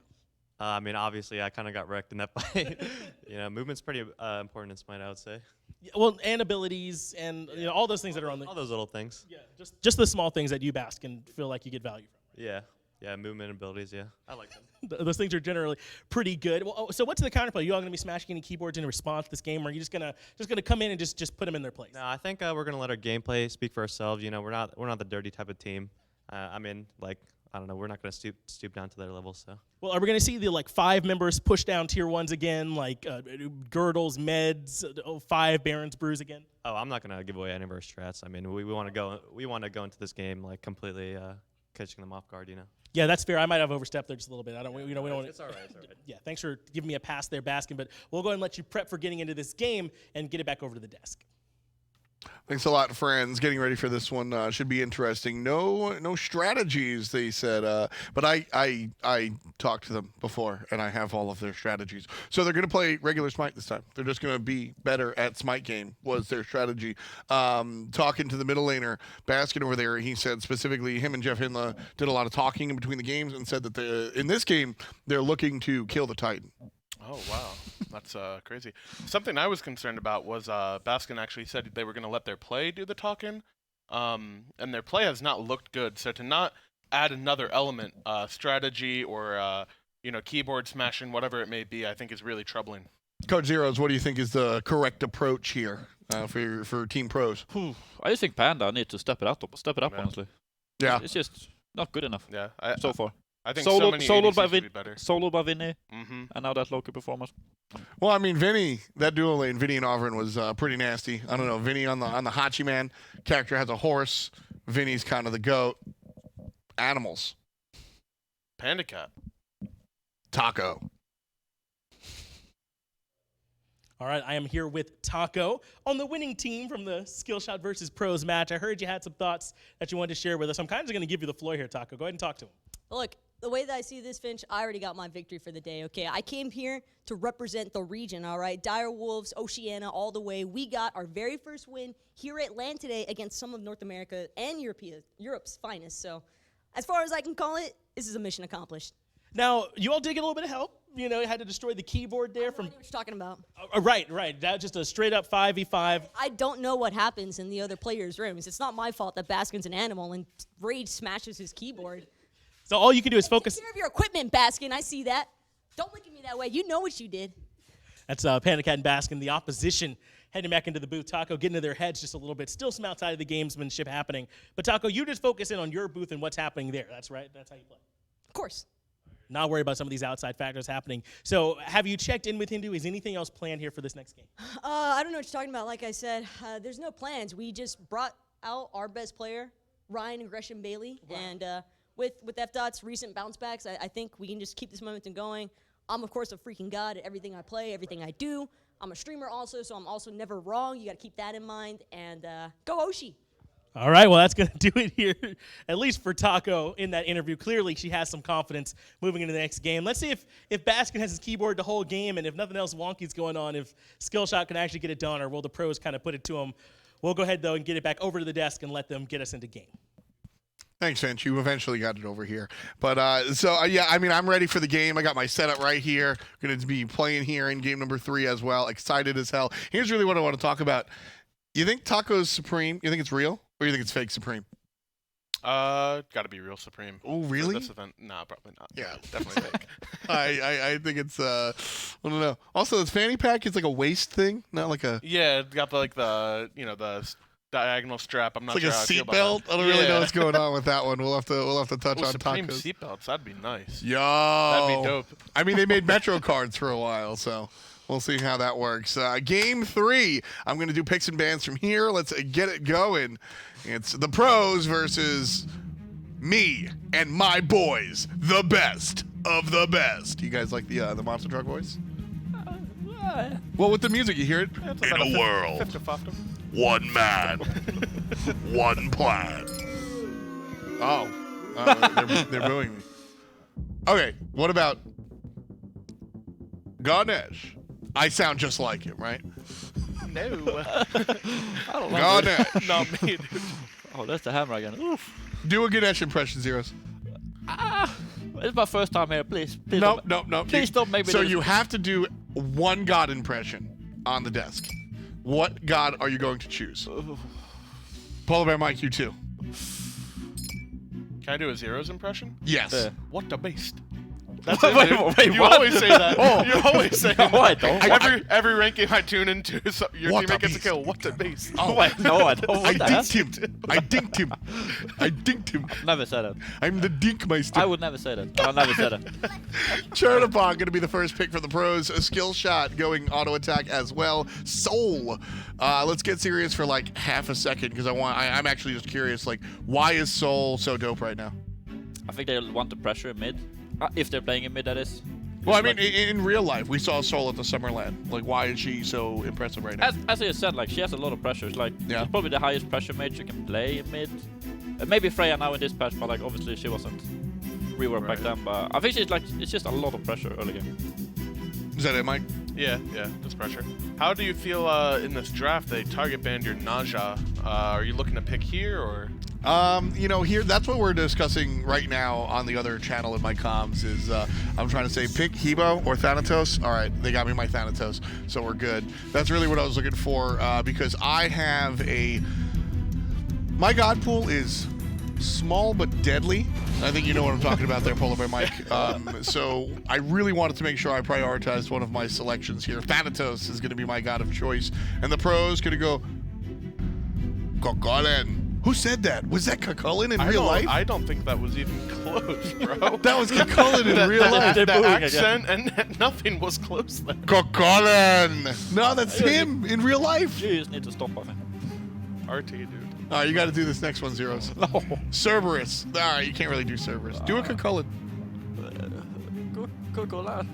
I mean, obviously, I kind of got wrecked in that fight. Movement's pretty important in Smite, I would say. Yeah, well, and abilities and all those things that are on the... All those little things. Yeah, just the small things that you Baskin feel like you get value from. Yeah, movement abilities, yeah. I like them. Those things are generally pretty good. Well, so what's the counterplay? You all going to be smashing any keyboards in response to this game, or are you just gonna come in and just put them in their place? No, I think we're gonna let our gameplay speak for ourselves. We're not the dirty type of team. I mean, I don't know. We're not gonna stoop down to their level. So. Well, are we gonna see the 5 members push down tier 1s again, like Girdles, Meds, 5 Barons Brews again? Oh, I'm not gonna give away any of our strats. I mean, we want to go into this game completely catching them off guard. Yeah, that's fair. I might have overstepped there just a little bit. We don't. It's all right. It's all right. Yeah, thanks for giving me a pass there, Baskin. But we'll go ahead and let you prep for getting into this game and get it back over to the desk. Thanks a lot, friends. Getting ready for this one should be interesting. No strategies, they said. But I talked to them before, and I have all of their strategies. So they're going to play regular Smite this time. They're just going to be better at Smite game, was their strategy. Talking to the middle laner, Baskin over there, he said specifically him and Jeff Hinla did a lot of talking in between the games and said that in this game, they're looking to kill the Titan. Oh, wow. That's crazy. Something I was concerned about was Baskin actually said they were going to let their play do the talking, and their play has not looked good. So to not add another element, strategy or keyboard smashing, whatever it may be, I think is really troubling. Coach Zeros, what do you think is the correct approach here for Team Pros? I just think Panda needs to step it up, honestly. Yeah. It's just not good enough so far. I think so many soloed by ADCs would be better. Soloed by Vinny, and now that local performance. Well, I mean, Vinny, that duo lane, Vinny and Auburn was pretty nasty. I don't know, Vinny on the Hachi Man character has a horse. Vinny's kind of the goat. Animals. Panda Cat. Taco. All right, I am here with Taco on the winning team from the Skillshot versus Pros match. I heard you had some thoughts that you wanted to share with us. I'm kind of going to give you the floor here, Taco. Go ahead and talk to him. Look, the way that I see this, Finch, I already got my victory for the day, okay? I came here to represent the region, all right? Dire Wolves, Oceania, all the way. We got our very first win here at LAN today against some of North America and Europe's finest. So as far as I can call it, this is a mission accomplished. Now, you all did get a little bit of help. You know, you had to destroy the keyboard there. I know what you're talking about. Right. That just a straight-up 5v5. I don't know what happens in the other players' rooms. It's not my fault that Baskin's an animal and Rage smashes his keyboard. So all you can do is focus. Take care of your equipment, Baskin. I see that. Don't look at me that way. You know what you did. That's Panda Cat and Baskin, the opposition, heading back into the booth. Taco getting to their heads just a little bit. Still some outside of the gamesmanship happening. But Taco, you just focus in on your booth and what's happening there. That's right. That's how you play. Of course. Not worry about some of these outside factors happening. So have you checked in with Hindu? Is anything else planned here for this next game? I don't know what you're talking about. Like I said, there's no plans. We just brought out our best player, Ryan and Gresham Bailey. Wow. And with F-Dot's recent bounce backs, I think we can just keep this momentum going. I'm, of course, a freaking god at everything I play, everything I do. I'm a streamer also, so I'm also never wrong. You got to keep that in mind. And go Oshi. All right, well, that's going to do it here, at least for Taco in that interview. Clearly, she has some confidence moving into the next game. Let's see if Baskin has his keyboard the whole game, and if nothing else wonky's going on, if Skillshot can actually get it done, or will the pros kind of put it to him. We'll go ahead, though, and get it back over to the desk and let them get us into game. Thanks, Finch. You eventually got it over here. But, yeah, I mean, I'm ready for the game. I got my setup right here. Going to be playing here in game number 3 as well. Excited as hell. Here's really what I want to talk about. You think Taco's Supreme, you think it's real? Or you think it's fake Supreme? Got to be real Supreme. Oh, really? For this event. Nah, probably not. Yeah, definitely fake. I think it's, I don't know. Also, this fanny pack is like a waist thing, not like a... Yeah, it's got the diagonal strap. I'm not It's sure like how a I feel about seatbelt. that. I don't really know what's going on with that one. We'll have to touch on Supreme Tacos. seatbelts. That'd be nice. Yo, that'd be dope. I mean, they made Metro cards for a while, so we'll see how that works. Game 3. I'm going to do picks and bans from here. Let's get it going. It's the pros versus me and my boys, the best of the best. You guys like the monster truck voice? Well, with the music, you hear it. In a world, 50-50. one man, one plan. Oh, they're booing me. Okay, what about Ganesh? I sound just like him, right? No. I don't like Ganesh. Not me, dude. Oh, that's the hammer again. Oof. Do a Ganesh impression, Zeros. It's my first time here. Please No. Please don't make me So do you this. have to do one god impression on the desk. What god are you going to choose? Polar Bear Mike, you too. Can I do a Zeros impression? Yes. What the beast? That's Wait, it, dude. wait, You what? always say that. Oh. You always say No, that. I don't. Every ranking I tune into, your What teammate the gets a beast? kill. What the beast? Oh. Wait, no, I don't. I What the hell? dinked him. I dinked him. Never said it. I'm the Dinkmeister. I would never say that. I'll never say that. Chernapog going to be the first pick for the pros. A skill shot going auto attack as well. Soul. Let's get serious for like half a second because I'm actually just curious. Like, why is Soul so dope right now? I think they want the pressure in mid. If they're playing in mid, that is. Well, I mean, in real life, we saw Soul at the Summerland. Like, why is she so impressive right now? As I said, like she has a lot of pressure. It's like she's probably the highest pressure mage you can play in mid. Maybe Freya now in this patch, but like obviously she wasn't reworked back then. But I think she's like it's just a lot of pressure early game. Is that it, Mike? Yeah, just pressure. How do you feel in this draft they target banned your Naja? Are you looking to pick here or? You know, here that's what we're discussing right now on the other channel in my comms is I'm trying to say pick Hebo or Thanatos. All right, they got me my Thanatos, so we're good. That's really what I was looking for because I have my god pool is small but deadly. I think you know what I'm talking about there, Polar Bear Mike. So I really wanted to make sure I prioritized one of my selections here. Thanatos is going to be my god of choice, and the pros going to go Kokolin. Who said that? Was that Kokolin in real life? I don't think that was even close, bro. That was Kokolin in real life. The accent and nothing was close there. Kokolin! No, that's him in real life. You just need to stop, I think. RT, dude. All right, you got to do this next one, Zeros. No. Cerberus. All right, you can't really do Cerberus. Do a Kokolin. Kokolin.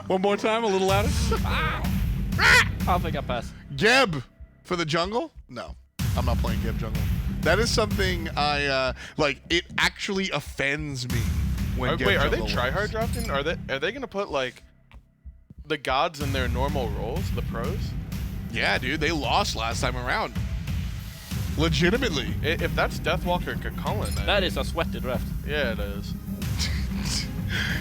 One more time, a little louder. I think I pass. Geb for the jungle? No, I'm not playing Geb jungle. That is something I like. It actually offends me when Geb wait, are they jungle tryhard wins. drafting? Are they gonna put like the gods in their normal roles, the pros? Yeah, dude, they lost last time around. Legitimately. If that's Deathwalker and Kokolin, that is a sweaty draft. Yeah, it is.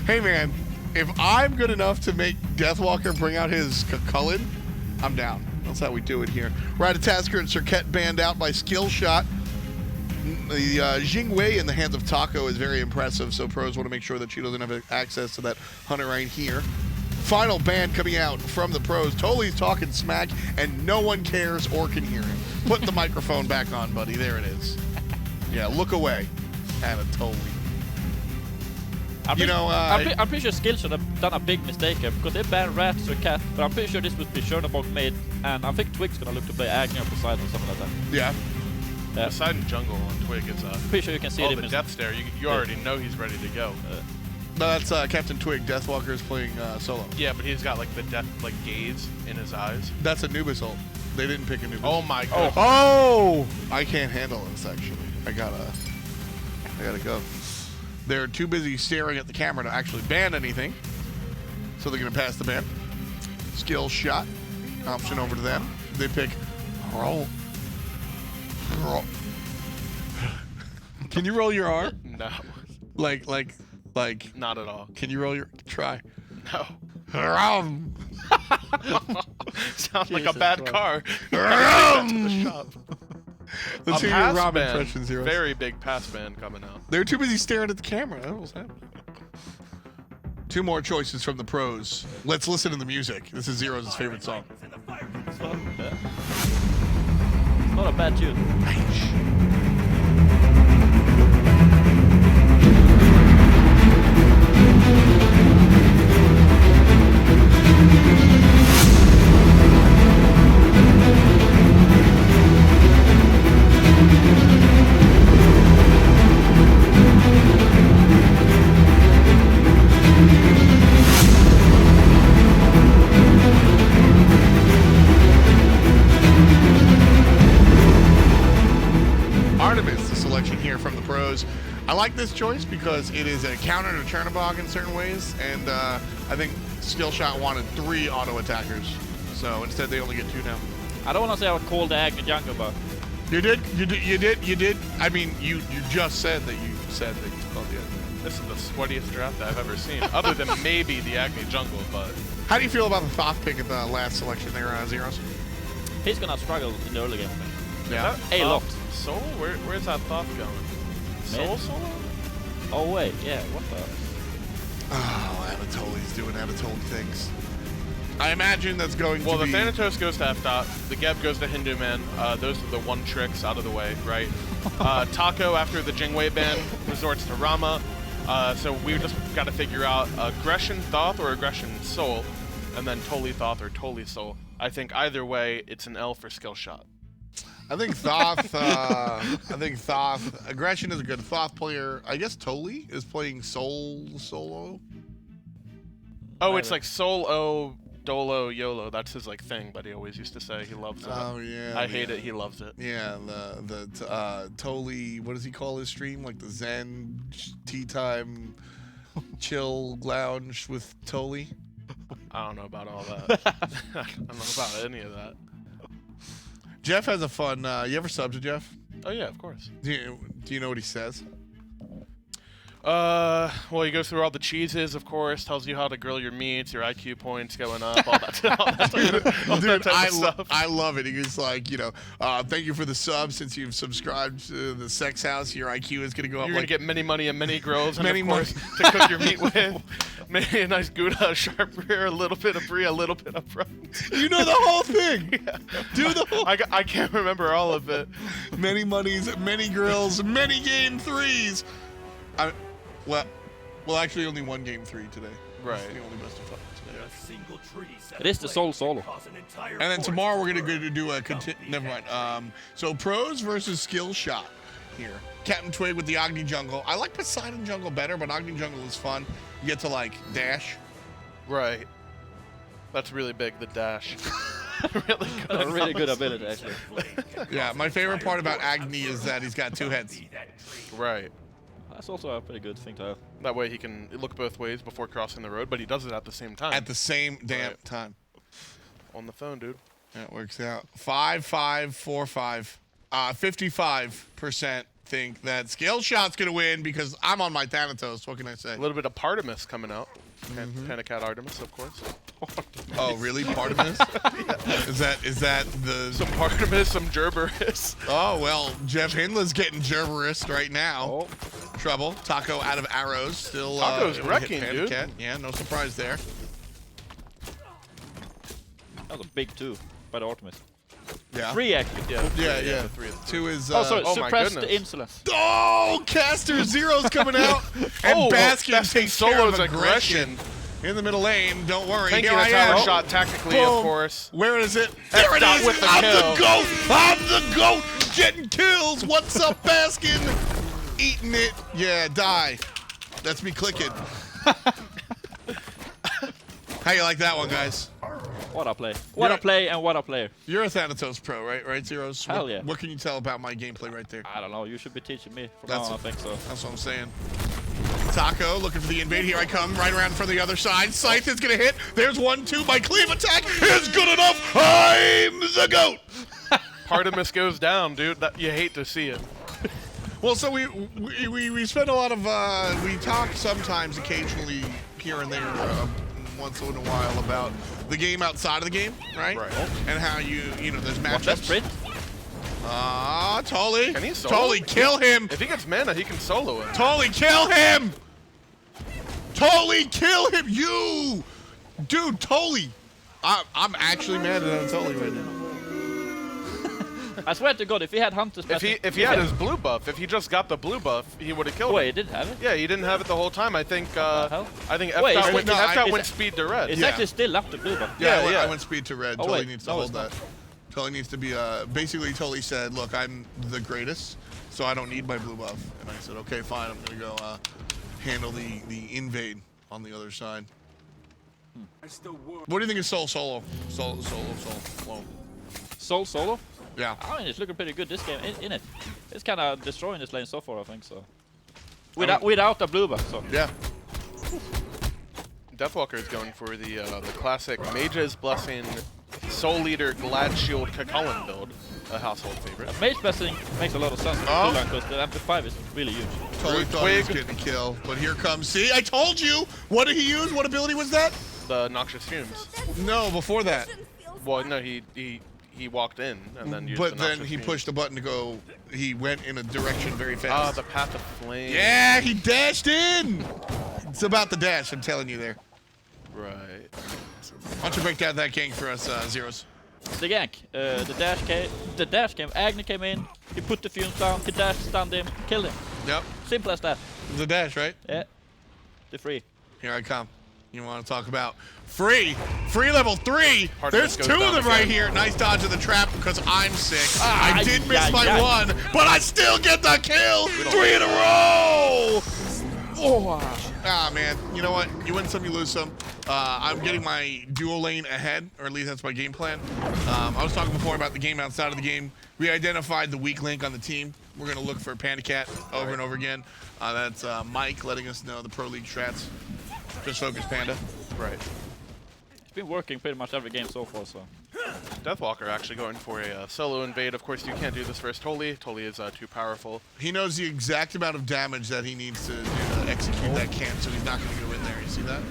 Hey, man, if I'm good enough to make Deathwalker bring out his Kokolin, I'm down. That's how we do it here. Ratatasker and Cirquette banned out by Skillshot. The Jingwei in the hands of Taco is very impressive, so pros want to make sure that she doesn't have access to that hunter right here. Final ban coming out from the pros. Toli's talking smack, and no one cares or can hear him. Put the microphone back on, buddy. There it is. Yeah, look away, Anatoly. I'm pretty sure Skillshot have done a big mistake here because they banned Rats or Cat, but I'm pretty sure this would be Chernobog mid, and I think Twig's gonna look to play Agni or Poseidon or something like that. Yeah. Poseidon jungle on Twig is pretty sure you can see it in the death stare. You already know he's ready to go. No, that's Captain Twig. Deathwalker is playing solo. Yeah, but he's got like the death gaze in his eyes. That's Anubis ult. They didn't pick Anubis. Oh my god. Oh! I can't handle this actually. I gotta go. They're too busy staring at the camera to actually ban anything. So they're gonna pass the ban. Skill shot. Option over to them. They pick roll. Can you roll your R? No. Like not at all. Can you roll your try? No. Sounds like a Jesus bad Christ. car. To the shop. Let's hear your Rob impression, Zeros. Very big pass ban coming out. They're too busy staring at the camera. That was happening. Two more choices from the pros. Let's listen to the music. This is Zeros' favorite song. It's not a bad tune. Artemis, the selection here from the pros. I like this choice because it is a counter to Chernobog in certain ways, and I think Skillshot wanted 3 auto attackers, so instead they only get 2 now. I don't want to say I would call the Agni jungle, but You did. I mean, you just said that you called the Agni. This is the sweatiest draft I've ever seen, other than maybe the Agni jungle, but... How do you feel about the Thoth pick at the last selection there, Zeros? he's gonna struggle in the early game, I think. Yeah. A lot. Soul? Where's that Thoth going? Soul solo? Oh wait, yeah, what the? Oh, Anatoly's doing Anatoly things. I imagine that's going well, to be... the Thanatos goes to F-Dot, the Geb goes to Hindu Man. Those are the one tricks out of the way, right? Taco, after the Jingwei ban, resorts to Rama. So we just got to figure out Aggression Thoth or Aggression Soul, and then Toli Thoth or Toli Soul. I think either way, it's an L for Skillshot. I think Thoth. Aggression is a good Thoth player. I guess Toli is playing solo. Oh, it's like Sol-O, Dolo, YOLO. That's his like thing, but he always used to say he loves it. Oh yeah. I hate it. He loves it. Yeah, the Toli. What does he call his stream? Like the Zen tea time, chill lounge with Toli. I don't know about all that. I don't know about any of that. Jeff has a fun. You ever sub to Jeff? Oh yeah, of course. Do you know what he says? Well, he goes through all the cheeses, of course, tells you how to grill your meats, your IQ points going up, all that, stuff. I love it. He's like, thank you for the sub. Since you've subscribed to the Sex House, your IQ is going to go up. You're going to get many money and many grills, and many of course, to cook your meat with. Maybe a nice Gouda, a sharp rear, a little bit of brie, a little bit of front. You know the whole thing. Yeah. Do the whole. I can't remember all of it. Many monies, many grills, many game threes. Well, actually, only one game 3 today. Right. It's the only best of 5 today. It is the solo. And then tomorrow we're gonna do a never mind. So pros versus Skillshot here. Captain Twig with the Agni Jungle. I like Poseidon Jungle better, but Agni Jungle is fun. You get to like dash. Right. That's really big. The dash. Really good. That's a really good ability, actually. Yeah, my favorite part about Agni is that he's got 2 heads. Right. That's also a pretty good thing to have. That way he can look both ways before crossing the road, but he does it at the same time. At the same damn time. On the phone, dude. That works out. 5-5-4-5. 55% think that Skillshot's gonna win because I'm on my Thanatos. What can I say? A little bit of Partimus coming out. Panicat Artemis, of course. Oh, really? Partimus? Yeah. Is that the... Some Partimus, some Gerberus. Oh, well, Jeff Hindler's getting Gerberus right now. Oh. Trouble. Taco out of arrows. Still Taco's wrecking, dude. Yeah, no surprise there. That was a big 2 by the Artemis. Yeah. 3 actually. Yeah. 3 is... Also, oh suppress my the insolence. Oh, Caster Zero's coming out. And Baskin takes care of aggression. In the middle lane, don't worry. Thank Here you, I tower am. shot tactically, Boom. of course. Where is it? There it is. With the I'm kill. the GOAT. I'm the GOAT. Getting kills. What's up, Baskin? Eating it. Yeah, die. That's me clicking. How you like that one, guys? What a play. What a play and what a player. You're a Thanatos pro, right, Zeros? Hell yeah. What can you tell about my gameplay right there? I don't know. You should be teaching me from now on, I think so. That's what I'm saying. Taco looking for the invade. Here I come, right around from the other side. Scythe is going to hit. There's 1-2. My cleave attack is good enough. I'm the GOAT. Partimus goes down, dude. You hate to see it. Well, so we spend a lot of, we talk sometimes, occasionally, here and there, once in a while about the game outside of the game, right? Right. And how there's matchups. What's that sprint? Tolly. Can he solo? Tolly, kill him. If he gets mana, he can solo it. Tolly, kill him. Tolly, kill him. Dude, Tolly. I'm actually mad at Tolly right now. I swear to God, if he had Hunter's If he had his blue buff, if he just got the blue buff, he would have killed him. Wait, he didn't have it? Yeah, he didn't have it the whole time. I think Wait, F-Dot went speed to red. It's actually still up to blue buff. Yeah, I went speed to red. Tolly needs to hold not. that. Tolly needs to be, basically Tolly said, look, I'm the greatest, so I don't need my blue buff. And I said, okay, fine, I'm going to go handle the invade on the other side. What do you think of Solo? Solo? Yeah. I mean, it's looking pretty good this game, in it. It's kind of destroying this lane so far, I think, so. Without the blue buff, so. Yeah. Deathwalker is going for the classic Mage's Blessing Soul Leader Glad Shield Kakulin build, a household favorite. Mage Blessing makes a lot of sense because the MP5 is really huge. Totally thought he was getting a kill, but here comes, see, I told you! What did he use? What ability was that? The Noxious Fumes. No, before that. Well, no, he walked in and then used But the then he pushed the button to go, he went in a direction very fast. The Path of Flame. Yeah, he dashed in! It's about the dash, I'm telling you there. Right. Why don't you break down that gank for us, Zeros? The gank, the dash came, Agni came in, he put the fumes down, he dashed, stunned him, killed him. Yep. Simple as that. The dash, right? Yeah. The free. Here I come. You want to talk about free level 3? There's 2 of them right here. Nice dodge of the trap because I'm sick. I did miss my one, but I still get the kill. 3 in a row. Ah, man. You know what? You win some, you lose some. I'm getting my duo lane ahead, or at least that's my game plan. I was talking before about the game outside of the game. We identified the weak link on the team. We're going to look for Panda Cat over and over again. That's Mike letting us know the Pro League strats. Just focus Panda. Right. It's been working pretty much every game so far, so. Deathwalker actually going for a solo invade. Of course, you can't do this versus Toli. Toli is too powerful. He knows the exact amount of damage that he needs to do to execute that camp, so he's not going to go in there. You see that?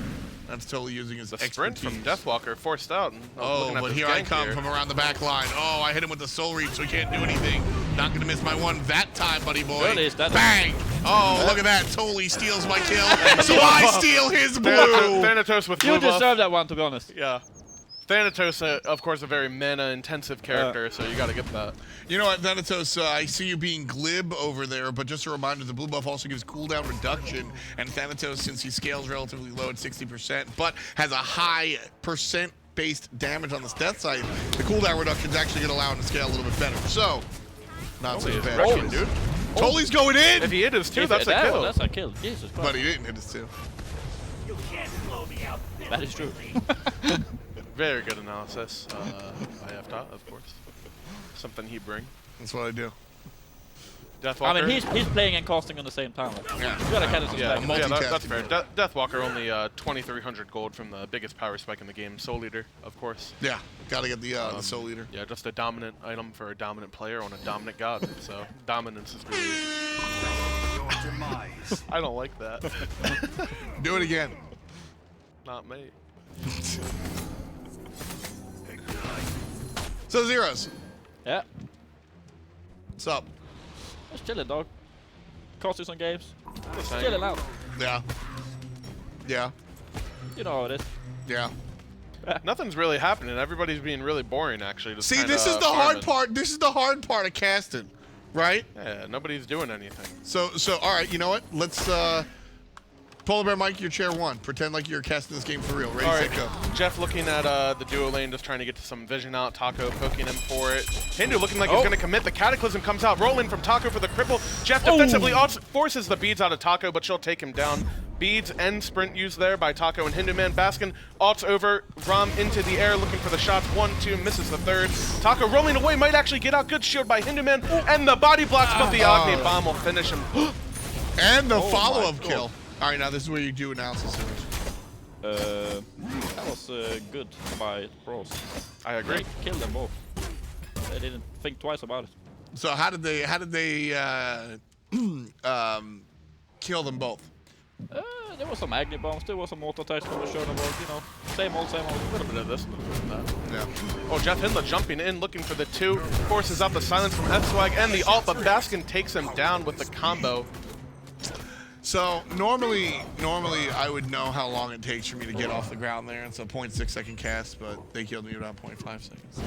That's totally using his sprint from Deathwalker forced out. And but here I come from around the back line. Oh, I hit him with the soul reap, so he can't do anything. Not going to miss my one that time, buddy boy. Bang! Oh, look at that. Totally steals my kill, so I steal his blue. Thanatos with blue You buff. deserve that one, to be honest. Yeah. Thanatos, of course, a very mana-intensive character, so you got to get that. You know what, Thanatos, I see you being glib over there, but just a reminder, the blue buff also gives cooldown reduction, and Thanatos, since he scales relatively low at 60%, but has a high percent-based damage on the death side, the cooldown reduction is actually going to allow him to scale a little bit better. So, not so bad. Rushing, dude. Toli's going in! If he hit his 2, that's a kill. That's a kill. Jesus Christ. But he didn't hit his 2. You can't blow me out. That is true. Very good analysis by FDOT, of course. Something he bring. That's what I do. Deathwalker. I mean, he's playing and casting on the same time. Like, yeah. You gotta kind of that's fair. Deathwalker only 2,300 gold from the biggest power spike in the game, Soul Eater, of course. Yeah, gotta get the Soul Eater. Yeah, just a dominant item for a dominant player on a dominant god. So dominance is really. Your demise. I don't like that. Do it again. Not me. So zeros. Yeah. What's up? Just chilling, dog. Cost you some games. Just Same. chilling out. Yeah. Yeah. You know how it is. Yeah. Nothing's really happening. Everybody's being really boring, actually. Just See, kinda this is the hard part. This is the hard part of casting, right? Yeah, nobody's doing anything. So, all right. You know what? Let's. Polar Bear Mike, your chair 1. Pretend like you're casting this game for real. Ready, set, go. Jeff looking at the duo lane, just trying to get some vision out. Taco poking him for it. Hindu looking like he's going to commit. The Cataclysm comes out. Rolling from Taco for the cripple. Jeff defensively forces the beads out of Taco, but she'll take him down. Beads and sprint used there by Taco and Hindu Man. Baskin alts over. Rom into the air looking for the shots. 1, 2, misses the third. Taco rolling away, might actually get out. Good shield by Hindu Man. And the body blocks, but the Agni Bomb will finish him. And the follow-up kill. All right, now this is where you do analysis. That was good by pros. I agree. They killed them both. They didn't think twice about it. So how did they kill them both? There was some Agni bombs, there was some auto attacks from the shoulder board, you know. Same old, same old. A little bit of this, a little bit of that. Yeah. Oh, Jeff Hindla jumping in, looking for the 2. Forces out the silence from F-Swag and the ult, but Baskin takes him down with the combo. So normally I would know how long it takes for me to get off the ground there. It's a 0.6 second cast, but they killed me about 0.5 seconds.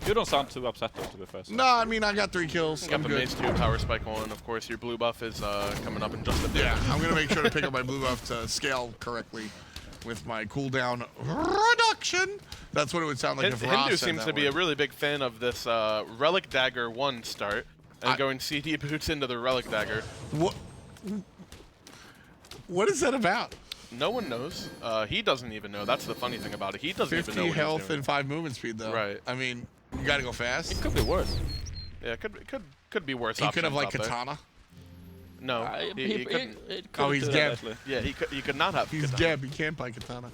You don't sound too upset though, to be fair. No, I mean I got 3 kills. You got the Mace 2 power spike on, of course. Your blue buff is coming up in just a bit. Yeah, I'm gonna make sure to pick up my blue buff to scale correctly with my cooldown reduction. That's what it would sound like if Ross Hindu said seems that to be word. a really big fan of this Relic Dagger 1 start. And going CD boots into the Relic Dagger. What is that about? No one knows. He doesn't even know. That's the funny thing about it. He doesn't even know 50 what health he's doing. and 5 movement speed, though. Right. I mean, you gotta go fast. It could be worse. Yeah, it could be worse. He could have, like, options out katana. there. No, he couldn't. Oh, he's Geb. Yeah, he could not have He's katana. Geb. He can't buy katana.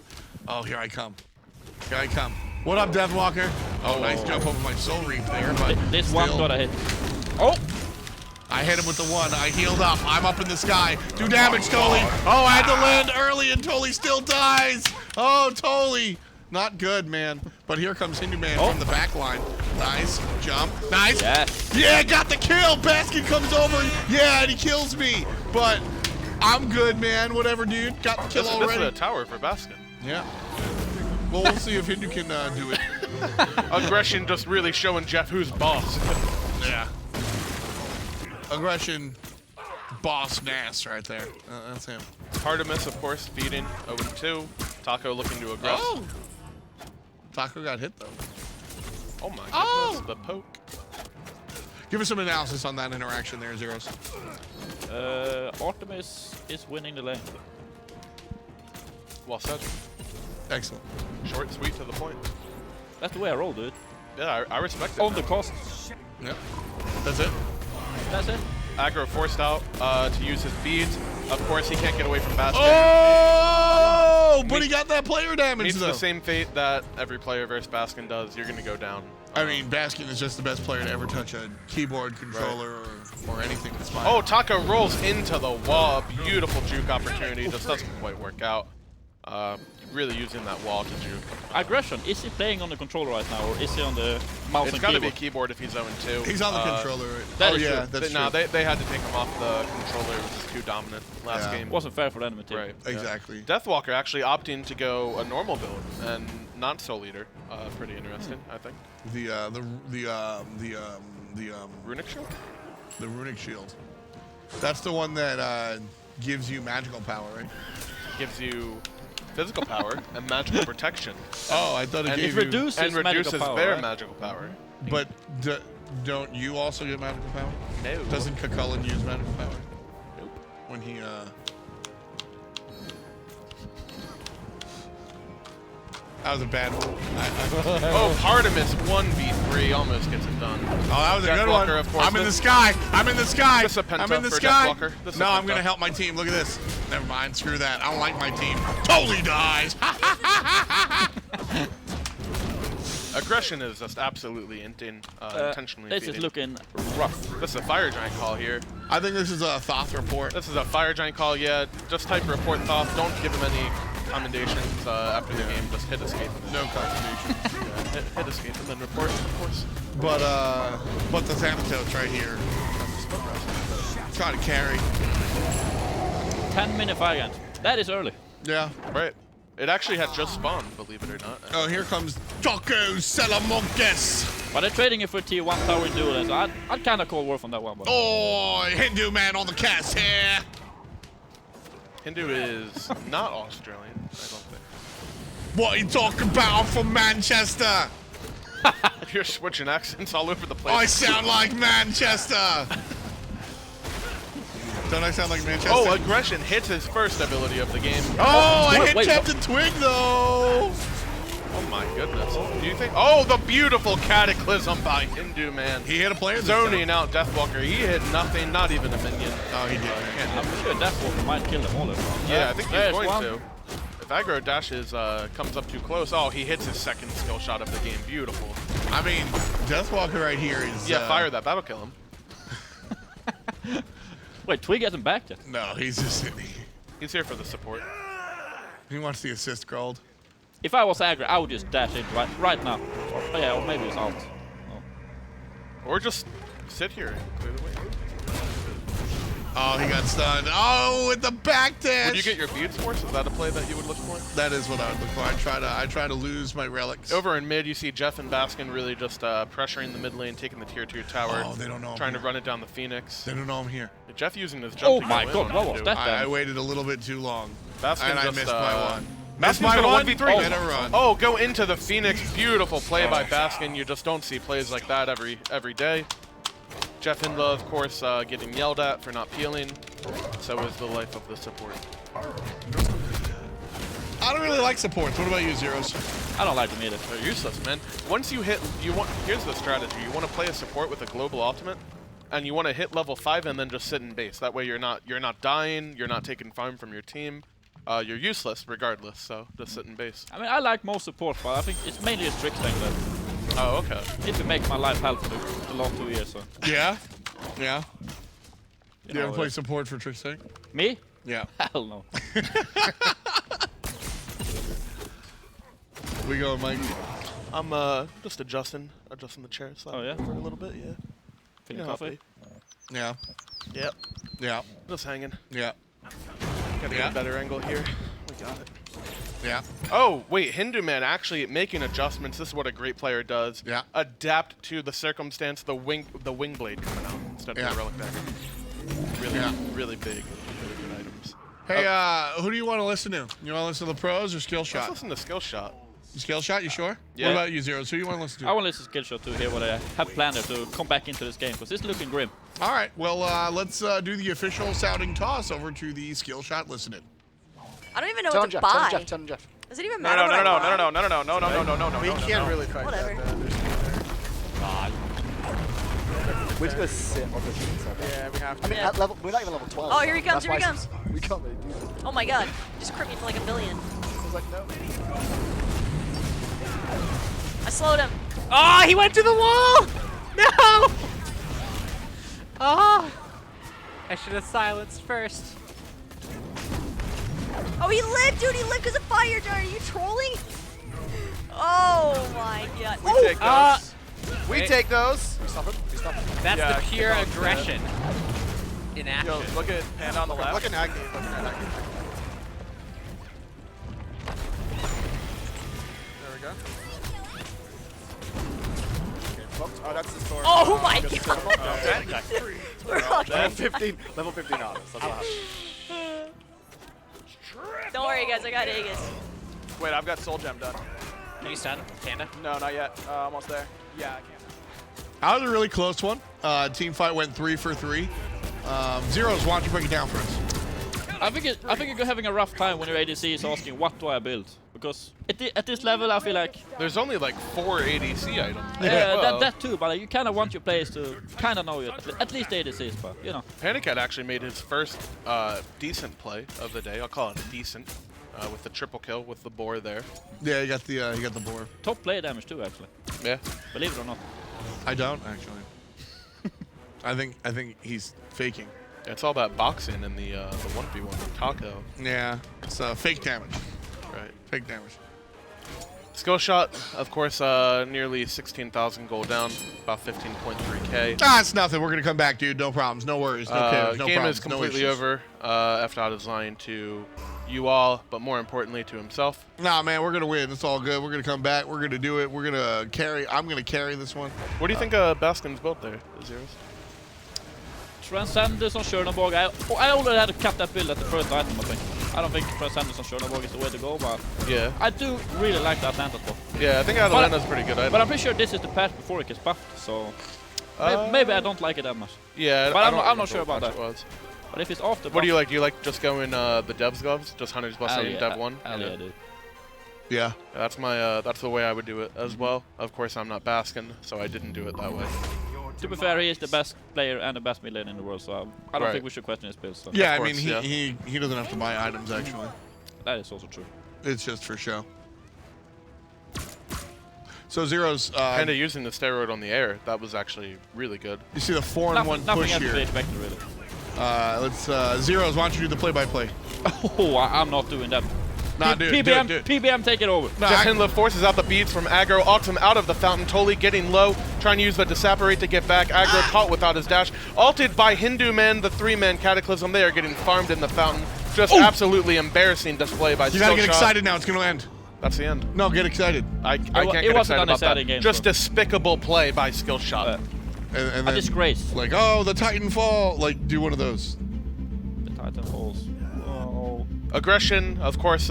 Oh, here I come. Here I come. What up, Deathwalker? Oh, nice jump over my soul reap there, but this still. one got a hit. Oh! I hit him with the 1. I healed up. I'm up in the sky. Do damage, Toli. Oh, I had to land early, and Toli still dies. Oh, Toli. Not good, man. But here comes Hindu Man from the back line. Nice. Jump. Nice. Yes. Yeah, got the kill. Baskin comes over. Yeah, and he kills me. But I'm good, man. Whatever, dude. Got the kill This already. is a tower for Baskin. Yeah. Well, we'll see if Hindu can do it. Aggression just really showing Jeff who's boss. Yeah. Aggression Boss Nass right there. That's him. Artemis, of course, feeding 0-2. Taco looking to aggress. Oh! Taco got hit, though. Oh my goodness, Oh! the poke. Give us some analysis on that interaction there, Zeros. Artemis is winning the lane. Well said. Excellent. Short, sweet, to the point. That's the way I roll, dude. Yeah, I respect it. On the cost. Yep. That's it. That's it. Aggro forced out to use his beads. Of course, he can't get away from Bastion. Oh! But he got that player damage, Meets though. the same fate that every player versus Baskin does. You're going to go down. I mean, Baskin is just the best player to ever touch a keyboard controller or anything that's fine. Oh, Taco rolls into the wall. Beautiful juke opportunity. Just doesn't quite work out. Really using that wall to juke. Aggression, is he playing on the controller right now, or is he on the mouse It's and got to keyboard? be keyboard if he's 0-2. He's on the controller. That Oh, is yeah, true. that's No, true. they had to take him off the controller. It was just too dominant last game. Wasn't fair for the enemy team. Right. Exactly. Deathwalker actually opting to go a normal build and not Soul Eater. Pretty interesting, I think. The Runic Shield? The Runic Shield. That's the one that gives you magical power, right? Gives you physical power and magical protection. Oh, I thought it and gave it you... reduces and reduces power, their right? magical power. But don't you also get magical power? No. Doesn't Kakullan use magical power? Nope. When he, That was a bad move. Oh, Artemis 1v3 almost gets it done. Oh, that was a good one. Deathwalker, of course. I'm in the sky. I'm in the sky. This is a penta I'm in the for sky. Deathwalker. This is No, a I'm penta. going to help my team. Look at this. Never mind. Screw that. I don't like my team. Totally dies. Aggression is just absolutely intentionally This is feeding. looking rough. This is a Fire Giant call here. I think this is a Thoth report. This is a Fire Giant call, yeah. Just type report Thoth. Don't give him any commendations after the game. Just hit escape. No commendations. Hit escape and then report, of course. But the Thanatos right here. Trying to carry. 10-minute fire gun. That is early. Yeah. Right. It actually had just spawned, believe it or not. Oh, here comes Taco Salamonkes. But they're trading it for tier 1 tower in duel, so I'd kind of call Wolf on that one. But Oh, Hindu man on the cast here. Hindu is not Australian, I don't think. What are you talking about? I'm from Manchester. You're switching accents all over the place. I sound like Manchester. Don't I sound like Manchester? Oh, aggression hits his first ability of the game. Oh, I hit wait, Captain Twig though. Oh my goodness. Do you think? Oh, the beautiful Cataclysm by Hindu man. He hit a player. Zoning out Deathwalker. He hit nothing, not even a minion. Oh, he did. I'm sure Deathwalker might kill them all. Yeah, I think he's There's going one. to. If aggro dashes comes up too close, oh, he hits his second skill shot of the game. Beautiful. I mean, Deathwalker right here is. Yeah, fire that. That'll kill him. Wait, Twig hasn't backed yet. No, he's just. He's here for the support. He wants the assist called. If I was aggro, I would just dash in right now. Or, yeah, or maybe it's out. Or just sit here and clear the way. Oh, he got stunned. Oh, with the back dash. Would you get your beads force? Is that a play that you would look for? That is what I would look for. I try to lose my relics. Over in mid, you see Jeff and Baskin really just pressuring the mid lane, taking the tier 2 tower. Oh, they don't know I'm Trying to here. run it down the Phoenix. They don't know I'm here. Jeff using his jump. Oh to my go God, in. what was that? I waited a little bit too long. Baskin and I just, missed my one. Baskin's Missed my gonna one. 1v3. Let it run. Oh, go into the Phoenix. Beautiful play by Baskin. You just don't see plays like that every day. Jeff Hindla, of course, getting yelled at for not peeling. So is the life of the support. I don't really like supports. What about you, Zeros? I don't like them either. They're useless, man. Once you hit, here's the strategy. You want to play a support with a global ultimate, and you want to hit level 5 and then just sit in base. That way you're not dying, you're not taking farm from your team. You're useless regardless, so just sit in base. I mean, I like most support, but I think it's mainly a trick thing that. Oh, okay. It makes my life hell for the last 2 years. So. Yeah? Yeah? You Do you know, ever play support for Trick's sake? Me? Yeah. Hell no. We go, Mike. I'm just adjusting the chair Oh yeah? for a little bit, yeah. Feeling You know, coffee? Yeah. Yep. Yeah. Just hanging. Yeah. Gotta get a better angle here. We got it. Yeah. Oh, wait, Hindu Man actually making adjustments. This is what a great player does. Yeah. Adapt to the circumstance, the wing blade coming out instead of the relic dagger. really big, really good items. Hey, who do you want to listen to? You want to listen to the pros or Skillshot? Let's listen to Skillshot. Skillshot, you sure? Yeah. What about you, Zeros? Who do you want to listen to? I want to listen to Skillshot to hear what I have planned to come back into this game because it's looking grim. All right, well, let's do the official sounding toss over to the Skillshot Listen It. I don't even know what to buy. Tell him Jeff. Does it even matter? No. We can't really fight Whatever. that. We're just gonna sit on the seats. Yeah, we have to. I mean, at level, we're not even level 12. Oh, here he comes, That's here he why comes. We can't really do that. Oh my god. Just crit me for like a billion. I was like, no. I slowed him. Oh, he went to the wall! No! Oh! I should have silenced first. Oh, he lived, dude. He lived because of fire, Are you trolling? Oh my god. We take those. We take those. We stop him. We stop him. That's Yeah, the pure kick off aggression in action. Yo, look at Panda on the left. Look at Agni. Look at Agni. There we go. Okay, oh, that's the store. Oh my Good god. store. We're all Level good. 15. Level 15 on us. That's what happened. Don't worry, guys. I got Aegis. Wait, I've got Soul Gem done. Can you stun Panda? No, not yet. Almost there. Yeah, I can. That was a really close one. Team fight went 3 for 3. Zeros, why don't you break it down for us? I think you're having a rough time when your ADC is asking what do I build, because at this level I feel like there's only like 4 ADC items. That too, but you kind of want your players to kind of know you, at least ADCs, but you know. Panicat actually made his first decent play of the day. I'll call it decent, with the triple kill with the boar there. Yeah, you got the boar. Top play damage too, actually. Yeah. Believe it or not. I don't actually. I think he's faking. It's all that boxing in the 1v1 taco. Yeah, it's fake damage. Right. Fake damage. Skillshot, of course, nearly 16,000 gold down, about 15.3k. Ah, it's nothing. We're gonna come back, dude. No problems. No worries. No cares. No game problems. is completely over. Effed out his line to you all, but more importantly to himself. Nah, man, we're gonna win. It's all good. We're gonna come back. We're gonna do it. We're gonna carry. I'm gonna carry this one. What do you think Baskin's built there, the Zeros? Transcendence on Chernobog. I already had to cut that build at the first item, I think. I don't think Transcendence on Chernobog is the way to go, but yeah, I do really like the Atlanta top. Yeah, I think Atlanta's pretty good item. But I'm pretty sure this is the patch before it gets buffed, so maybe I don't like it that much. Yeah, but I'm not sure about that. Was. But if it's after, what do you like? Do you like just going the Dev's gloves, just Hunter's Blessing and Dev 1? Yeah, I do. Yeah. That's my that's the way I would do it as well. Of course, I'm not Baskin, so I didn't do it that way. To be fair, he is the best player and the best mid laner in the world, so I don't think we should question his build. So. Yeah, I mean, he doesn't have to buy items, actually. That is also true. It's just for show. So Zeros... kind of using the steroid on the air, that was actually really good. You see the 4-in-1 push here. Expected, really. Let's... Zeros, why don't you do the play-by-play? Oh, I'm not doing that. Nah, dude, PBM, take it over. Nah, Hinla forces out the beads from aggro, ults him out of the fountain, Totally getting low, trying to use the Disapparate to get back. Aggro caught without his dash. Alted by Hindu Man, the 3-man Cataclysm. They are getting farmed in the fountain. Just absolutely embarrassing display by Skillshot. You gotta get excited now, it's gonna end. That's the end. No, get excited. I can't get excited about that. Just despicable play by Skillshot. And then, a disgrace. Like, oh, the Titanfall. Like, do one of those. The Titanfalls. Oh. Aggression, of course,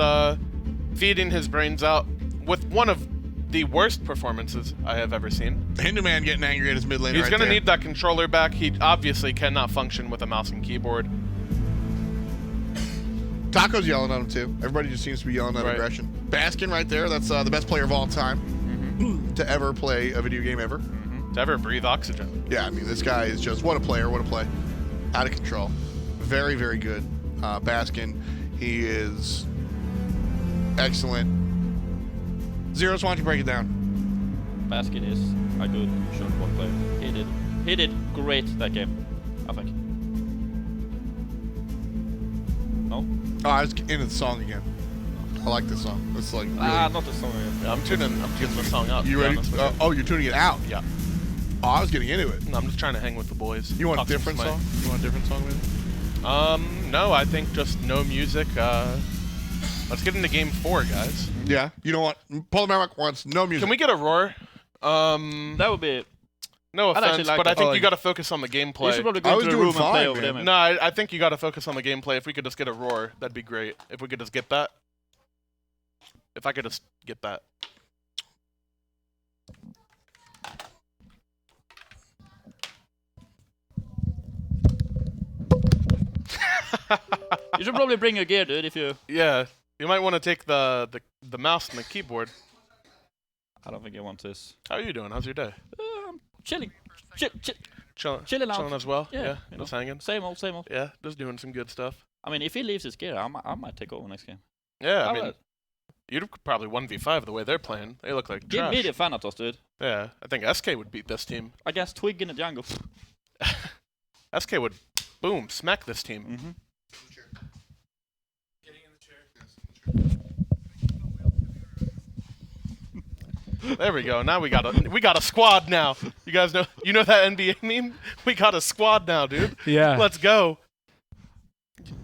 feeding his brains out with one of the worst performances I have ever seen. Hindu Man getting angry at his mid lane. He's going to need that controller back. He obviously cannot function with a mouse and keyboard. Taco's yelling at him, too. Everybody just seems to be yelling at aggression. Baskin right there, that's the best player of all time to ever play a video game ever. To ever breathe oxygen. Yeah, I mean, this guy is just, what a player, what a play. Out of control. Very, very good. Baskin, he is excellent. Zeros, why don't you break it down? Baskin is a good short one player. He did great that game, I think. No? Oh, I was into the song again. I like this song. It's like really... not the song again. Yeah, I'm tuning the song out. You ready? Oh, you're tuning it out? Yeah. Oh, I was getting into it. No, I'm just trying to hang with the boys. You want a different song? You want a different song, maybe? No, I think just no music. Let's get into game 4, guys. Yeah. You know what? Polar Maverick wants no music. Can we get a roar? That would be... No I'd actually offense, like but that. I think you got to focus on the gameplay. You should probably go into the room and play over them. No, I think you got to focus on the gameplay. If we could just get a roar, that'd be great. If we could just get that. If I could just get that. You should probably bring your gear, dude, if you... Yeah, you might want to take the mouse and the keyboard. I don't think I want this. How are you doing? How's your day? Chilling. Chilling out. as well? Yeah. Just hanging? Same old. Yeah, just doing some good stuff. I mean, if he leaves his gear, I might take over next game. Yeah, I mean, you'd probably 1v5 the way they're playing. They look like Give trash. me the Thanatos, dude. Yeah, I think SK would beat this team. I guess Twig in the jungle. SK would, boom, smack this team. Mm-hmm. There we go. Now we got a squad now. You guys know that NBA meme? We got a squad now, dude. Yeah. Let's go.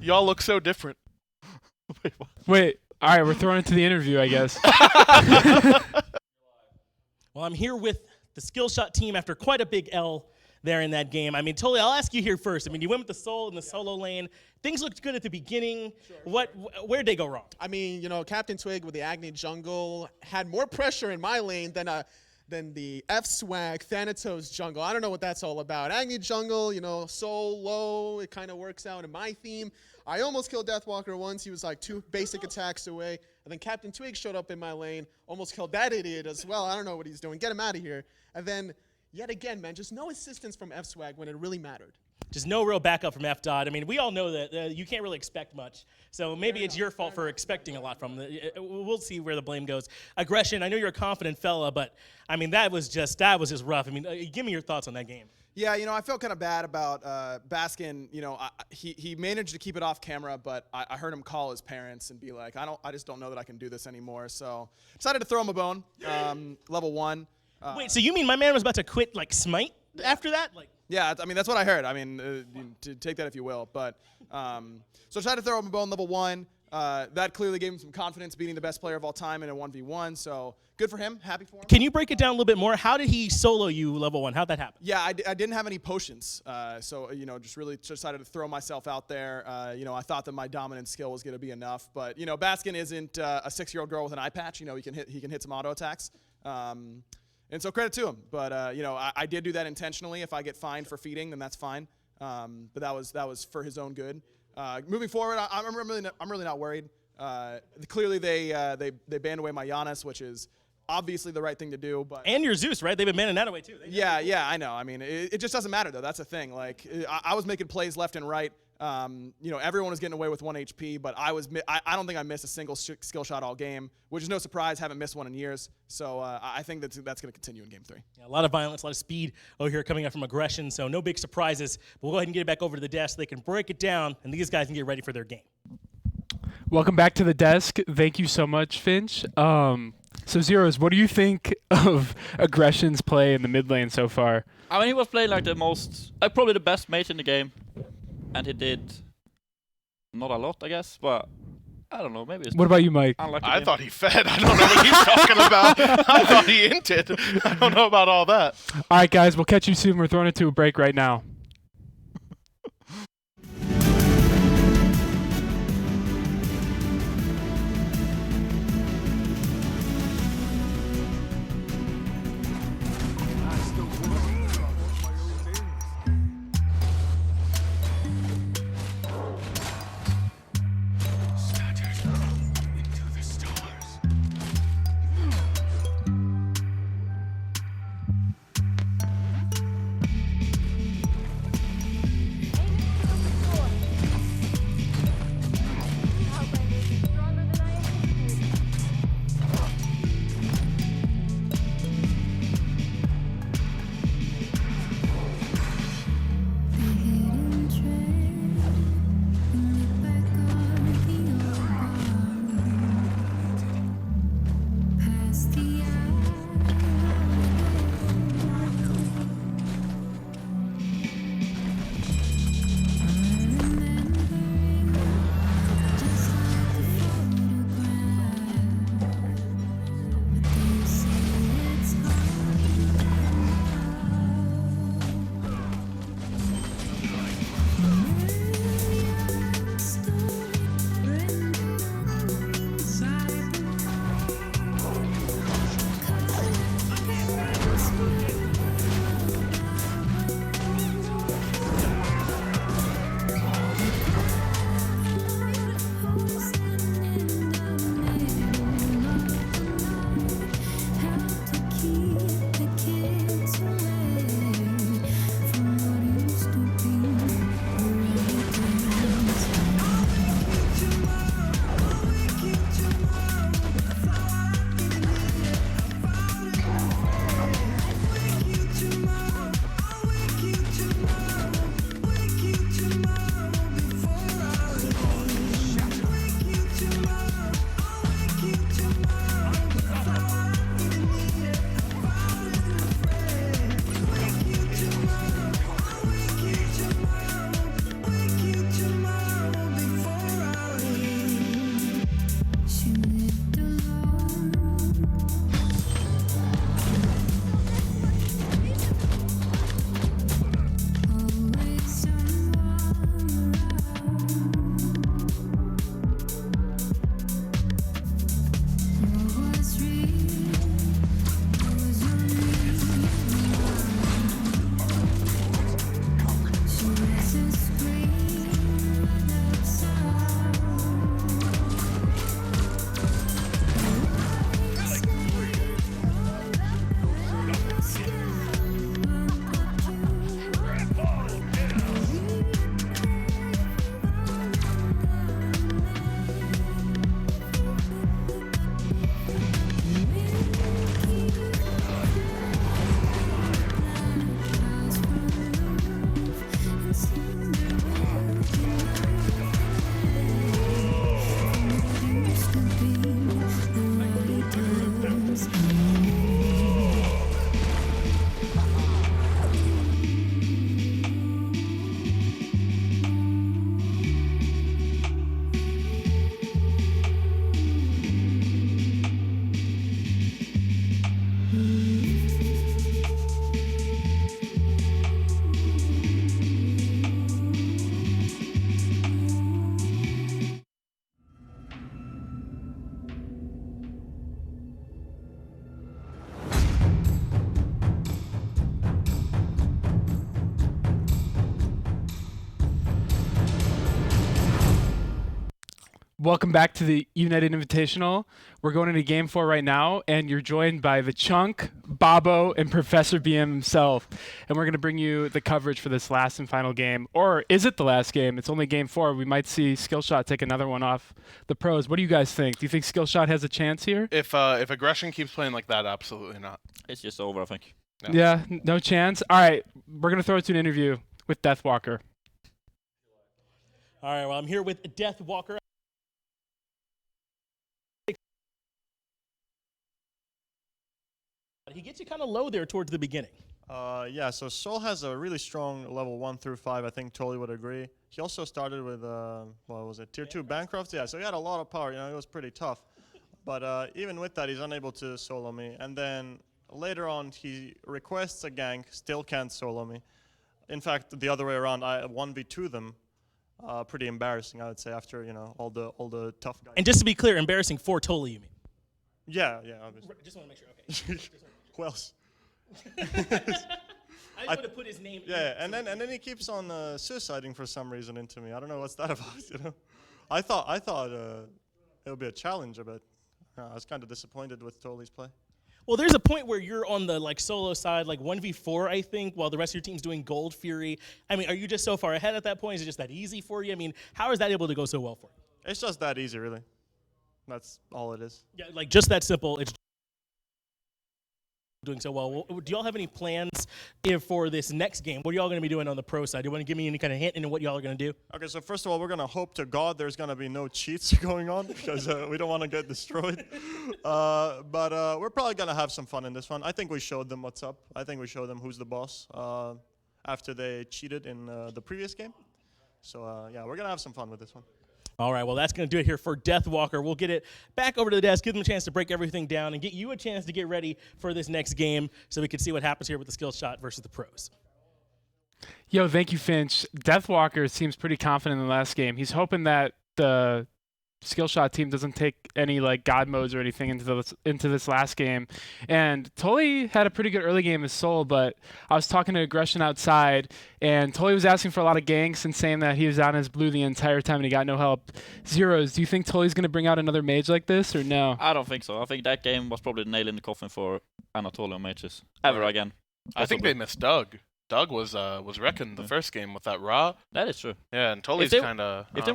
Y'all look so different. Wait. All right, we're throwing it to the interview, I guess. Well, I'm here with the Skillshot team after quite a big L there in that game. I mean, Tolly, I'll ask you here first. I mean, you went with the Soul in the solo lane. Things looked good at the beginning. Where'd they go wrong? I mean, Captain Twig with the Agni jungle had more pressure in my lane than the F-Swag Thanatos jungle. I don't know what that's all about. Agni jungle, Soul low, it kind of works out in my theme. I almost killed Deathwalker once. He was like 2 basic attacks away. And then Captain Twig showed up in my lane, almost killed that idiot as well. I don't know what he's doing. Get him out of here. And then, yet again, man, just no assistance from F-Swag when it really mattered. Just no real backup from F-Dot. I mean, we all know that you can't really expect much. So maybe it's your fault for expecting a lot from them. We'll see where the blame goes. Aggression, I know you're a confident fella, but, I mean, that was just rough. I mean, give me your thoughts on that game. Yeah, I felt kind of bad about Baskin. He managed to keep it off camera, but I heard him call his parents and be like, I just don't know that I can do this anymore. So decided to throw him a bone, level 1. Wait, so you mean my man was about to quit, Smite after that? Yeah, I mean, that's what I heard. I mean, to take that if you will. But so I tried to throw him a bone level 1. That clearly gave him some confidence beating the best player of all time in a 1v1. So good for him. Happy for him. Can you break it down a little bit more? How did he solo you level 1? How'd that happen? Yeah, I didn't have any potions. So, just really decided to throw myself out there. I thought that my dominant skill was going to be enough. But, Baskin isn't a 6-year-old girl with an eye patch. He can hit some auto attacks. And so credit to him. But, I did do that intentionally. If I get fined for feeding, then that's fine. But that was for his own good. Moving forward, I'm really not worried. Clearly, they banned away my Giannis, which is obviously the right thing to do. But and your Zeus, right? They've been banning that away too. Yeah, I know. I mean, it just doesn't matter though. That's the thing. I was making plays left and right. Everyone was getting away with 1 HP, but I don't think I missed a single skill shot all game, which is no surprise. Haven't missed one in years. So I think that's going to continue in Game 3. Yeah, a lot of violence, a lot of speed over here coming up from aggression. So no big surprises. We'll go ahead and get it back over to the desk. They can break it down, and these guys can get ready for their game. Welcome back to the desk. Thank you so much, Finch. So Zeros, what do you think of Aggression's play in the mid lane so far? I mean, he was playing like the most, probably the best mate in the game, and he did not a lot, I guess, but I don't know, maybe it's... What about you, Mike? I thought he fed. I don't know what he's talking about. I thought he inted. I don't know about all that. All right, guys, we'll catch you soon. We're throwing it to a break right now. Welcome back to the eUnited Invitational. We're going into Game 4 right now, and you're joined by the Chunk, Bobo, and Professor BM himself. And we're going to bring you the coverage for this last and final game. Or is it the last game? It's only Game 4. We might see Skillshot take another one off the pros. What do you guys think? Do you think Skillshot has a chance here? If Aggression keeps playing like that, absolutely not. It's just over, I think. No. Yeah, no chance. All right, we're going to throw it to an interview with Deathwalker. All right, well, I'm here with Deathwalker. He gets you kind of low there towards the beginning. Yeah, so Soul has a really strong level 1 through 5. I think Totally would agree. He also started with, what was it, Tier 2 Bancroft? Yeah, so he had a lot of power. You know, it was pretty tough. But even with that, he's unable to solo me. And then later on, he requests a gank, still can't solo me. In fact, the other way around, I 1v2 them. Pretty embarrassing, I would say, after, you know, all the tough guys. And just to be clear, embarrassing for Totally, you mean? Yeah, obviously. Just want to make sure, okay. Who else? I just want to put his name. Yeah, and then he keeps on suiciding for some reason into me. I don't know what's that about. You know, I thought it would be a challenge, but I was kind of disappointed with Totally play. Well, there's a point where you're on the solo side, 1v4, I think, while the rest of your team's doing Gold Fury. I mean, are you just so far ahead at that point? Is it just that easy for you? I mean, how is that able to go so well for you? It's just that easy, really. That's all it is. Yeah, just that simple. It's doing so well. Do y'all have any plans for this next game? What are y'all going to be doing on the pro side? Do you want to give me any kind of hint into what y'all are going to do? Okay, so first of all, we're going to hope to God there's going to be no cheats going on because we don't want to get destroyed. But we're probably going to have some fun in this one. I think we showed them what's up. I think we showed them who's the boss after they cheated in the previous game. So, yeah, we're going to have some fun with this one. All right, well, that's going to do it here for Deathwalker. We'll get it back over to the desk, give them a chance to break everything down, and get you a chance to get ready for this next game so we can see what happens here with the Skillshot versus the pros. Yo, thank you, Finch. Deathwalker seems pretty confident in the last game. He's hoping that the Skillshot team doesn't take any God modes or anything into this last game. And Tolly had a pretty good early game as Soul, but I was talking to Aggression outside, and Tolly was asking for a lot of ganks and saying that he was on his blue the entire time and he got no help. Zeros, do you think Tolly's going to bring out another mage like this or no? I don't think so. I think that game was probably the nail in the coffin for Anatolian mages. Ever again. I think they missed Doug. Doug was wrecking the first game with that Ra. That is true. Yeah, and Tolly's kind of. If they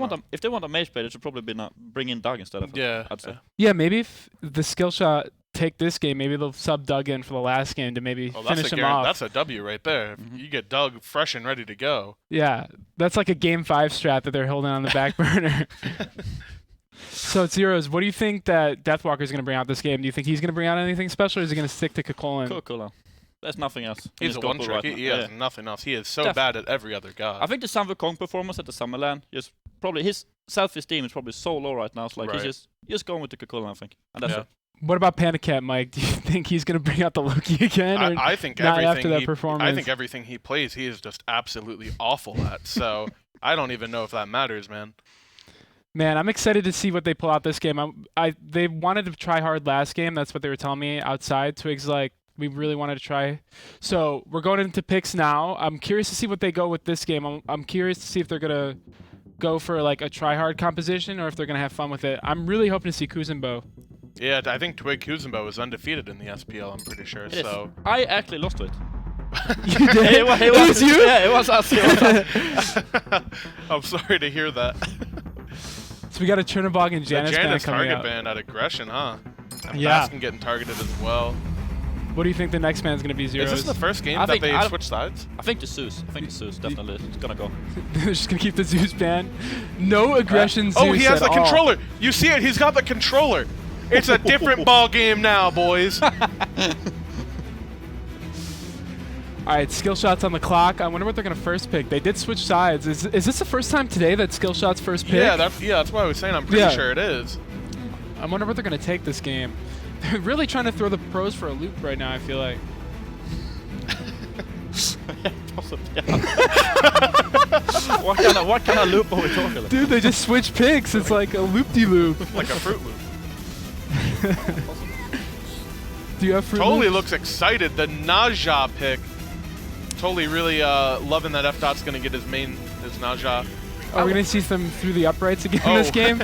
want a mage player, they should probably bring in Doug instead of. Yeah, I'd say. Yeah, maybe if the Skillshot take this game, maybe they'll sub Doug in for the last game to maybe finish him off. That's a W right there. If you get Doug fresh and ready to go. Yeah, that's like a Game 5 strat that they're holding on the back burner. So, Zeros, what do you think that Deathwalker is going to bring out this game? Do you think he's going to bring out anything special, or is he going to stick to Kakolin? Kakolin. There's nothing else. He's a one trick. He has nothing else. He is so bad at every other god. I think the Sanvu Kong performance at the Summerland is probably his self-esteem is probably so low right now. So he's just going with the Kakolin, I think, and that's it. What about Panic Cat, Mike? Do you think he's going to bring out the Loki again? I think not everything after that performance? I think everything he plays, he is just absolutely awful at. So I don't even know if that matters, man. Man, I'm excited to see what they pull out this game. They wanted to try hard last game. That's what they were telling me outside. Twig's like, we really wanted to try. So we're going into picks now. I'm curious to see what they go with this game. I'm curious to see if they're going to go for a try-hard composition or if they're going to have fun with it. I'm really hoping to see Kuzenbo. Yeah, I think Twig Kuzenbo was undefeated in the SPL, I'm pretty sure. So I actually lost to it. You did? It was you? Yeah, it was us. I'm sorry to hear that. So we got a Chernobog and Janus band coming target out. band at Aggression, huh? And Yeah. Baskin getting targeted as well. What do you think the next man's going to be, Zeros? Is this the first game that they switched sides? I think the Zeus. Definitely. It's going to go. They're just going to keep the Zeus ban. No aggression Zeus. Oh, he has the at all. controller. You see it. He's got the controller. It's a different ball game now, boys. All right, Skillshot's on the clock. I wonder what they're going to first pick. They did switch sides. Is this the first time today that Skillshot's first pick? Yeah, that's why I was saying I'm pretty sure it is. I wonder what they're going to take this game. They're really trying to throw the pros for a loop right now, I feel like. What kind of loop are we talking about? Dude, they just switch picks. It's like a loop-de-loop. Like a Fruit Loop. Do you have Fruit Totally Loops? looks excited. The Naja pick. Totally really loving that F-Dot's going to get his Naja. Are we going to see them through the uprights again in this game?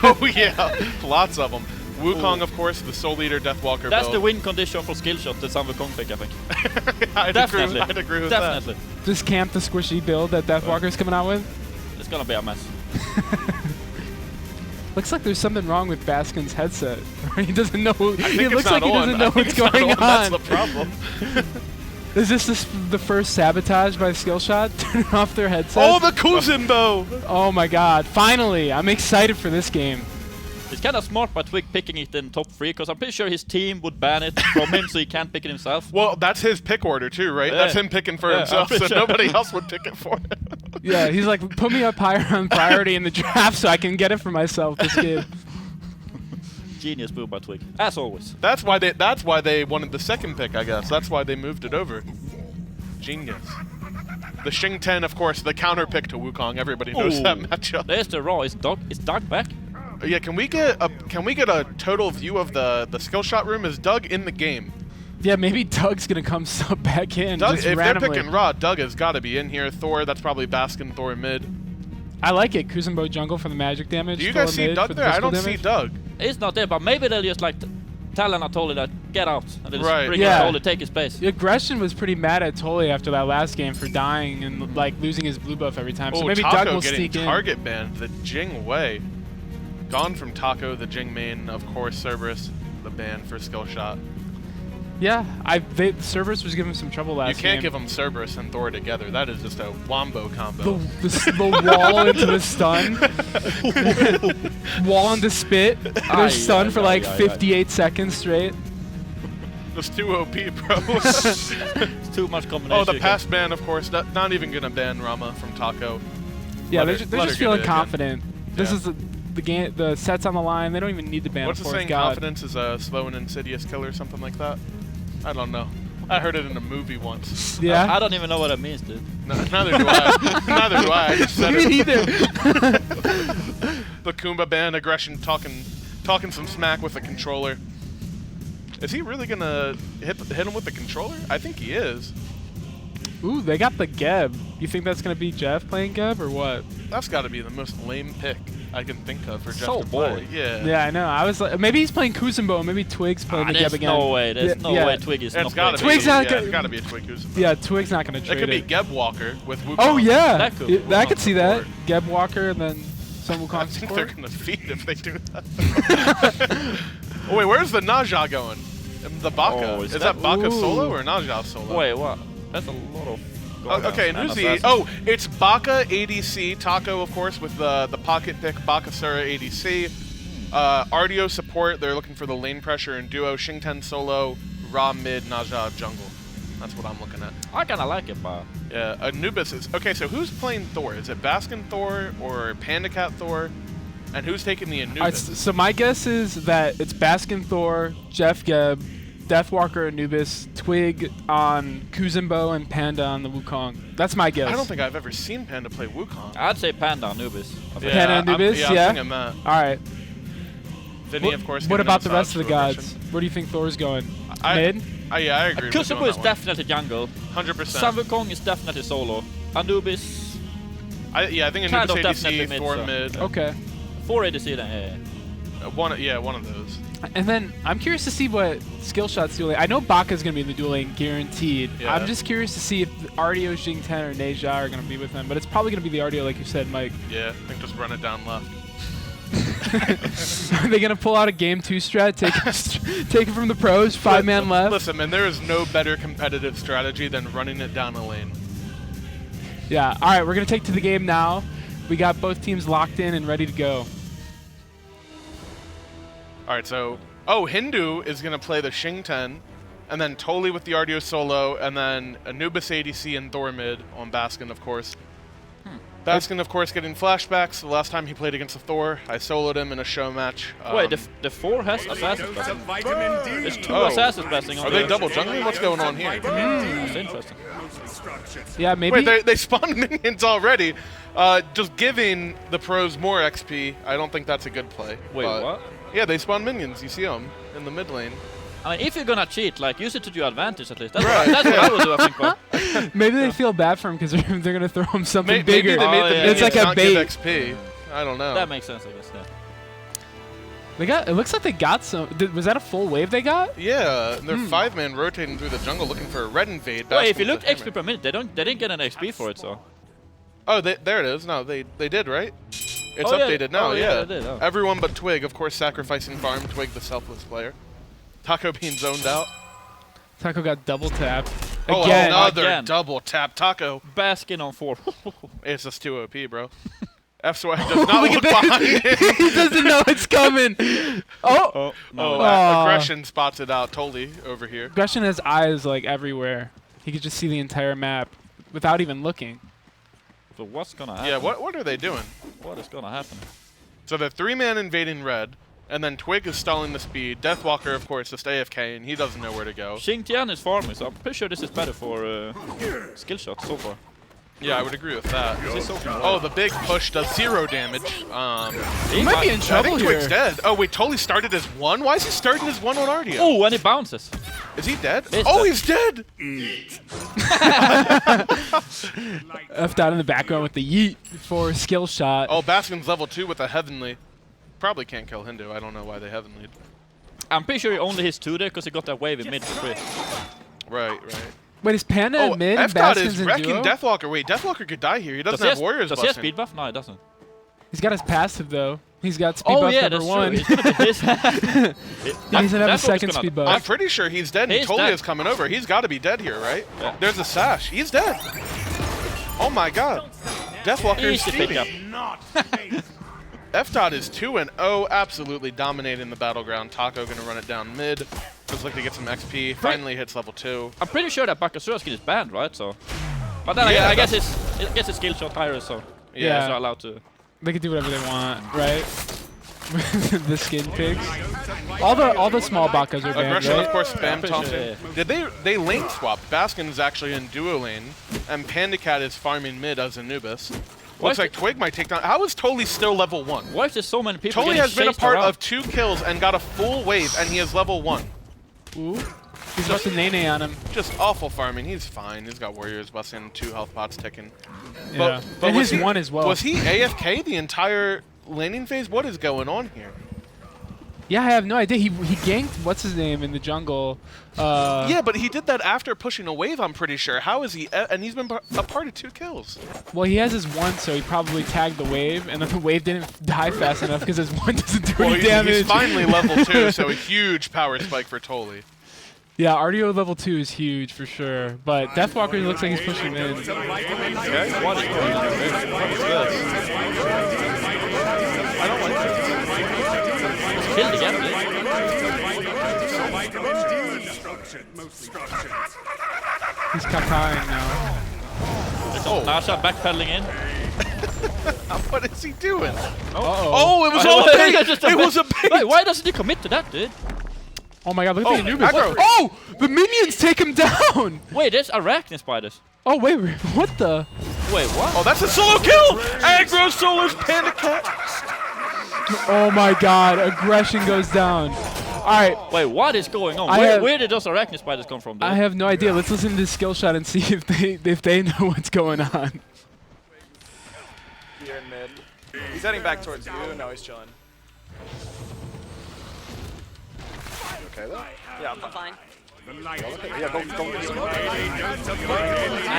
Oh, yeah. Lots of them. Wukong, of course, the Soul Leader, Deathwalker That's build. the win condition for Skillshot, the Sun Wukong pick, I think. Definitely. I'd agree with Definitely. that. Just camp the squishy build that Deathwalker's coming out with? It's going to be a mess. Looks like there's something wrong with Baskin's headset. He doesn't know. He looks like he doesn't know what's going on. That's the problem. Is this the first sabotage by Skillshot? Turning off their headset? Oh, the Kuzumbo! Oh my god. Finally. I'm excited for this game. It's kind of smart by Twig picking it in top 3, because I'm pretty sure his team would ban it from him, so he can't pick it himself. Well, that's his pick order too, right? Yeah. That's him picking for himself, so nobody else would pick it for him. Yeah, he's like, put me up higher on priority in the draft so I can get it for myself this game. Genius move by Twig, as always. That's why they wanted the second pick, I guess. That's why they moved it over. Genius. The Xing 10, of course, the counter pick to Wukong. Everybody knows that matchup. There's the Raw. Is Doug back? Yeah, can we get a total view of the Skillshot room? Is Doug in the game? Yeah, maybe Doug's gonna come sub back in. Doug, just if randomly. they're picking Raw, Doug has got to be in here. Thor, that's probably Baskin, Thor mid. I like it. Kuzumbo jungle for the magic damage. Do you Thor guys see mid Doug for the there? I physical don't see damage. Doug. He's not there, but maybe they'll just like tell Anatoly that get out, and they'll Right. just bring Yeah. Anatoly, take his space. Aggression was pretty mad at Toli after that last game for dying and like losing his blue buff every time. So Oh, maybe Taco Doug will getting sneak in. target banned the Jing way. Gone from Taco, the Jing main, of course, Cerberus, the ban for Skillshot. Yeah, Cerberus was giving him some trouble last You can't game. give them Cerberus and Thor together. That is just a wombo combo. The wall into the stun. Wall into spit. They're stunned for like 58 seconds straight. That's too OP, bro. It's too much combination. Oh, the pass ban, of course. Not even going to ban Rama from Taco. Yeah, Let they're her just get feeling it confident. This Yeah. is the game. The set's on the line. They don't even need to ban What's a the fourth saying? god. Confidence is a slow and insidious killer, something like that? I don't know. I heard it in a movie once. Yeah? I don't even know what that means, dude. Neither do I. Neither do I. I just said Me it. neither. The Kumba ban, aggression, talking some smack with the controller. Is he really gonna hit him with the controller? I think he is. Ooh, they got the Geb. You think that's gonna be Jeff playing Geb or what? That's got to be the most lame pick I can think of for Jeff So to play. boring. Yeah. Yeah, I know. I was like, maybe he's playing Kuzumbo. Maybe Twig's playing the Geb There's again. no way. There's no way Twig is It's not gotta playing. be. Twig's not yeah, gonna- it's got to be a Twig Kuzumbo. Yeah, Twig's not gonna trade It could be it. Geb Walker with Wukong. Oh yeah, That could- I could see that. Geb Walker and then some Wukong I think they're support. gonna feed if they do that. Oh wait, where's the Naja going? The Baka. Oh, is is that that- Baka Ooh. solo or Naja solo? Wait, what? That's a lot of. Okay, and who's the? Oh, it's Baka ADC Taco, of course, with the pocket pick Bakasura ADC. Ardio support. They're looking for the lane pressure and duo. Xing10 solo, Ra mid, Naja jungle. That's what I'm looking at. I kind of like it, but. Yeah, Anubis is okay. So who's playing Thor? Is it Baskin Thor or Panda Cat Thor? And who's taking the Anubis? Alright, so my guess is that it's Baskin Thor, Jeff Geb, Deathwalker Anubis, Twig on Kuzumbo, and Panda on the Wukong. That's my guess. I don't think I've ever seen Panda play Wukong. I'd say Panda Anubis. Panda Anubis, I'm thinking that. All right. Vinny, of course. What giving about them the rest of the Saj gods? progression. Where do you think Thor's going? I- Mid? Yeah, I agree. with you on Kuzumbo that is one. definitely jungle. 100%. Sun Wukong is definitely solo. Anubis. I think kind Anubis of definitely ADC, mid, Thor so. mid. Okay. 4 ADC then, One of those. And then I'm curious to see what Skillshot's dueling. I know Baka's going to be in the dueling, guaranteed. Yeah. I'm just curious to see if Ardio, Xing10, or Neja are going to be with them. But it's probably going to be the Ardio, like you said, Mike. Yeah, I think just run it down left. Are they going to pull out a game 2 strat, take it from the pros, 5-man left? Listen, man, there is no better competitive strategy than running it down a lane. Yeah. All right, we're going to take to the game now. We got both teams locked in and ready to go. All right, so Hindu is gonna play the Xing10, and then Toli with the Ardio solo, and then Anubis ADC and Thor mid on Baskin, of course. Baskin, of course, getting flashbacks. The last time he played against a Thor, I soloed him in a show match. Wait, the 4 has assassins blessing. There's 2 Oh. assassins blessing on Are they double jungling? What's going on here? That's interesting. Yeah, maybe. Wait, they spawned minions already. Just giving the pros more XP, I don't think that's a good play. Wait, but what? Yeah, they spawn minions. You see them in the mid lane. I mean, if you're gonna cheat, like, use it to your advantage at least. That's, that's what I would do, I think, but... Maybe they feel bad for him because they're gonna throw him something bigger. Maybe they made the It's like a not bait. give XP. I don't know. That makes sense, I guess, yeah. They got. It looks like they got some. Was that a full wave they got? Yeah, they're 5-man rotating through the jungle looking for a red invade. Well, if you look XP per minute, they didn't get an XP for it, so... Oh, there it is. No, they did, right? It's Oh, yeah. updated now, Oh, yeah, they did, oh. Everyone but Twig, of course, sacrificing farm. Twig, the selfless player. Taco being zoned out. Taco got double tapped. Oh, Again. another double tap. Taco. Basking on 4. It's just too OP, bro. F-Swag does not look behind him. He doesn't know it's coming. Oh. Aggression spots it out totally over here. Aggression has eyes like everywhere. He could just see the entire map without even looking. So what's gonna happen? Yeah, what are they doing? What is gonna happen? So the 3-man invading red, and then Twig is stalling the speed. Deathwalker, of course, just AFK, and he doesn't know where to go. Xingtian is farming, so I'm pretty sure this is better for Skillshot so far. Yeah, I would agree with that. So Oh, the big push does 0 damage. He might be in trouble I think here. Twig's dead. Oh, wait, totally started as 1? Why is he starting as 1 on Ardia? Oh, and it bounces. Is he dead? He's dead. He's dead! Left out in the background with the yeet for skill shot. Oh, Baskin's level 2 with a Heavenly. Probably can't kill Hindu. I don't know why they Heavenly'd. I'm pretty sure he only hits 2 there because he got that wave in mid for free. Right. Wait, is Panda in mid and F-Dot Baskin's is in wrecking duo? Deathwalker. Wait, Deathwalker could die here. He doesn't have Warriors Does he have busting. speed buff? No, he doesn't. He's got his passive though. He's got speed Oh buff yeah, number that's 1. true. He's gonna be this. He doesn't have a second speed buff. I'm pretty sure he's dead. And He's Tolia dead. is coming over. He's got to be dead here, right? Yeah. There's a sash. He's dead. Oh my god. Deathwalker is Easy pick speeding. up. F-Dot is 2-0, absolutely dominating the battleground. Taco gonna run it down mid. Just looking to get some XP. Finally hits level 2. I'm pretty sure that Bakasura skill is banned, right? So, but then Yeah, I guess it's skill shot higher, so Yeah. it's not allowed to. They can do whatever they want, right? The skin pigs. All the small bakas are banned, Aggression, right? of course, spam pretty taunting. sure, Did they lane swap? Baskin is actually in duo lane, and Pandacat is farming mid as Anubis. Looks like Twig might take down. How is Toli still level 1? Why is there so many people Toli getting has been a chased part around? of 2 kills and got a full wave, and he is level 1. Ooh. He's got the Nene on him. Just awful farming. He's fine. He's got Warriors busting, 2 health pots ticking. Yeah. But And was his he, 1 as well. Was he AFK the entire laning phase? What is going on here? Yeah, I have no idea. He ganked what's his name in the jungle. Yeah, but he did that after pushing a wave, I'm pretty sure. How is he? And he's been a part of 2 kills. Well, he has his 1, so he probably tagged the wave, and then the wave didn't die fast enough because his 1 doesn't do any damage. He's finally level 2, so a huge power spike for Toli. Yeah, RDO level 2 is huge for sure, but Deathwalker looks like he's pushing in. Okay, what is going on? What is this? I don't like this. Killed again, He's kakaing now. Oh, Nasha backpedaling in. What is he doing? Uh-oh. Oh, it was all a bait! It was a bait! Wait, why doesn't he commit to that, dude? Oh my god, look at the Anubis. aggro. Oh! The minions take him down! Wait, there's arachnid spiders. Oh, wait, what the? Wait, what? Oh, that's a solo kill! Aggro solos Pandacat! Oh my god, aggression goes down. Alright. Wait, what is going on? Where did those arachnid spiders come from, dude? I have no idea. Let's listen to this skill shot and see if they know what's going on. Here in mid. He's heading back towards you. No, he's chilling. Okay, though? Yeah, I'm fine. Yeah, go.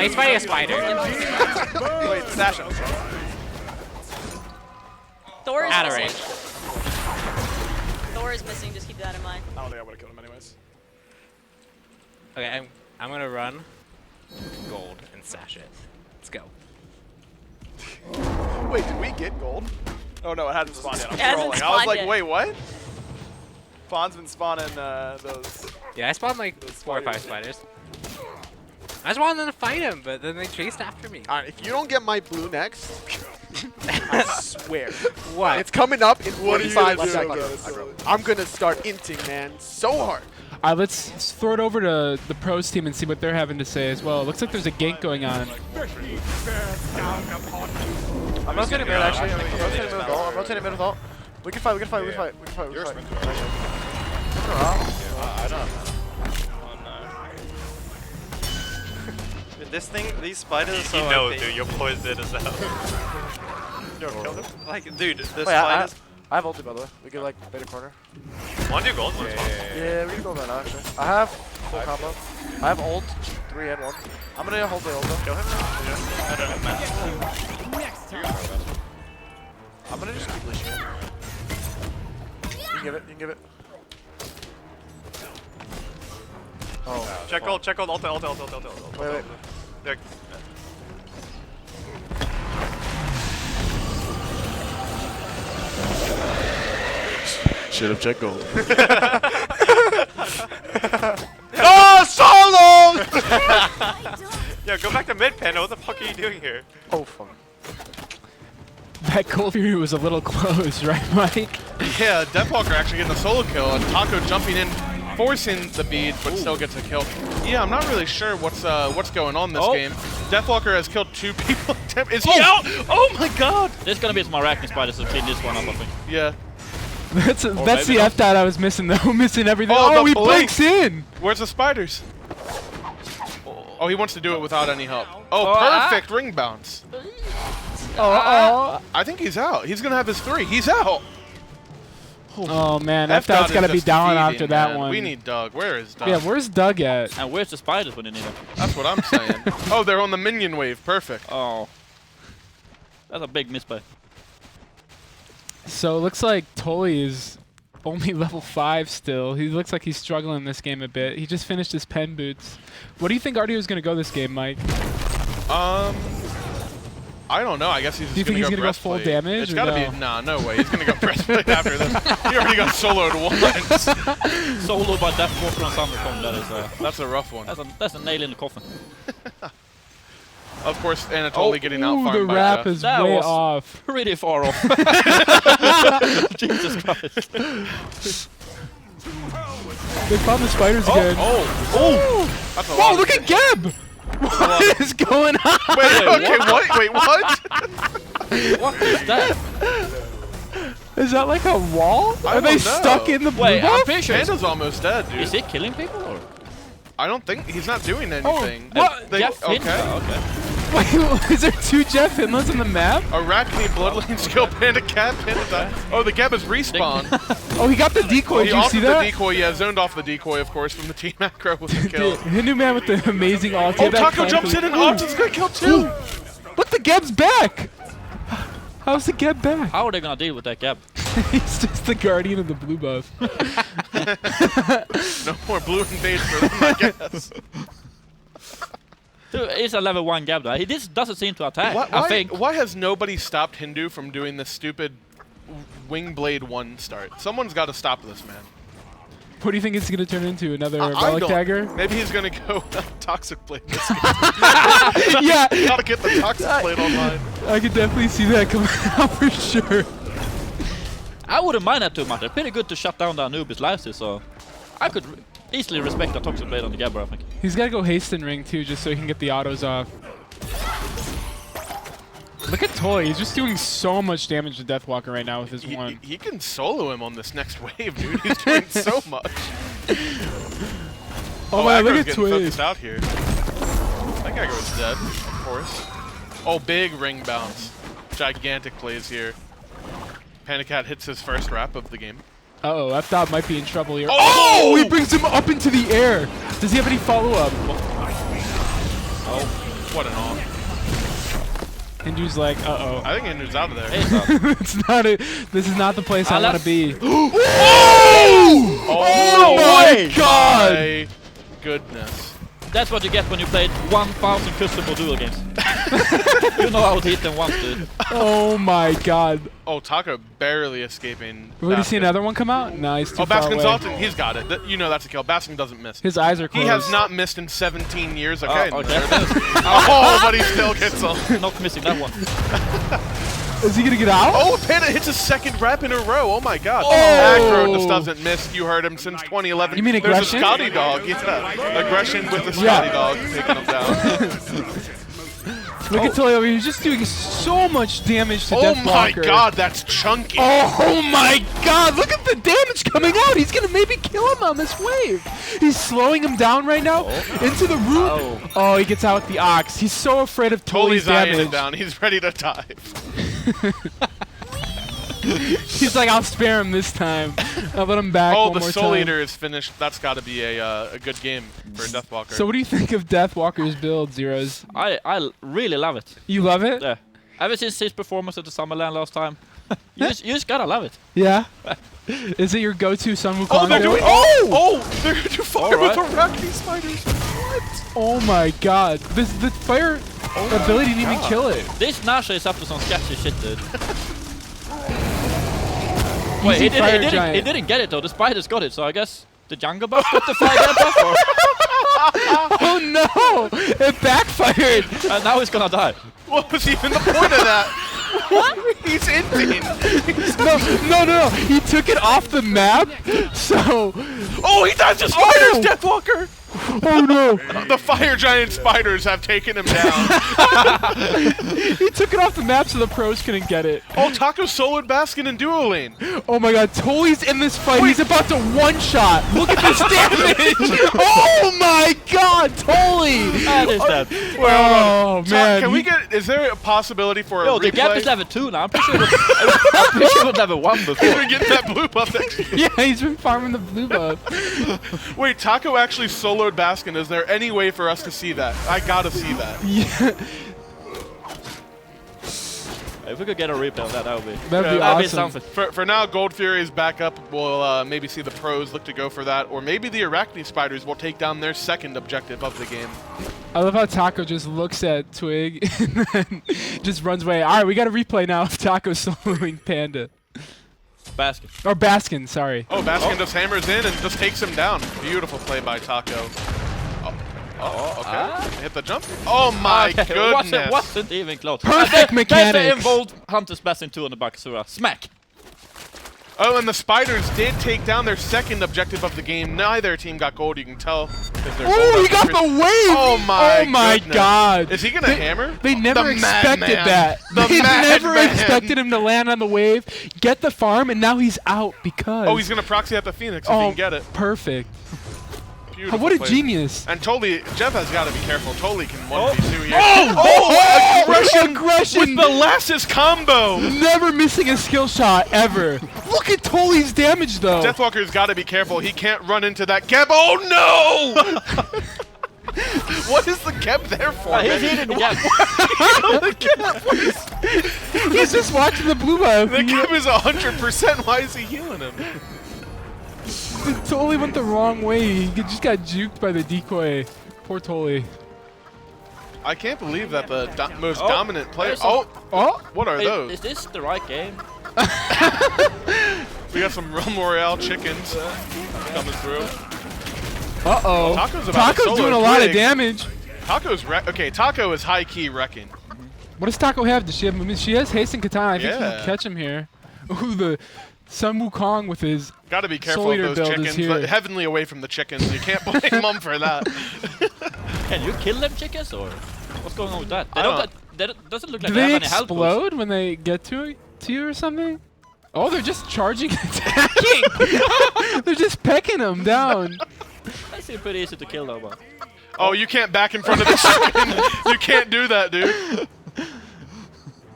He's fighting a spider. Wait, stash him. Thor is Out of missing. range. Thor is missing. Just keep that in mind. I don't think I would have killed him anyways. Okay, I'm gonna run gold and sash it. Let's go. Wait, did we get gold? Oh no, it hasn't spawned yet. I'm It hasn't trolling. I was spawned like, yet. wait, what? Fawn's been spawning those. Yeah, I spawned like 4 or 5 spiders. I just wanted them to fight him, but then they chased after me. Alright, if you don't get my blue next, I swear. What? It's coming up in What are you 45 gonna do seconds. about it? I'm gonna start inting, man. So hard. Alright, let's throw it over to the pros team and see what they're having to say as well. Looks like there's a gank going on. I'm rotating mid, actually. I'm rotating mid with ult. We can fight. I don't know. This thing, these spiders are so No, OP. dude, your boys did as well. Yo, kill them? Like, dude, the Wait, spiders. I have ulti by the way. We get like beta corner. Want to do gold? Yeah, we can go right now actually. I have full combo. I have ult, 3 and 1. I'm gonna hold the ult though. Kill him? I don't have mana. I'm gonna just keep leashing it. You can give it, you can give it. Oh. Check ult, ult. Wait, wait. There. Should have checked gold. No, solo! Yo, go back to mid, Panda. What the fuck are you doing here? Oh, fuck. That goal view was a little close, right, Mike? Yeah, Deathwalker actually getting a solo kill, and Taco jumping in, forcing the bead, but still gets a kill. Yeah, I'm not really sure what's going on this game. Deathwalker has killed 2 people. Is he out? Oh my god! There's gonna be some Arachne spiders to clean this one up, I think. Yeah. That's the F dot I was missing though. Missing everything. Oh, Oh, the he blink. breaks in. Where's the spiders? Oh, he wants to do it without any help. Oh, Oh, perfect ring bounce. Oh. I think he's out. He's gonna have his 3. He's out. Oh man, F F dot's is gotta be just down feeding, after that man. one. We need Doug. Where is Doug? Yeah, where's Doug at? And where's the spiders when you need them? That's what I'm saying. Oh, they're on the minion wave. Perfect. Oh. That's a big misplay. So it looks like Tolly is only level 5 still. He looks like he's struggling this game a bit. He just finished his pen boots. What do you think Ardio's gonna go this game, Mike? I don't know. I guess he's Do you just think gonna he's gonna go full breastplate. damage It's or gotta no? be. Nah, no way. He's gonna go breastplate after this. He already got soloed once. Solo by Deathwalker on Thundercom, that is That's a rough one. that's a nail in the coffin. Of course, Anatoly getting out Ooh, farmed the by wrap Jeff. is That way was off. pretty far off. Jesus Christ. They found the spiders again. Oh! That's a Whoa, lot look of at Geb! What is going on? Wait, okay, what? Wait, what? What is that? Is that like a wall? I Are they don't know. stuck in the blue Wait, I'm buff? pretty sure Panda's almost dead, dude. Is he killing people or? I don't think he's not doing anything. what? Jeff okay. Finch? Okay. Wait, is there 2 Jeff Finlands on the map? Arachne, Bloodlane, Skill, Panda, Cat, Panda died. Oh, the Geb is respawn. Oh, he got the decoy. He Did you see offed that? the decoy, yeah, zoned off the decoy, of course, from the team macro with the kill. Dude, Hindu man with the amazing ult. Oh, Taco jumps in and Option's gonna kill 2! Look, the Geb's back! How's the Geb back? How are they gonna deal with that gap? He's just the guardian of the blue buff. No more blue invade for them, I guess. Dude, it's a level 1 gap though. He just doesn't seem to attack, I think. Why has nobody stopped Hindu from doing this stupid Wing Blade 1 start? Someone's got to stop this, man. What do you think it's going to turn into? Another I Relic don't- Dagger? Maybe he's going to go Toxic Blade this game. Yeah. Gotta get the Toxic Blade online. I could definitely see that coming out for sure. I wouldn't mind that too much. It's pretty good to shut down the Anubis lives, so I could easily respect a Toxic Blade on the Gabber, I think. He's got to go Hasten Ring too, just so he can get the autos off. Look at Toy. He's just doing so much damage to Deathwalker right now with his one. He can solo him on this next wave, dude. He's doing so much. Oh my, look Aggro's at getting Twig. focused out here. I think Aggro's dead, of course. Oh, big ring bounce. Gigantic plays here. Panicat hits his first wrap of the game. Uh-oh, F-Dot might be in trouble here. Oh! He brings him up into the air. Does he have any follow-up? Oh, what an off. Hindu's like, uh-oh. I think Hindu's out of there. It's not this is not the place I want to be. Oh! Oh my god! My goodness. That's what you get when you played 1,000 custom duel games. You know how to hit them once, dude. Oh my god. Oh, Taco barely escaping. Would you see another one come out? No, he's too Oh, far Baskin's away. ulting. He's got it. You know that's a kill. Baskin doesn't miss. His eyes are closed. He has not missed in 17 years. Okay. Oh, okay. There it is. Oh, but he still gets him. Not missing that one. Is he gonna get out? Oh, Panda hits a second wrap in a row. Oh my god. Oh. Aggro just doesn't miss. You heard him since 2011. You mean aggression? There's a Scotty dog. Yeah. Aggression with the Scotty dog taking him down. Look at Tully over here. He's just doing so much damage to Oh Deathwalker. my god, that's chunky. Oh my god, look at the damage coming out. He's going to maybe kill him on this wave. He's slowing him down right now into the root. Oh, he gets out with the Ox. He's so afraid of Tully's eyeing damage. him down. He's ready to dive. He's like, I'll spare him this time. I'll let him back one the more Soul time. Eater is finished. That's got to be a good game for Deathwalker. So what do you think of Deathwalker's build, Zeros? I really love it. You love it? Yeah. Ever since his performance at the Summerland last time, you just gotta love it. Yeah. Is it your go-to Sun Wukong? Oh, they're doing. They're gonna do fire All right. with Arachne spiders. What? Oh my god. The fire ability didn't even kill it. This Nasha is up to some sketchy shit, dude. Easy Wait, he fire didn't giant. he didn't get it though. The spiders got it, so I guess the jungle buff got the fire buff. Or Oh no! It backfired. and now he's gonna die. What was even the point of that? He's ending. No. He took it off the map, so... Oh, he died to spiders, Deathwalker! Oh no! The fire giant spiders have taken him down. He took it off the map so the pros couldn't get it. Oh, Taco soloed Baskin in duo lane. Oh my god, Tully's in this fight. He's about to one-shot. Look at this damage! Oh my god, Tully! That is that. Oh man. Can we get? Is there a possibility for a Yo, the gap replay? is level 2 now. I'm pretty sure it was level 1 before. He's been getting that blue buff next year. Yeah, he's been farming the blue buff. Wait, Taco actually soloed Baskin. Is there any way for us to see that? I gotta see that. Yeah. If we could get a replay of that, that would be That'd be awesome. something. For now, Gold Fury is back up. We'll maybe see the pros look to go for that, or maybe the Arachne Spiders will take down their second objective of the game. I love how Taco just looks at Twig and then just runs away. All right, we got a replay now of Taco soloing Panda. Baskin. Or Baskin, sorry. Oh, Baskin just hammers in and just takes him down. Beautiful play by Taco. Okay. Hit the jump. Oh my goodness. It wasn't even close. Perfect There's the mechanics. involved Hunter's Bastion 2 on the Bakasura. Smack. Oh, and the Spiders did take down their second objective of the game. Neither team got gold, you can tell. Oh, he got the wave! Oh my Oh god. Is he gonna hammer? They never The expected madman. that. The They never madman. expected him to land on the wave, get the farm, and now he's out because... Oh, he's gonna proxy at the Phoenix if he can get it. Perfect. Beautiful What a play. genius. And Totally, Jeff has got to be careful. Totally can 1v2 here. Oh! Aggression with the Lassus combo. Never missing a skill shot, ever. Look at Tully's damage, though. Deathwalker's got to be careful. He can't run into that Geb. Oh, no! What is the Geb there for? He's eating the Geb. He's just watching the blue buff. The Geb is 100%. Why is he healing him? It totally went the wrong way. He just got juked by the decoy. Poor Tully. I can't believe that the most dominant player. there's some- What are those? Is this the right game? We got some Realm Royale chickens coming through. Uh-oh. Taco's about to Taco's solo doing a lot of Twig. damage. Taco's okay. Taco is high key wrecking. What does Taco have? Does she have? I mean, she has haste and katana. I think she Yeah. can catch him here. Ooh, the Sun Wukong with his. Got to be careful Soul of Eater those build is chickens. here. Heavenly away from the chickens. You can't blame them for that. Can you kill them chickens or what's going on with that? They I don't. don't- That doesn't look like Do they they have any health boost. explode when they get to you or something? Oh, they're just charging and attacking. They're just pecking them down. That seems pretty easy to kill though, but. Oh, you can't back in front of the chicken. You can't do that, dude.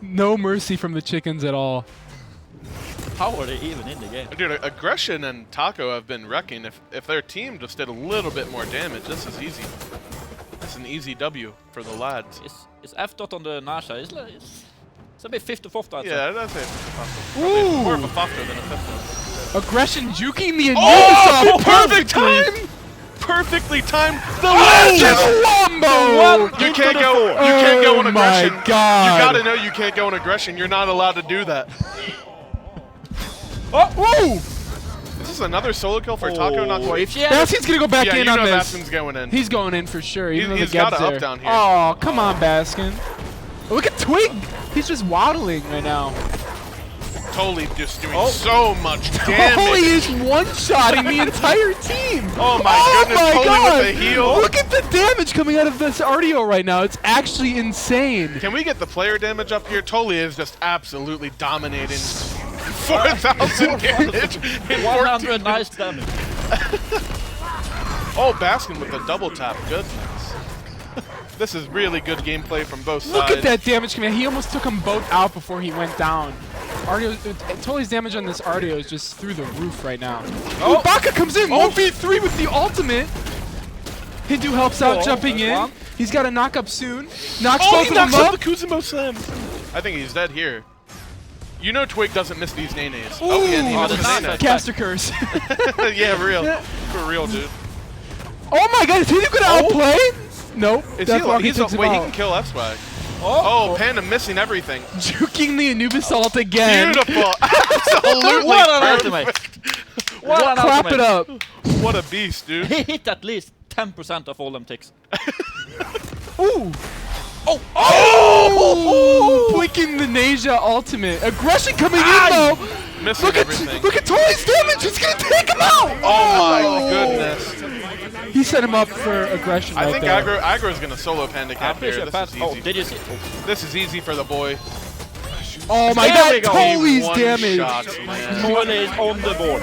No mercy from the chickens at all. How are they even in the game? Dude, Aggression and Taco have been wrecking. If their team just did a little bit more damage, this is easy. It's an easy W for the lads. Is F dot on the Nasha? It's a bit 50-50, I'd say. Yeah, that's it. Ooh. More of a Fafto than a Fifto. Aggression juking the Oh, Invitational perfect perfectly. time! Perfectly timed. The Oh, wombo! You can't go. You can't go on Oh aggression. my God. You gotta know you can't go on aggression. You're not allowed to do that. Oh! This is another solo kill for Taco. Not quite. Baskin's gonna go back in on this. Baskin's going in. He's going in for sure. Even though He's the Geb's got a there. up down here. Oh, come on, Baskin. Look at Twig. He's just waddling right now. Totally just doing so much damage. Totally is one-shotting the entire team. Oh my goodness, my Totally God. with the heal. Look at the damage coming out of this RDO right now. It's actually insane. Can we get the player damage up here? Totally is just absolutely dominating. 4,000 damage in 100 nice damage. Oh, Baskin with the double tap. Goodness. This is really good gameplay from both sides. Look at that damage coming out. He almost took them both out before he went down. Totally damage on this RDO is just through the roof right now. Oh, Baka comes in. 1v3 with the ultimate. Hindu helps out jumping in. He's got a knock up soon. Knocks both of them up. The Kuzumo slam. I think he's dead here. You know Twig doesn't miss these nays. Ooh, Oh, yeah, he missed the nay-nay. caster curse. Yeah, real. For real, dude. Oh my God, is Hindu gonna outplay? Nope. Is Death Walker he takes him wait, he out. can kill F-Swag. Oh, Panda missing everything. Juking the Anubis ult again. Beautiful. Absolutely What an perfect. What an Clap ultimate. it up. What a beast, dude. He hit at least 10% of all them ticks. Ooh. Oh! Blinking the Nasia ultimate. Aggression coming in though. Missing everything. Look at Tori's damage. He's gonna take him out. Oh my goodness. He set him up for aggression I right think there. Aggro is going to solo Panda Cat here. This is easy. Oh, did you see? This is easy for the boy. Oh my There we God, go. Toli's One damage. shots, man. Totally is on the board.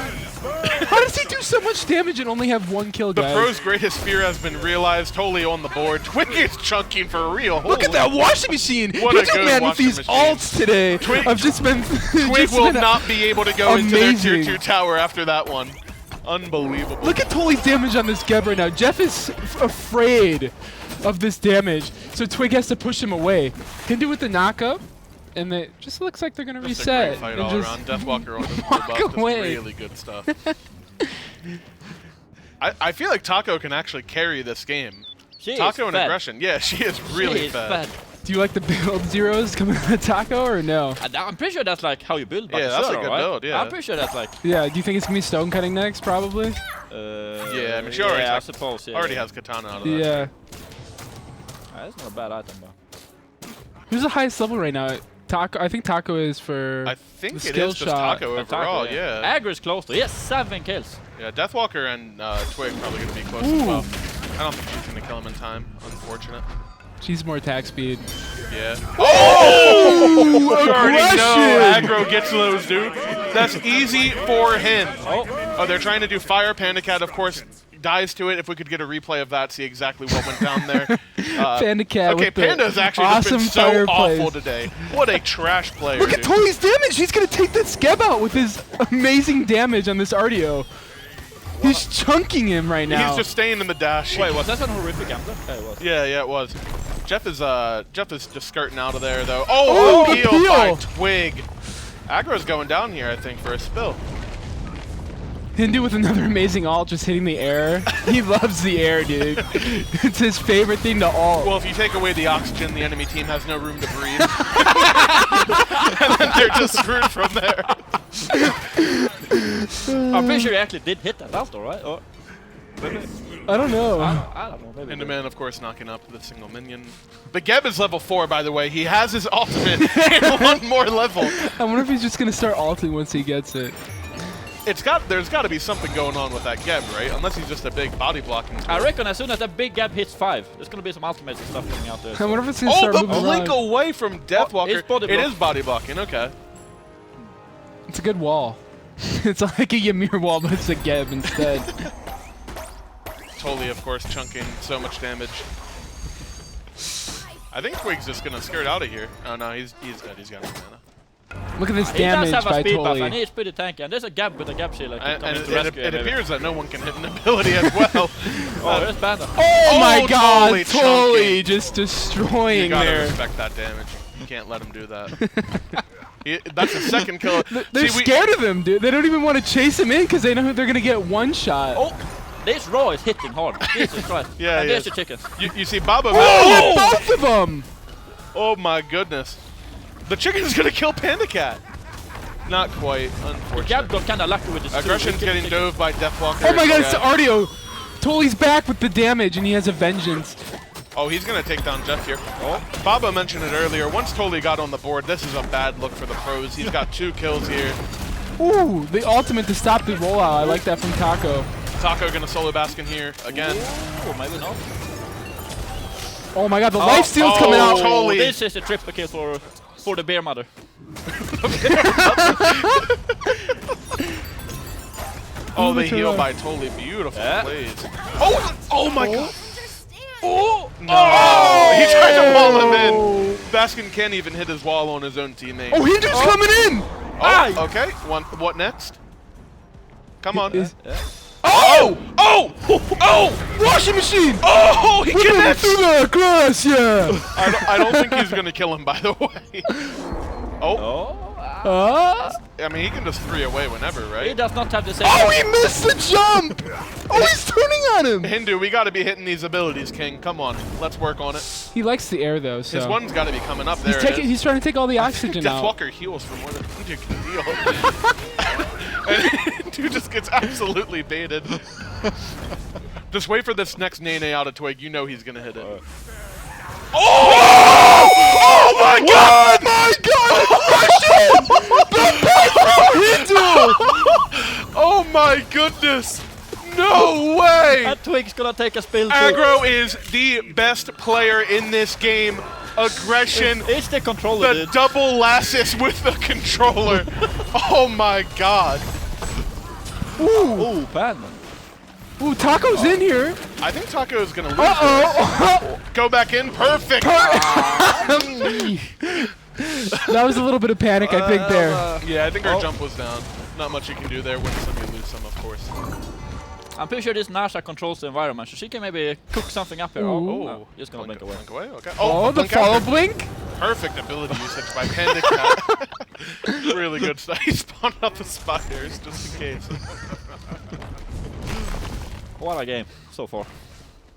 How does he do so much damage and only have one kill, The guys? pro's greatest fear has been realized. Totally on the board. Twig is chunking for real. Look at that washing machine. What a YouTube good man with washing these machine. alts today. I've just been. Twig will not be able to go into their tier amazing. 2 tower after that one. Unbelievable. Look at Toli's damage on this Geb right now. Jeff is afraid of this damage, so Twig has to push him away. Hindu with the knockup, and it just looks like they're gonna Just reset. a great fight and all just around. Deathwalker on the walk buff. Just away. really good stuff. I feel like Taco can actually carry this game. She Taco is and fed. aggression. Yeah, she is really She is fed. fed. Do you like the build zeros coming out of Taco or no? I'm pretty sure that's like how you build. Yeah, that's a good right? build, yeah. I'm pretty sure that's like. Yeah. Do you think it's gonna be stone cutting next? Probably. Yeah, I mean, she already, I has, suppose, yeah, already yeah. has katana out of that. Yeah. That's not a bad item, though. Who's the highest level right now? Taco. I think Taco is for. I think the it is just Skillshot. Taco overall, yeah. Aggro's close though. He has 7 kills. Yeah, Deathwalker and Twig probably going to be close Ooh. as well. I don't think she's going to kill him in time. Unfortunate. She's more attack speed. Yeah. Oh! You already know Aggression! Aggro gets those, dude. That's easy for him. Oh, they're trying to do fire. Panda Cat, of course, dies to it. If we could get a replay of that, see exactly what went down there. Panda Cat Okay, with the Panda's actually just been awesome so fire awful plays. today. What a trash player, Look at dude. Toli's damage. He's gonna take this Skeb out with his amazing damage on this RDO. He's chunking him right now. He's just staying in the dash. Wait, was that an horrific gambler? Yeah, it was. Yeah, it was. Jeff is just skirting out of there though. Oh, good appeal by peel. Twig. Aggro's going down here, I think, for a spill. Hindu with another amazing ult, just hitting the air. He loves the air, dude. It's his favorite thing to ult. Well, if you take away the oxygen, the enemy team has no room to breathe. And then they're just screwed from there. I'm pretty sure he actually did hit that ult, right? Or maybe. I don't know. I don't know. Maybe. And the man, of course, knocking up the single minion. The Geb is level 4, by the way. He has his ultimate in one more level. I wonder if he's just gonna start ulting once he gets it. There's got to be something going on with that Geb, right? Unless he's just a big body blocking. I reckon as soon as that big gap hits 5, there's gonna be some ultimates and stuff coming out there. I wonder if it's gonna Oh, start the moving blink around. away from Deathwalker. it's body It block. is body blocking, okay. It's a good wall. It's like a Ymir wall, but it's a Geb instead. Totally, of course, chunking so much damage. I think Twig's just gonna skirt out of here. Oh no, he's dead. He's got no mana. Look at this He damage does have a by speed buff, and Toli. he's pretty tanky. And there's a gap with a gap shield. Like, And coming to it rescue him, maybe. appears that no one can hit an ability as well. Oh, there's Panda. Oh my God, Totally Toli just You destroying gotta there. respect that damage. You can't let him do that. That's the second kill. They're See, scared of him, dude. They don't even want to chase him in because they know they're gonna get one shot. Oh, this Raw is hitting hard. Jesus Christ. Yeah, and he there's is. the chicken. You see Baba. Oh, both of them! Oh my goodness. The chicken's gonna kill Panda Cat. Not quite, unfortunately. Gab got kind of lucky with his Aggression's getting dove by Deathwalker. Oh my God, it's Yeah. Artio. Toli's back with the damage and he has a vengeance. Oh, he's going to take down Jeff here. Oh, Baba mentioned it earlier. Once Toli got on the board, this is a bad look for the pros. He's got 2 kills here. Ooh, the ultimate to stop the rollout. I like that from Taco. Taco going to solo Baskin here again. Oh, maybe not. Oh my god, the life steal's coming out. Toli. This is a triple kill for the bear mother. Oh, they heal by Toli. Beautiful plays. Oh my god. Oh! No! Oh! He tried to wall him in. Baskin can't even hit his wall on his own teammate. Oh, Hindu's coming in! Oh, okay. What next? Come on. Oh! Oh! Oh! Washing machine! Oh! He connects! Through the glass, yeah! I don't think he's going to kill him, by the way. I mean, he can just 3 away whenever, right? He does not have the same. Oh, he missed the jump! Oh, he's turning on him! Hindu, we got to be hitting these abilities, King. Come on. Let's work on it. He likes the air, though, so. His one's got to be coming up there. He's trying to take all the oxygen out. Deathwalker heals for more than Hindu can deal. And Hindu just gets absolutely baited. Just wait for this next Nene out of Twig. You know he's going to hit it. Oh! Oh my god! My god! Oh my goodness! No way! That Twig's gonna take a spill too. Aggro is the best player in this game. Aggression. It's the controller, The double lasses with the controller. Oh my god. Ooh, bad man. Ooh, Taco's in here. I think Taco is gonna lose. Uh-oh. Go back in. Perfect. That was a little bit of panic, I think, there. Yeah, I think our jump was down. Not much you can do there. Win some, you lose some, of course. I'm pretty sure this Nasha controls the environment, so she can maybe cook something up here. Oh, just gonna blink away. Blink away, okay. Oh, the follow blink? Perfect ability usage by Panda Cat. Really good stuff. He spawned up the spiders just in case. What a game so far.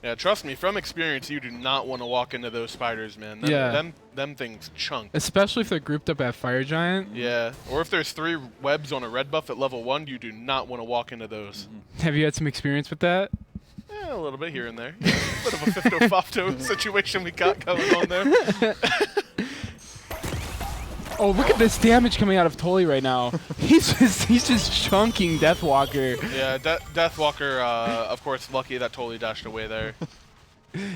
Yeah, trust me, from experience, you do not want to walk into those spiders, man. Them things chunk. Especially if they're grouped up at Fire Giant. Yeah, or if there's 3 webs on a red buff at level 1, you do not want to walk into those. Have you had some experience with that? Yeah, a little bit here and there. Yeah, a bit of a 50-50 situation we got going on there. Oh, look at this damage coming out of Toli right now. He's just chunking Deathwalker. Yeah, Deathwalker, of course, lucky that Toli dashed away there.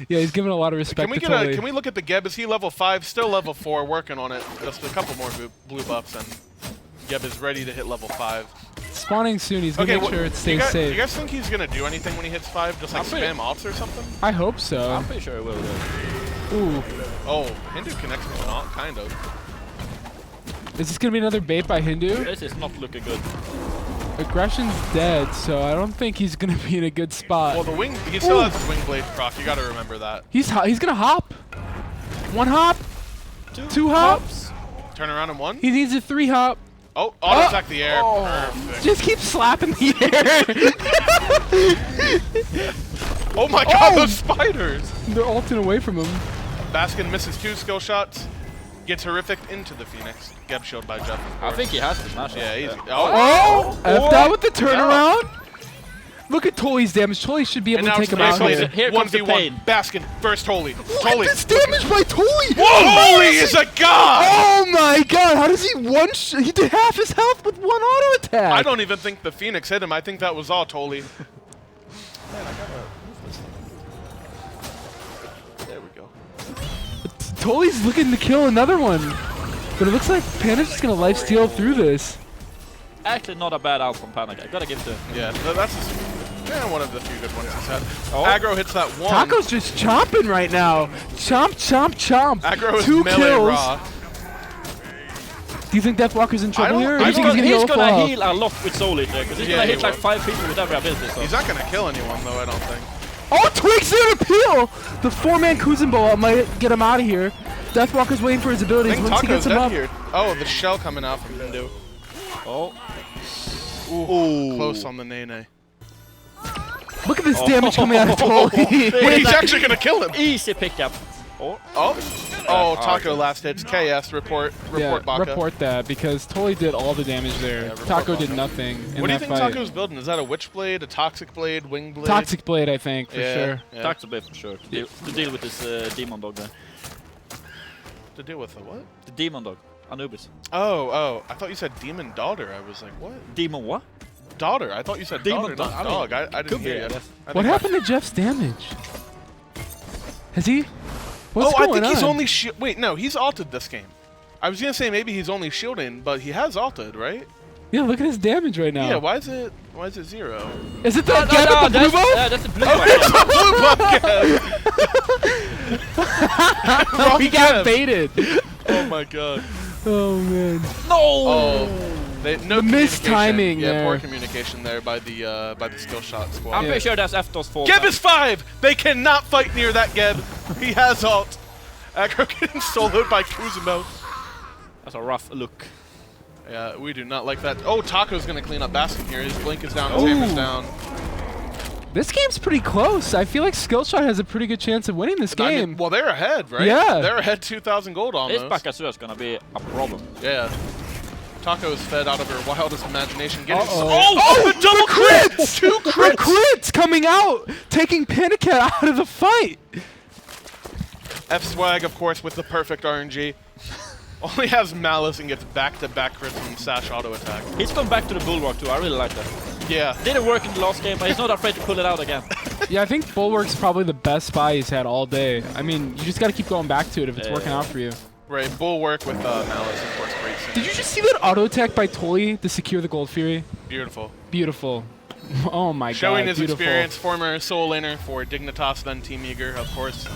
Yeah, he's giving a lot of respect to Toli. Can we look at the Geb? Is he level 5? Still level 4, working on it. Just a couple more blue buffs, and Geb is ready to hit level 5. Spawning soon. He's going to make sure it stays safe. Do you guys think he's going to do anything when he hits 5? Just like spam ults or something? I hope so. I'm pretty sure it will do. Ooh. Oh, Hindu connects with an ult, kind of. Is this going to be another bait by Hindu? This is not looking good. Aggression's dead, so I don't think he's going to be in a good spot. Well, he still has his wing blade proc. You got to remember that. He's going to hop. 1 hop. 2 hops. Turn around in 1. He needs a 3 hop. Oh, auto attack the air. Perfect. Just keep slapping the air. Oh my god, those spiders. They're ulting away from him. Baskin misses 2 skill shots. Gets horrific into the Phoenix. Geb shield by Jeff. I think he has to smash it. Yeah, easy. Oh! F that with the turnaround. Look at Toli's damage. Toli should be able to take him out here. Here comes the pain. Baskin versus Toli. Toli. This damage by Toli. Whoa! Toli is a god! Oh my god! How does he he did half his health with 1 auto attack. I don't even think the Phoenix hit him. I think that was all Toli. Man, I gotta move this. There we go. Toli's looking to kill another one. But it looks like Panda's just going to lifesteal through this. Actually, not a bad out from Panic. I gotta give it to him. Yeah, that's one of the few good ones he's had. Aggro hits that 1. Taco's just chomping right now. Chomp, chomp, chomp. Aggro is 2 melee kills. raw. Do you think Deathwalker's in trouble here? He's gonna heal a lot with Soul Eater, because he's gonna hit like 5 people with every ability. So. He's not gonna kill anyone though, I don't think. Oh, Twig's in appeal! The 4-man Kuzumbo might get him out of here. Deathwalker's waiting for his abilities. I think Once he Taco's gets him up. here. Oh, the shell coming out from Hindu. Oh. Ooh. Close on the Nene. Look at this damage coming out of Toli. Wait, he's actually gonna kill him. Easy pickup. Oh. Oh, Taco last hits. KS, report Baka. Report that, because Toli did all the damage there. Taco did nothing in What do you that think fight. Taco's building? Is that a Witch Blade, a Toxic Blade, Wing Blade? Toxic Blade, I think, for sure. Yeah. Toxic Blade for sure. To deal with this Demon Dog there. To deal with the what? The Demon Dog. Anubis. Oh. I thought you said Demon Daughter. I was like, what? Demon what? Daughter. I thought you said Demon daughter, not dog. I didn't hear you. What happened to Jeff's damage? Has he? What's I going think he's on? only wait, no, he's alted this game. I was gonna say maybe he's only shielding, but he has alted, right? Yeah, look at his damage right now. Yeah, why is it 0? Is it that Gab with the blue buff? Yeah, that's the blue buff. Oh, he got baited. Oh my god. Oh man. No. Oh. No mistiming Yeah, there. poor communication there by the Skillshot squad. I'm pretty sure that's Eftor's fault. Geb is 5! They cannot fight near that Geb. He has ult. Aggro getting soloed by Kuzumo. That's a rough look. Yeah, we do not like that. Oh, Taco's gonna clean up Baskin here. His blink is down, his hammer's down. This game's pretty close. I feel like Skillshot has a pretty good chance of winning this game. Well, they're ahead, right? Yeah. They're ahead 2,000 gold almost. This Bakasura is gonna be a problem. Yeah. Taco is fed out of her wildest imagination. Getting Oh, the double crits! 2 crits! The crits coming out, taking Panicat out of the fight. F-Swag, of course, with the perfect RNG. Only has Malice and gets back-to-back crits from Sash auto attack. He's gone back to the Bulwark too. I really like that. Yeah. Didn't work in the last game, but he's not afraid to pull it out again. Yeah, I think Bulwark's probably the best spy he's had all day. I mean, you just got to keep going back to it if it's working out for you. Right, Bulwark with Malice, of course, great synergy. Did you just see that auto attack by Toli to secure the Gold Fury? Beautiful. Beautiful. Oh my god. Showing his beautiful. experience, former Soul Laner for Dignitas, then Team Eager, of course.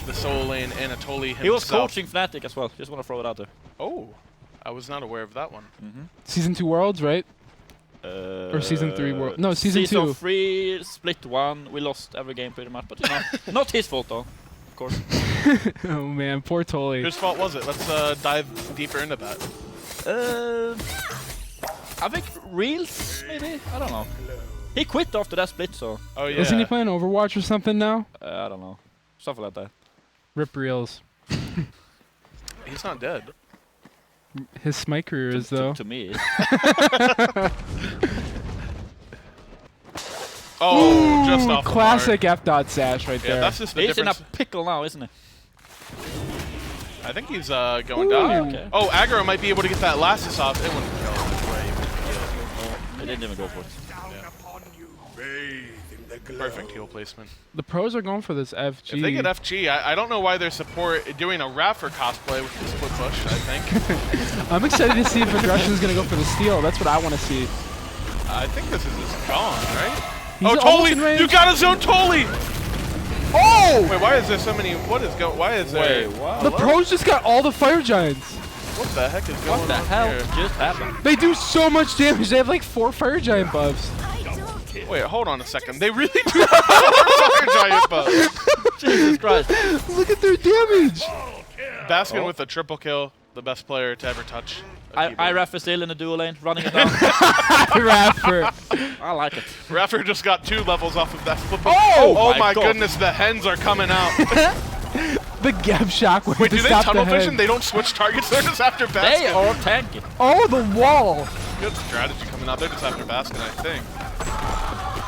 The Soul Lane Anatoly himself. He was coaching Fnatic as well. Just want to throw it out there. Oh, I was not aware of that one. Season 2 Worlds, right? Or Season 3 World? No, Season 2. Season 3, split 1. We lost every game pretty much, but you know, not his fault though, of course. Oh man, poor Toli. Whose fault was it? Let's dive deeper into that. I think Reels, maybe? I don't know. He quit after that split, so... Oh yeah. Isn't he playing Overwatch or something now? I don't know. Something like that. Rip Reels. He's not dead. His Smite career is, though. To me. Oh, Ooh, just off the classic F-dot sash right Yeah, there. that's just the He's in a difference. pickle now, isn't he? I think he's going down. Okay. Oh, Aggro might be able to get that Lassus off. It wouldn't go this way. He didn't even go for it. Perfect heal placement. The pros are going for this FG. If they get FG, I don't know why their support doing a Raffer cosplay with the split push, I think. I'm excited to see if Aggression's going to go for the steal. That's what I want to see. I think this is just gone, right? He's oh, almost in Toli! range. You got his own Toli! Oh! Wait, why is there so many? What is going? Why is there? The pros just got all the Fire Giants. What the heck is going on? What the hell here? just happened? They do so much damage. They have like 4 Fire Giant buffs. Wait, hold on a second. They really do have 4 Fire Giant buffs. Jesus Christ. Look at their damage. Baskin with a triple kill. The best player to ever touch. I Raffer still in the dual lane, running it down. Raffer. I like it. Raffer just got 2 levels off of that split push. Oh my my God. goodness, the hens are coming out. The Geb Shockwave Wait, to do they stop tunnel the vision? head. They don't switch targets, they're just after Baskin. They are tanking. Oh, the wall. Good strategy coming out. They're just after Baskin, I think.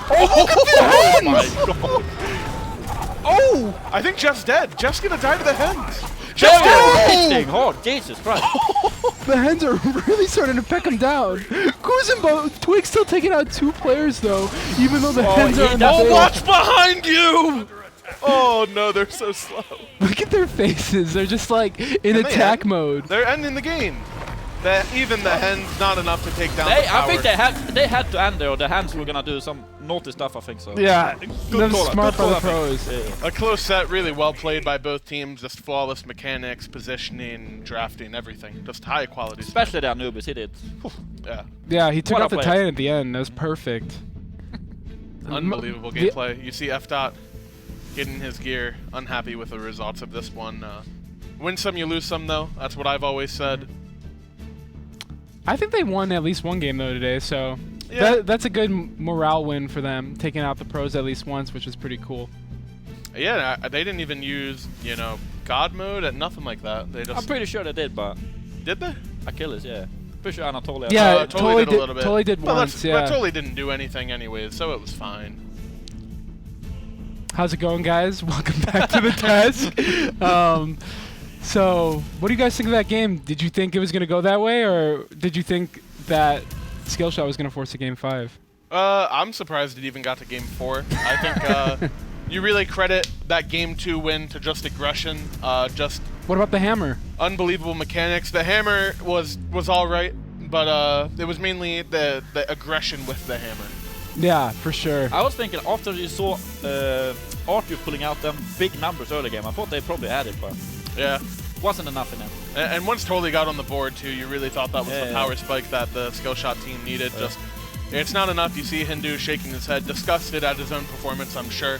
Oh, look at the hens. My God. Oh! I think Jeff's dead. Jeff's gonna die to the hens. Jeff's dead! hitting hard. Jesus Christ. The hens are really starting to peck him down. Kuzenbo, Twig's still taking out 2 players though, even though the hens are in the Oh, base. watch behind you! Oh no, they're so slow. Look at their faces. They're just like in Can they attack end? mode. They're ending the game. Even the hens not enough to take down the I tower. think they had to end there, or the hands were gonna do some naughty stuff, I think so. Yeah, Good call, smart good by the call, I think. pros. Yeah. A close set, really well played by both teams. Just flawless mechanics, positioning, drafting, everything. Just high quality. Especially the Anubis, he did. Whew. Yeah. Yeah, he took What out a the player. Titan at the end. That was perfect. Unbelievable gameplay. You see F-Dot getting his gear, unhappy with the results of this one. Win some, you lose some, though. That's what I've always said. I think they won at least one game though today, so Yeah. that's a good morale win for them, taking out the pros at least once, which is pretty cool. Yeah, they didn't even use, God mode and nothing like that. They just. I'm pretty sure they did, but Did they? Achilles, yeah. Pretty sure Anatoly. Yeah, Totally did a little bit. Totally did but once. Yeah. But totally didn't do anything anyways, so it was fine. How's it going, guys? Welcome back to the desk. So, what do you guys think of that game? Did you think it was going to go that way, or did you think that Skillshot was going to force a game 5? I'm surprised it even got to game 4. I think you really credit that game 2 win to just aggression. Just what about the hammer? Unbelievable mechanics. The hammer was all right, but it was mainly the aggression with the hammer. Yeah, for sure. I was thinking after you saw Arthur pulling out them big numbers early game, I thought they probably had it, but yeah, wasn't enough in them. And once Totally got on the board too, you really thought that was the power spike that the Skillshot team needed. Just it's not enough. You see Hindu shaking his head, disgusted at his own performance, I'm sure.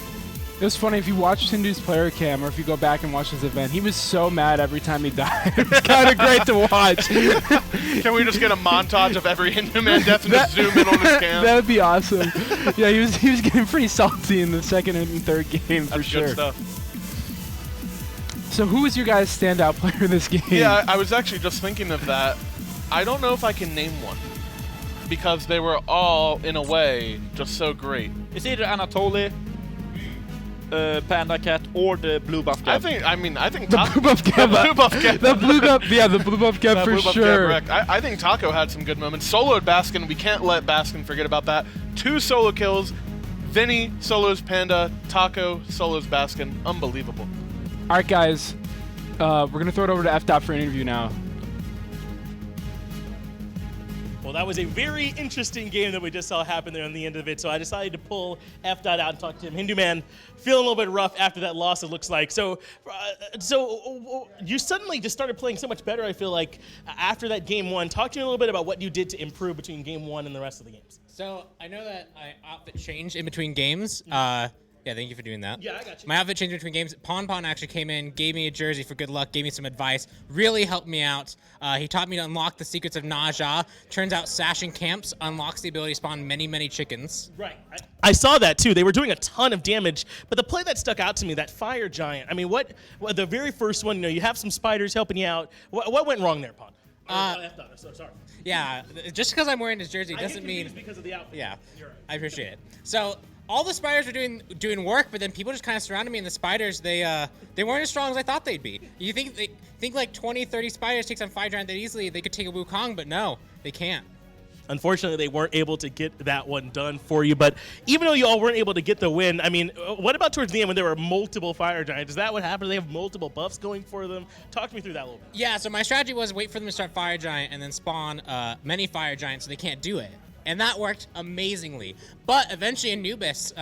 It was funny, if you watched Hindu's player cam, or if you go back and watch his event, he was so mad every time he died. It was kind of great to watch. Can we just get a montage of every Hindu man death and just zoom in on his cam? That would be awesome. Yeah, he was getting pretty salty in the second and third game for sure. Good stuff. So who was your guys' standout player in this game? Yeah, I was actually just thinking of that. I don't know if I can name one, because they were all, in a way, just so great. It's either Anatoly, Panda Cat, or the blue buff Geb. I think the blue buff Geb. The blue buff Geb. The blue buff Geb for sure. I think Taco had some good moments. Soloed Baskin. We can't let Baskin forget about that. 2 solo kills. Vinny solos Panda. Taco solos Baskin. Unbelievable. All right, guys. We're gonna throw it over to FDOT for an interview now. Well, that was a very interesting game that we just saw happen there on the end of it, so I decided to pull FDOT out and talk to him. Hindu Man, feeling a little bit rough after that loss, it looks like. So you suddenly just started playing so much better, I feel like, after that game 1. Talk to me a little bit about what you did to improve between game 1 and the rest of the games. So I know that I outfit changed in between games. Yeah, thank you for doing that. Yeah, I got you. My outfit changed between games. Pon actually came in, gave me a jersey for good luck, gave me some advice, really helped me out. He taught me to unlock the secrets of Naja. Turns out sashing camps unlocks the ability to spawn many, many chickens. Right. I saw that too. They were doing a ton of damage, but the play that stuck out to me, that fire giant. I mean, what the very first one, you have some spiders helping you out. What went wrong there, Pon? So sorry. Yeah, just because I'm wearing his jersey doesn't mean because of the outfit. Yeah, You're right. I appreciate it. So all the spiders were doing work, but then people just kind of surrounded me, and the spiders they weren't as strong as I thought they'd be. You think like 20, 30 spiders takes on Fire Giant that easily, they could take a Wukong, but no, they can't. Unfortunately, they weren't able to get that one done for you. But even though you all weren't able to get the win, I mean, what about towards the end when there were multiple Fire Giants? Is that what happened? They have multiple buffs going for them? Talk me through that a little bit. Yeah, so my strategy was wait for them to start Fire Giant and then spawn many Fire Giants so they can't do it. And that worked amazingly. But eventually Anubis,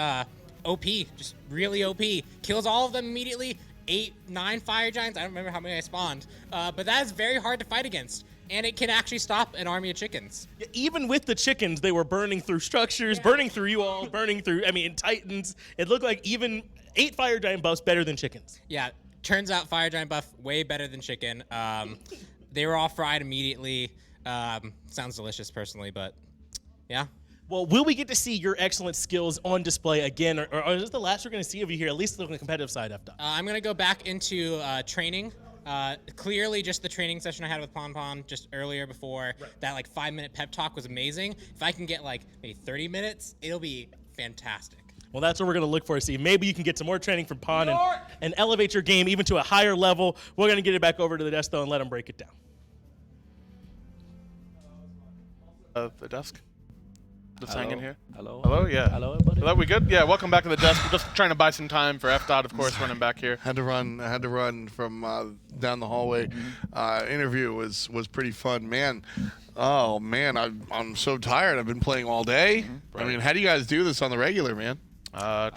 OP, just really OP, kills all of them immediately. 8, 9 Fire Giants. I don't remember how many I spawned. But that is very hard to fight against. And it can actually stop an army of chickens. Yeah, even with the chickens, they were burning through structures, burning through you all, burning through, Titans. It looked like even 8 Fire Giant buffs better than chickens. Yeah, turns out Fire Giant buff way better than chicken. They were all fried immediately. Sounds delicious personally, but yeah. Well, will we get to see your excellent skills on display again, or is this the last we're going to see of you here, at least on the competitive side, FDOT? I'm going to go back into training. Clearly, just the training session I had with Pon just earlier before that, like 5-minute pep talk was amazing. If I can get like maybe 30 minutes, it'll be fantastic. Well, that's what we're going to look for. See, maybe you can get some more training from Pon and elevate your game even to a higher level. We're going to get it back over to the desk, though, and let him break it down. The desk. Just hanging here. Hello. Hello, yeah. Hello, everybody. Hello, we good? Yeah, welcome back to the desk. We're just trying to buy some time for FDOT, of course, running back here. I had to run from down the hallway. Interview was pretty fun, man. Oh man, I'm so tired. I've been playing all day. I mean, how do you guys do this on the regular, man?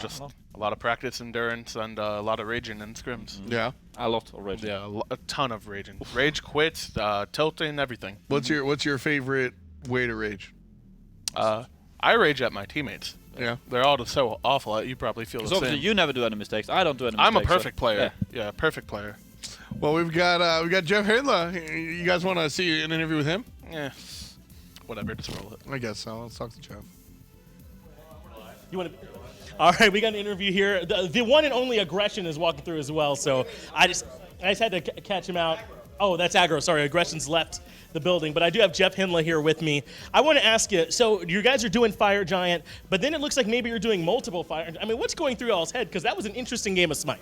Just a lot of practice, endurance, and a lot of raging in scrims. Yeah, a lot of raging. Yeah, a ton of raging. Rage quits, tilting, everything. What's your favorite way to rage? I rage at my teammates. Yeah, they're all just so awful. You probably feel the same. Obviously, you never do any mistakes. I don't do any mistakes. I'm a perfect player. Yeah, perfect player. Well, we've got Jeff Hidla. You guys want to see an interview with him? Yeah, whatever. Just roll it. I guess so. Let's talk to Jeff. You want to? All right, we got an interview here. The one and only Aggression is walking through as well, so I just had to catch him out. Oh, that's Aggro. Sorry, Aggression's left the building, but I do have Jeff Hinla here with me. I want to ask you, so you guys are doing Fire Giant, but then it looks like maybe you're doing multiple Fire. I mean, what's going through y'all's head? Because that was an interesting game of Smite.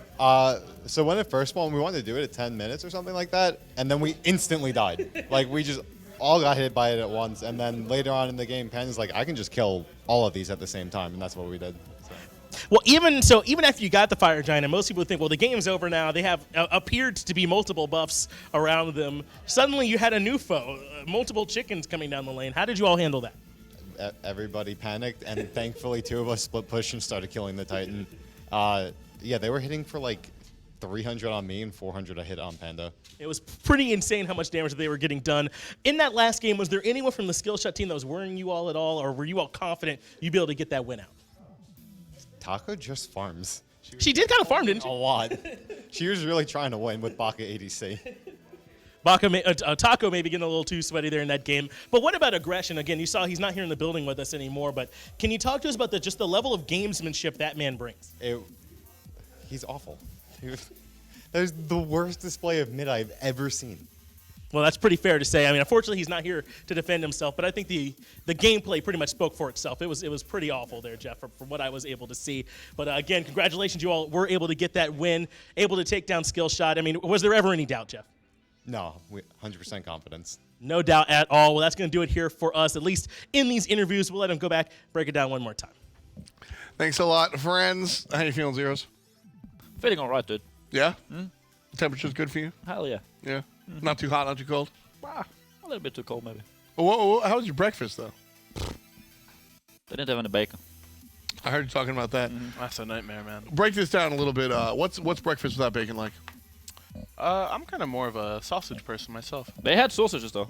So when it first spawned, we wanted to do it at 10 minutes or something like that, and then we instantly died. Like, we just all got hit by it at once, and then later on in the game, Pen's like, I can just kill all of these at the same time, and that's what we did. Well, even after you got the Fire Giant, and most people think, well, the game's over now. They have appeared to be multiple buffs around them. Suddenly, you had a new foe, multiple chickens coming down the lane. How did you all handle that? Everybody panicked, and thankfully 2 of us split push and started killing the Titan. Yeah, they were hitting for like 300 on me and 400 a hit on Panda. It was pretty insane how much damage they were getting done. In that last game, was there anyone from the Skillshot team that was worrying you all at all, or were you all confident you'd be able to get that win out? Taco just farms. She did kind of farm, didn't she? A lot. She was really trying to win with Baka ADC. Taco maybe getting a little too sweaty there in that game. But what about Aggression? Again, you saw he's not here in the building with us anymore, but can you talk to us about just the level of gamesmanship that man brings? He's awful. That was the worst display of mid I've ever seen. Well, that's pretty fair to say. I mean, unfortunately, he's not here to defend himself, but I think the gameplay pretty much spoke for itself. It was pretty awful there, Jeff, from what I was able to see. But again, congratulations, you all were able to get that win, able to take down Skillshot. I mean, was there ever any doubt, Jeff? No, 100% confidence. No doubt at all. Well, that's going to do it here for us, at least in these interviews. We'll let him go back, break it down one more time. Thanks a lot, friends. How you feeling, Zeros? Feeling all right, dude. Yeah? Temperature's good for you? Hell yeah. Yeah? Not too hot, not too cold? A little bit too cold, maybe. How was your breakfast, though? They didn't have any bacon. I heard you talking about that. That's a nightmare, man. Break this down a little bit. What's breakfast without bacon like? I'm kind of more of a sausage person myself. They had sausages, though.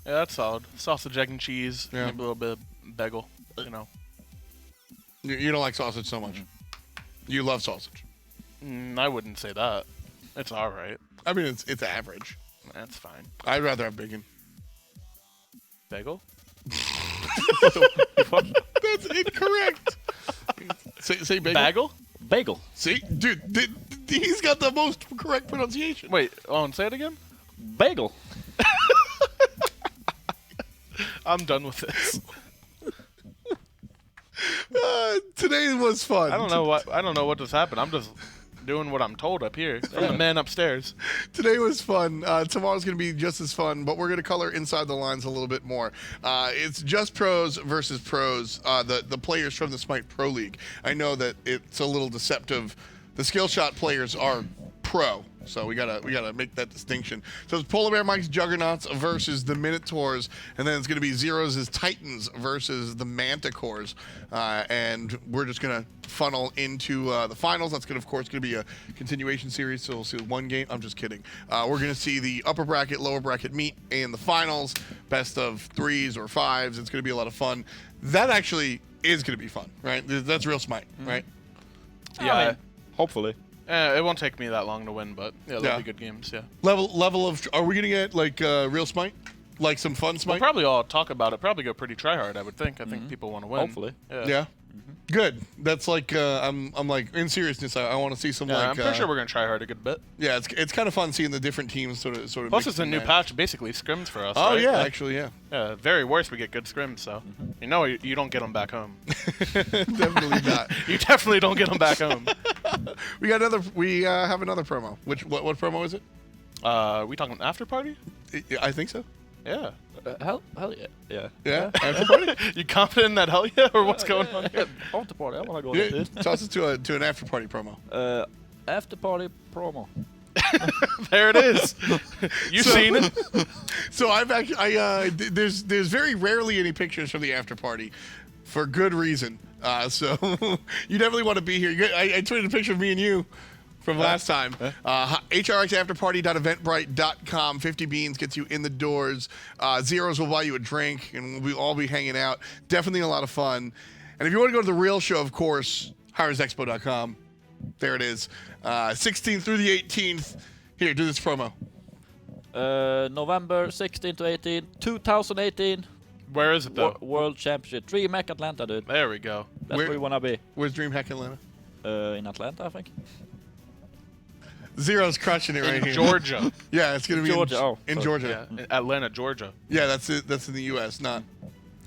Yeah, that's solid. Sausage, egg, and cheese. Yeah. Maybe a little bit of bagel, you know. You don't like sausage so much? You love sausage? I wouldn't say that. It's all right. I mean, it's average. That's fine. I'd rather have bacon. Bagel? That's incorrect. Say bagel. Bagel? Bagel. See, dude, he's got the most correct pronunciation. Wait, say it again? Bagel. I'm done with this. Today was fun. I don't know what just happened. I'm just doing what I'm told up here from the man upstairs. Today was fun. Tomorrow's going to be just as fun, but we're going to color inside the lines a little bit more. It's just pros versus pros, the players from the Smite Pro League. I know that it's a little deceptive. The Skillshot players are pro, so we gotta make that distinction. So it's Polar Bear Mike's Juggernauts versus the Minotaurs, and then it's going to be Zeros' Titans versus the Manticores, and we're just going to funnel into the finals. That's of course going to be a continuation series, so we'll see one game. I'm just kidding. We're going to see the upper bracket, lower bracket meet in the finals, best of 3s or 5s. It's going to be a lot of fun. That actually is going to be fun, right? That's real Smite, right? Yeah, hopefully. It won't take me that long to win, but yeah, they'll be good games. Yeah. Level of. Are we going to get like real Smite? Like some fun Smite? We'll probably all talk about it. Probably go pretty try hard, I would think. I think people want to win. Hopefully. Yeah. Good. That's like I'm like in seriousness. I want to see some like. I'm pretty sure we're gonna try hard a good bit. Yeah, it's kind of fun seeing the different teams sort of. Plus, it's a new patch, basically scrims for us. Oh right? yeah, actually yeah. Yeah, very worst we get good scrims, so you don't get them back home. Definitely not. You definitely don't get them back home. We have another promo. What promo is it? We talking after party? I think so. Yeah. Hell yeah. Yeah. Yeah. After party. You confident in that hell yeah, or what's going on here? After party. I want to go. Yeah, toss it to an after party promo. After party promo. There it is. You've seen it. So I've actually there's very rarely any pictures from the after party, for good reason. So you definitely want to be here. I tweeted a picture of me and you from last time. HRXafterparty.eventbrite.com. 50 beans gets you in the doors. Zeros will buy you a drink, and we'll all be hanging out. Definitely a lot of fun. And if you want to go to the real show, of course, HiresExpo.com. There it is. 16th through the 18th. Here, do this promo. November 16 to 18, 2018. Where is it, though? World Championship. DreamHack Atlanta, dude. There we go. That's where we wanna be. Where's DreamHack Atlanta? In Atlanta, I think. Zero's crushing it right In here. Georgia. Yeah, it's gonna be Georgia. in Georgia. Yeah, in Atlanta, Georgia. Yeah, that's it. That's in the U.S. Not.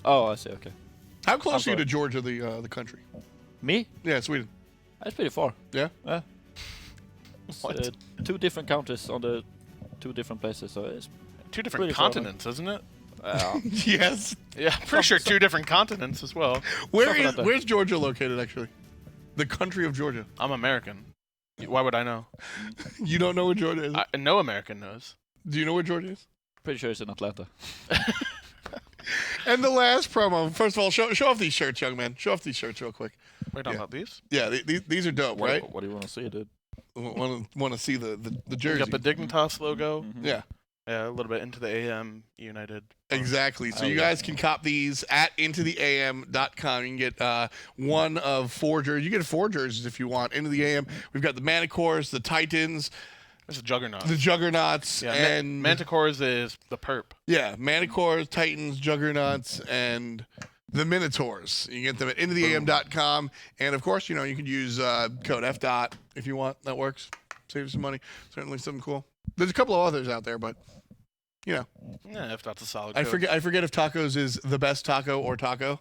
Oh, I see. Okay. How close I'm are you to sorry. Georgia, the country? Me? Yeah, Sweden. That's pretty far. Yeah. Yeah. It's, 2 different countries on the 2 different places, so it's 2 different pretty far, continents, isn't it? Yes. Yeah, I'm pretty sure 2 different continents as well. Where's Georgia located, actually? The country of Georgia. I'm American. Why would I know? You don't know where Georgia is? No American knows. Do you know where Georgia is? Pretty sure it's in Atlanta. And the last promo. First of all, show off these shirts, young man. Show off these shirts real quick. We're talking about these? Yeah, these are dope, right? What do you want to see, dude? Want to see the jersey? We got the Dignitas logo. Yeah. Yeah, a little bit into the AM United. Exactly. So you guys can cop these at intotheam.com. You can get 1 of 4 jerseys. You get 4 jerseys if you want. Into the AM. We've got the Manticores, the Titans. This is Juggernauts. The Juggernauts. Yeah, and Manticores is the perp. Yeah, Manticores, Titans, Juggernauts, and the Minotaurs. You can get them at intotheam.com. And of course, you can use code FDOT if you want. That works. Save you some money. Certainly something cool. There's a couple of others out there, but Yeah, FDOT's a solid I code. forget if tacos is the best taco or taco,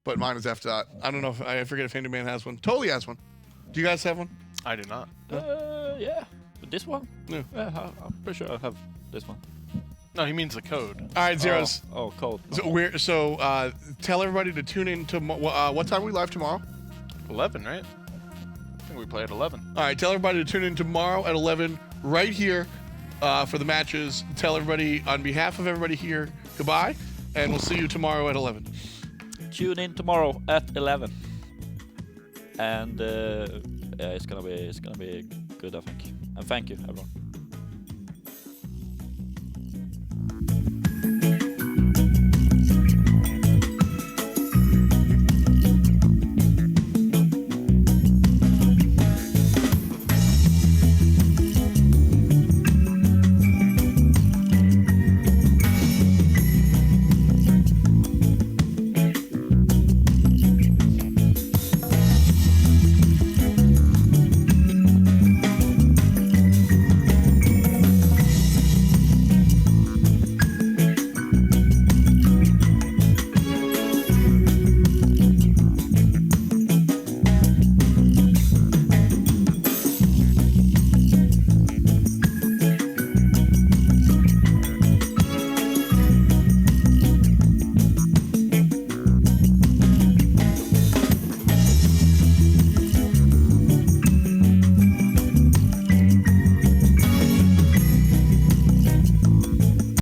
but mine is FDOT. I don't know if I forget if Handyman has one. Totally has one. Do you guys have one? I do not. Yeah. This one? Yeah. I'm pretty sure I have this one. No, he means the code. All right, Zeros. Oh, code. So tell everybody to tune in to what time are we live tomorrow? 11, right? I think we play at 11. All right, tell everybody to tune in tomorrow at 11 right here for the matches. Tell everybody on behalf of everybody here goodbye, and we'll see you tomorrow at 11. Tune in tomorrow at 11. And yeah, it's gonna be good, I think. And thank you, everyone.